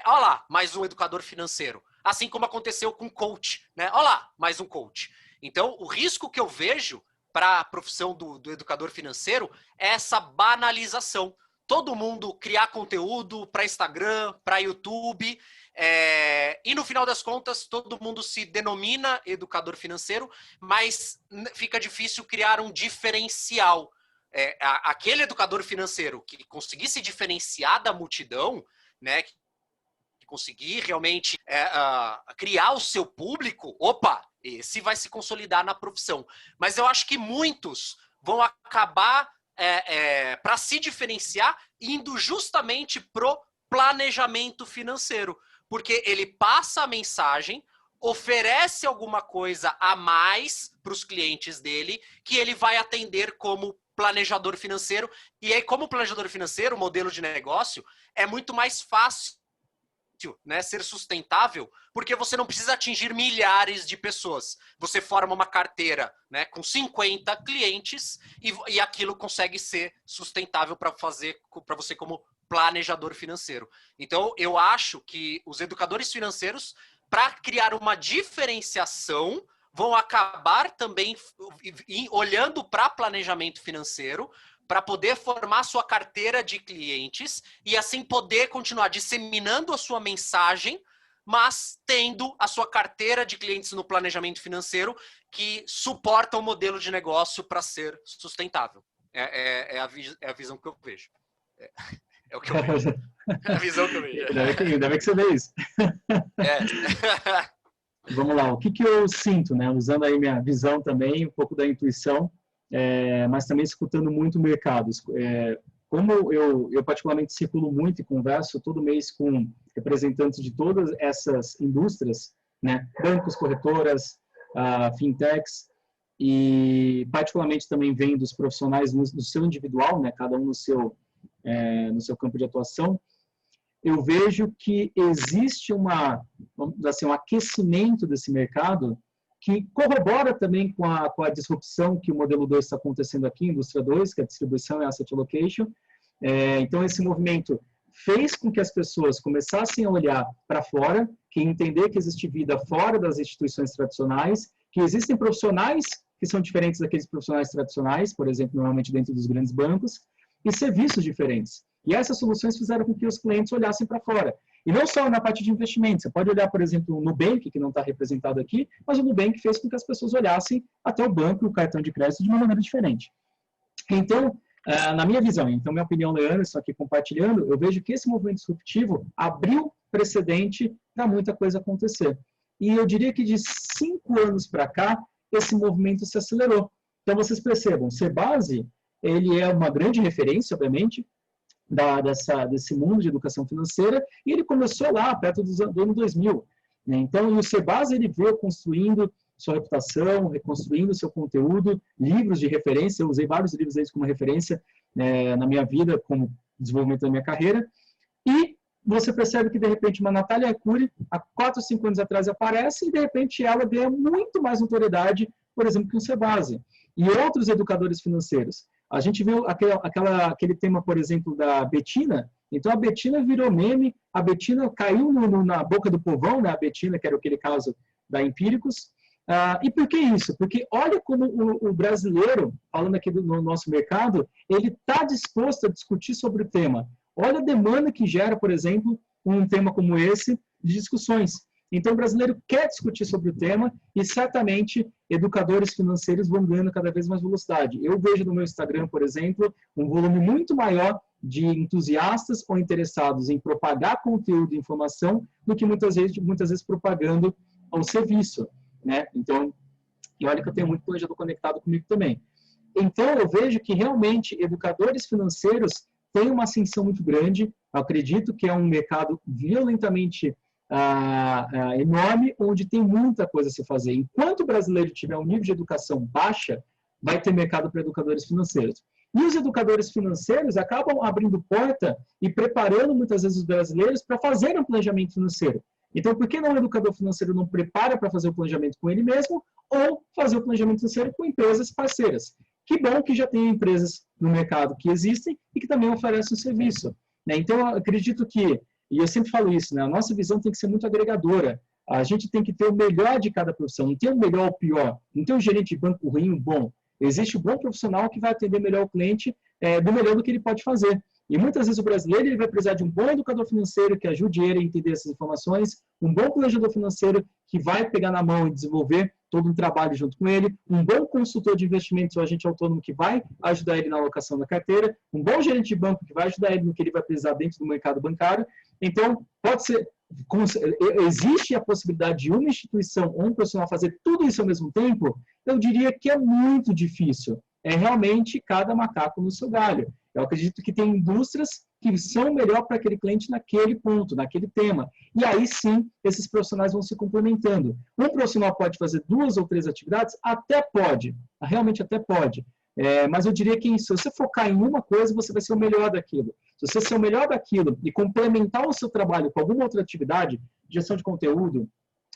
Olha lá, mais um educador financeiro. Assim como aconteceu com coach, né? Olha lá, mais um coach. Então, o risco que eu vejo para a profissão do educador financeiro é essa banalização. Todo mundo criar conteúdo para Instagram, para YouTube, e no final das contas, todo mundo se denomina educador financeiro, mas fica difícil criar um diferencial. Aquele educador financeiro que conseguir se diferenciar da multidão, né, conseguir realmente criar o seu público, esse vai se consolidar na profissão. Mas eu acho que muitos vão acabar, para se diferenciar, indo justamente pro planejamento financeiro, porque ele passa a mensagem, oferece alguma coisa a mais para os clientes dele, que ele vai atender como planejador financeiro. E aí, como planejador financeiro, o modelo de negócio é muito mais fácil, né, ser sustentável, porque você não precisa atingir milhares de pessoas. Você forma uma carteira, né, com 50 clientes e aquilo consegue ser sustentável para você como planejador financeiro. Então, eu acho que os educadores financeiros, para criar uma diferenciação, vão acabar também olhando para planejamento financeiro, para poder formar sua carteira de clientes e assim poder continuar disseminando a sua mensagem, mas tendo a sua carteira de clientes no planejamento financeiro que suporta o modelo de negócio para ser sustentável. É a visão que eu vejo. É o que eu vejo. É a visão que eu vejo. Ainda bem que você vê isso. Vamos lá, o que eu sinto, né? Usando aí minha visão também, um pouco da intuição, mas também escutando muito o mercado. Como eu particularmente circulo muito e converso todo mês com representantes de todas essas indústrias, né? Bancos, corretoras, fintechs, e particularmente também vem dos profissionais no seu individual, né? Cada um no seu campo de atuação. Eu vejo que existe vamos dizer assim, um aquecimento desse mercado que corrobora também com a disrupção que o modelo 2 está acontecendo aqui, indústria 2, que é a distribuição e asset allocation. Então, esse movimento fez com que as pessoas começassem a olhar para fora, que entender que existe vida fora das instituições tradicionais, que existem profissionais que são diferentes daqueles profissionais tradicionais, por exemplo, normalmente dentro dos grandes bancos, e serviços diferentes. E essas soluções fizeram com que os clientes olhassem para fora. E não só na parte de investimento. Você pode olhar, por exemplo, o Nubank, que não está representado aqui, mas o Nubank fez com que as pessoas olhassem até o banco e o cartão de crédito de uma maneira diferente. Então, na minha visão, então minha opinião, Leandro, só aqui compartilhando, eu vejo que esse movimento disruptivo abriu precedente para muita coisa acontecer. E eu diria que de 5 anos para cá, esse movimento se acelerou. Então, vocês percebam, Cebasi, ele é uma grande referência, obviamente, desse mundo de educação financeira, e ele começou lá, perto do ano 2000. Né? Então, o Cebasi, ele veio construindo sua reputação, reconstruindo seu conteúdo, livros de referência, eu usei vários livros deles como referência na minha vida, como desenvolvimento da minha carreira, e você percebe que, de repente, uma Natália Arcuri, há 4 ou 5 anos atrás, aparece, e, de repente, ela ganha muito mais notoriedade, por exemplo, que o Cebasi, e outros educadores financeiros. A gente viu aquele tema, por exemplo, da Betina. Então, a Betina virou meme, a Betina caiu na boca do povão, né? A Betina, que era aquele caso da Empíricos. E por que isso? Porque olha como o brasileiro, falando aqui no nosso mercado, ele está disposto a discutir sobre o tema. Olha a demanda que gera, por exemplo, um tema como esse de discussões. Então, o brasileiro quer discutir sobre o tema e, certamente, educadores financeiros vão ganhando cada vez mais velocidade. Eu vejo no meu Instagram, por exemplo, um volume muito maior de entusiastas ou interessados em propagar conteúdo e informação do que muitas vezes propagando o serviço. Né? Então, e olha que eu tenho muito planejador conectado comigo também. Então, eu vejo que, realmente, educadores financeiros têm uma ascensão muito grande. Eu acredito que é um mercado violentamente enorme, onde tem muita coisa a se fazer. Enquanto o brasileiro tiver um nível de educação baixa, vai ter mercado para educadores financeiros. E os educadores financeiros acabam abrindo porta e preparando muitas vezes os brasileiros para fazerem um planejamento financeiro. Então, por que não o educador financeiro não prepara para fazer o planejamento com ele mesmo ou fazer o planejamento financeiro com empresas parceiras? Que bom que já tem empresas no mercado que existem e que também oferecem o serviço. Né? Então, eu acredito que, e eu sempre falo isso, né? A nossa visão tem que ser muito agregadora. A gente tem que ter o melhor de cada profissão, não tem o melhor ou o pior, não tem um gerente de banco ruim ou bom. Existe o bom profissional que vai atender melhor o cliente do melhor do que ele pode fazer. E muitas vezes o brasileiro ele vai precisar de um bom educador financeiro que ajude ele a entender essas informações, um bom planejador financeiro que vai pegar na mão e desenvolver todo um trabalho junto com ele, um bom consultor de investimentos ou agente autônomo que vai ajudar ele na alocação da carteira, um bom gerente de banco que vai ajudar ele no que ele vai precisar dentro do mercado bancário. Então, pode ser, existe a possibilidade de uma instituição ou um profissional fazer tudo isso ao mesmo tempo? Eu diria que é muito difícil. É realmente cada macaco no seu galho. Eu acredito que tem indústrias que são melhor para aquele cliente naquele ponto, naquele tema. E aí sim, esses profissionais vão se complementando. Um profissional pode fazer 2 ou 3 atividades? Até pode. Realmente até pode. Mas eu diria que se você focar em uma coisa, você vai ser o melhor daquilo. Se você ser o melhor daquilo e complementar o seu trabalho com alguma outra atividade, gestão de conteúdo,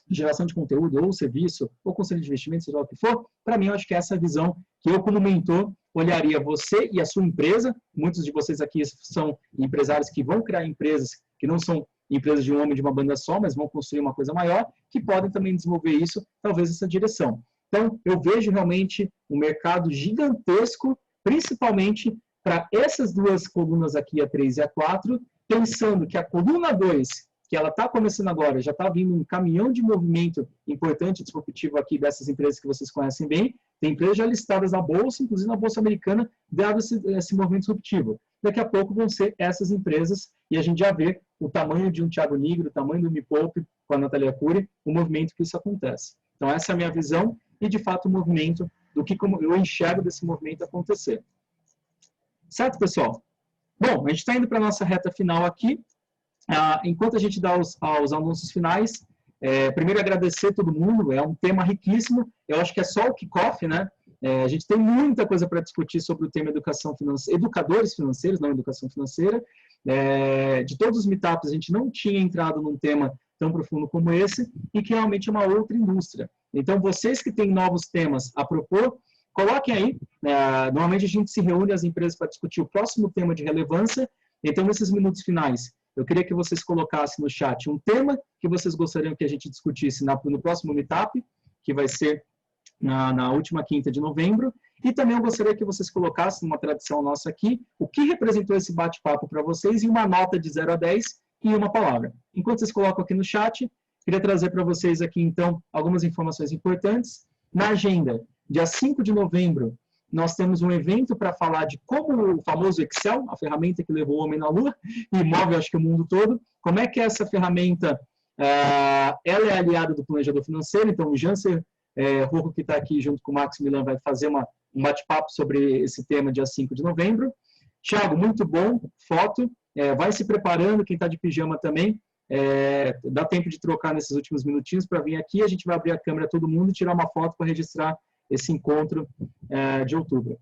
geração de conteúdo, ou serviço, ou conselho de investimento, seja lá o que for, para mim, eu acho que essa é a visão que eu, como mentor, olharia você e a sua empresa. Muitos de vocês aqui são empresários que vão criar empresas que não são empresas de um homem de uma banda só, mas vão construir uma coisa maior, que podem também desenvolver isso, talvez essa direção. Então, eu vejo realmente um mercado gigantesco, principalmente para essas 2 colunas aqui, a 3 e a 4, pensando que a coluna 2, que ela está começando agora, já está vindo um caminhão de movimento importante, disruptivo aqui dessas empresas que vocês conhecem bem, tem empresas já listadas na Bolsa, inclusive na Bolsa Americana, dado esse movimento disruptivo. daqui a pouco vão ser essas empresas, e a gente já vê o tamanho de um Thiago Nigro, o tamanho do Me Poupe com a Natália Cury, o movimento que isso acontece. Então, essa é a minha visão e, de fato, o movimento do que como eu enxergo desse movimento acontecer. Certo, pessoal? Bom, a gente está indo para a nossa reta final aqui. Enquanto a gente dá aos anúncios finais, primeiro agradecer todo mundo, é um tema riquíssimo, eu acho que é só o kickoff, né? A gente tem muita coisa para discutir sobre o tema educação financeira, educadores financeiros, não educação financeira. De todos os meetups, a gente não tinha entrado num tema tão profundo como esse, e que realmente é uma outra indústria. Então, vocês que têm novos temas a propor, coloquem aí. Normalmente a gente se reúne as empresas para discutir o próximo tema de relevância. Então, nesses minutos finais, eu queria que vocês colocassem no chat um tema que vocês gostariam que a gente discutisse no próximo meetup, que vai ser na última quinta de novembro. E também eu gostaria que vocês colocassem, uma tradição nossa aqui, o que representou esse bate-papo para vocês em uma nota de 0 a 10 e uma palavra. Enquanto vocês colocam aqui no chat, queria trazer para vocês aqui, então, algumas informações importantes. Na agenda, dia 5 de novembro, nós temos um evento para falar de como o famoso Excel, a ferramenta que levou o homem na Lua, e move, acho que, o mundo todo, como é que essa ferramenta ela é aliada do planejador financeiro. Então, o Janser Rojo, que está aqui junto com o Max Milan, vai fazer um bate-papo sobre esse tema dia 5 de novembro. Thiago, muito bom, foto. Vai se preparando, quem está de pijama também. Dá tempo de trocar nesses últimos minutinhos para vir aqui. A gente vai abrir a câmera todo mundo e tirar uma foto para registrar esse encontro de outubro.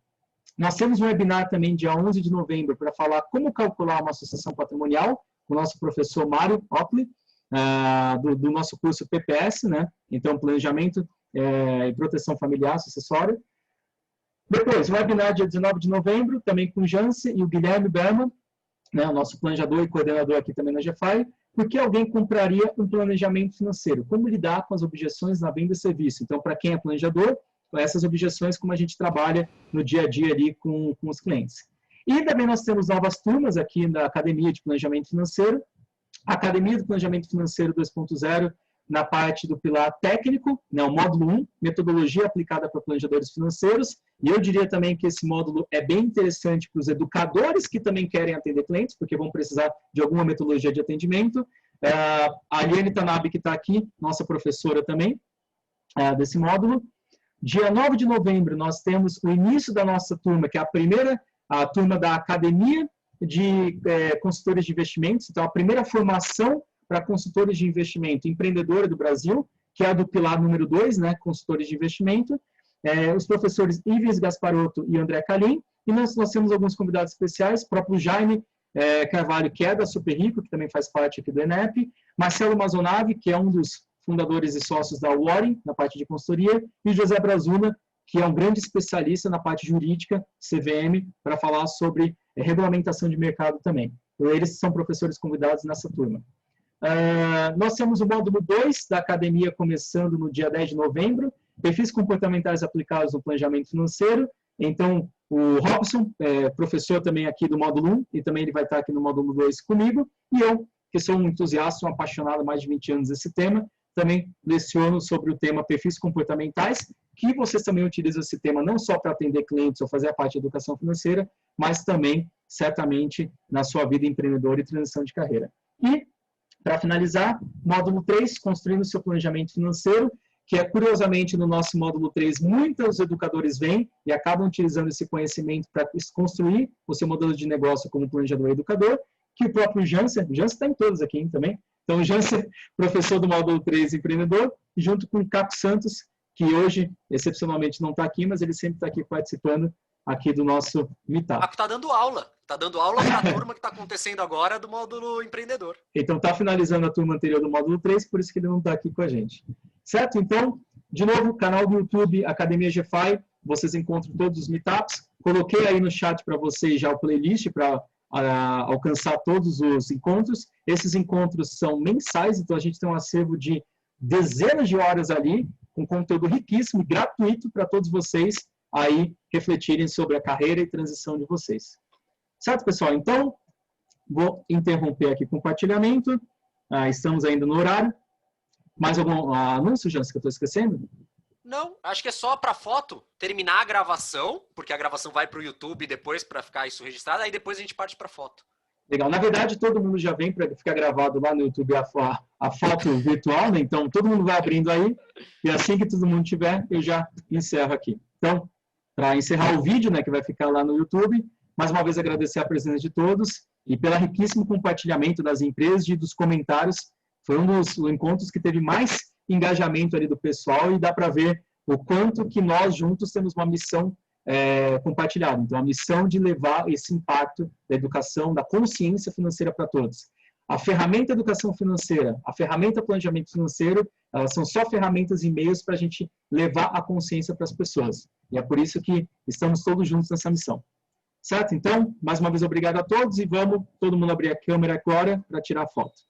Nós temos um webinar também dia 11 de novembro para falar como calcular uma associação patrimonial, com o nosso professor Mário Opley, do nosso curso PPS, né? Então, planejamento e proteção familiar sucessória. Depois, o webinar dia 19 de novembro, também com o Jansen e o Guilherme Berman, né, o nosso planejador e coordenador aqui também na GFI. Por que alguém compraria um planejamento financeiro? Como lidar com as objeções na venda e serviço? Então, para quem é planejador, essas objeções, como a gente trabalha no dia a dia ali com os clientes. E também nós temos novas turmas aqui na Academia de Planejamento Financeiro, Academia do Planejamento Financeiro 2.0, na parte do pilar técnico, né, o módulo 1, metodologia aplicada para planejadores financeiros, e eu diria também que esse módulo é bem interessante para os educadores que também querem atender clientes, porque vão precisar de alguma metodologia de atendimento. A Eliane Tanabe, que está aqui, nossa professora também, desse módulo. Dia 9 de novembro, nós temos o início da nossa turma, que é a turma da Academia de Consultores de Investimentos, então a primeira formação para consultores de investimento empreendedora do Brasil, que é a do pilar número 2, né, consultores de investimento, os professores Ives Gasparotto e André Calim, e nós temos alguns convidados especiais, o próprio Jaime Carvalho, que é da Super Rico, que também faz parte aqui do ENEP, Marcelo Mazonave, que é um dos fundadores e sócios da Warren, na parte de consultoria, e José Brazuna, que é um grande especialista na parte jurídica, CVM, para falar sobre regulamentação de mercado também. Então, eles são professores convidados nessa turma. Nós temos o módulo 2 da academia começando no dia 10 de novembro, perfis comportamentais aplicados no planejamento financeiro. Então, o Robson, professor também aqui do módulo 1, e também ele vai estar aqui no módulo 2 comigo, e eu, que sou um entusiasta, um apaixonado há mais de 20 anos desse tema, também leciono sobre o tema perfis comportamentais, que vocês também utilizam esse tema não só para atender clientes ou fazer a parte de educação financeira, mas também, certamente, na sua vida empreendedora e transição de carreira. E, para finalizar, módulo 3, construindo seu planejamento financeiro, que curiosamente, no nosso módulo 3, muitos educadores vêm e acabam utilizando esse conhecimento para construir o seu modelo de negócio como planejador e educador, que o próprio Jansen está em todos aqui, hein, também. Então, o Jansen, professor do módulo 3, empreendedor, junto com o Caco Santos, que hoje, excepcionalmente, não está aqui, mas ele sempre está aqui participando aqui do nosso meetup. Caco está dando aula para a turma que está acontecendo agora do módulo empreendedor. Então, está finalizando a turma anterior do módulo 3, por isso que ele não está aqui com a gente. Certo? Então, de novo, canal do YouTube, Academia GFI, vocês encontram todos os meetups. Coloquei aí no chat para vocês já o playlist para alcançar todos os encontros. Esses encontros são mensais, então a gente tem um acervo de dezenas de horas ali, com conteúdo riquíssimo, gratuito para todos vocês aí refletirem sobre a carreira e transição de vocês. Certo, pessoal? Então, vou interromper aqui o compartilhamento. Estamos ainda no horário. Mais algum anúncio, Jansen, que eu estou esquecendo? Não, acho que é só para foto, terminar a gravação, porque a gravação vai para o YouTube depois para ficar isso registrado, aí depois a gente parte para foto. Legal. Na verdade, todo mundo já vem para ficar gravado lá no YouTube a foto virtual, né? Então, todo mundo vai abrindo aí, e assim que todo mundo tiver, eu já encerro aqui. Então, para encerrar o vídeo, né, que vai ficar lá no YouTube, mais uma vez agradecer a presença de todos e pelo riquíssimo compartilhamento das empresas e dos comentários. Foi um dos encontros que teve mais engajamento ali do pessoal e dá para ver o quanto que nós juntos temos uma missão compartilhada. Então, a missão de levar esse impacto da educação, da consciência financeira para todos. A ferramenta educação financeira, a ferramenta planejamento financeiro, elas são só ferramentas e meios para a gente levar a consciência para as pessoas. E é por isso que estamos todos juntos nessa missão. Certo? Então, mais uma vez, obrigado a todos e vamos todo mundo abrir a câmera agora para tirar a foto.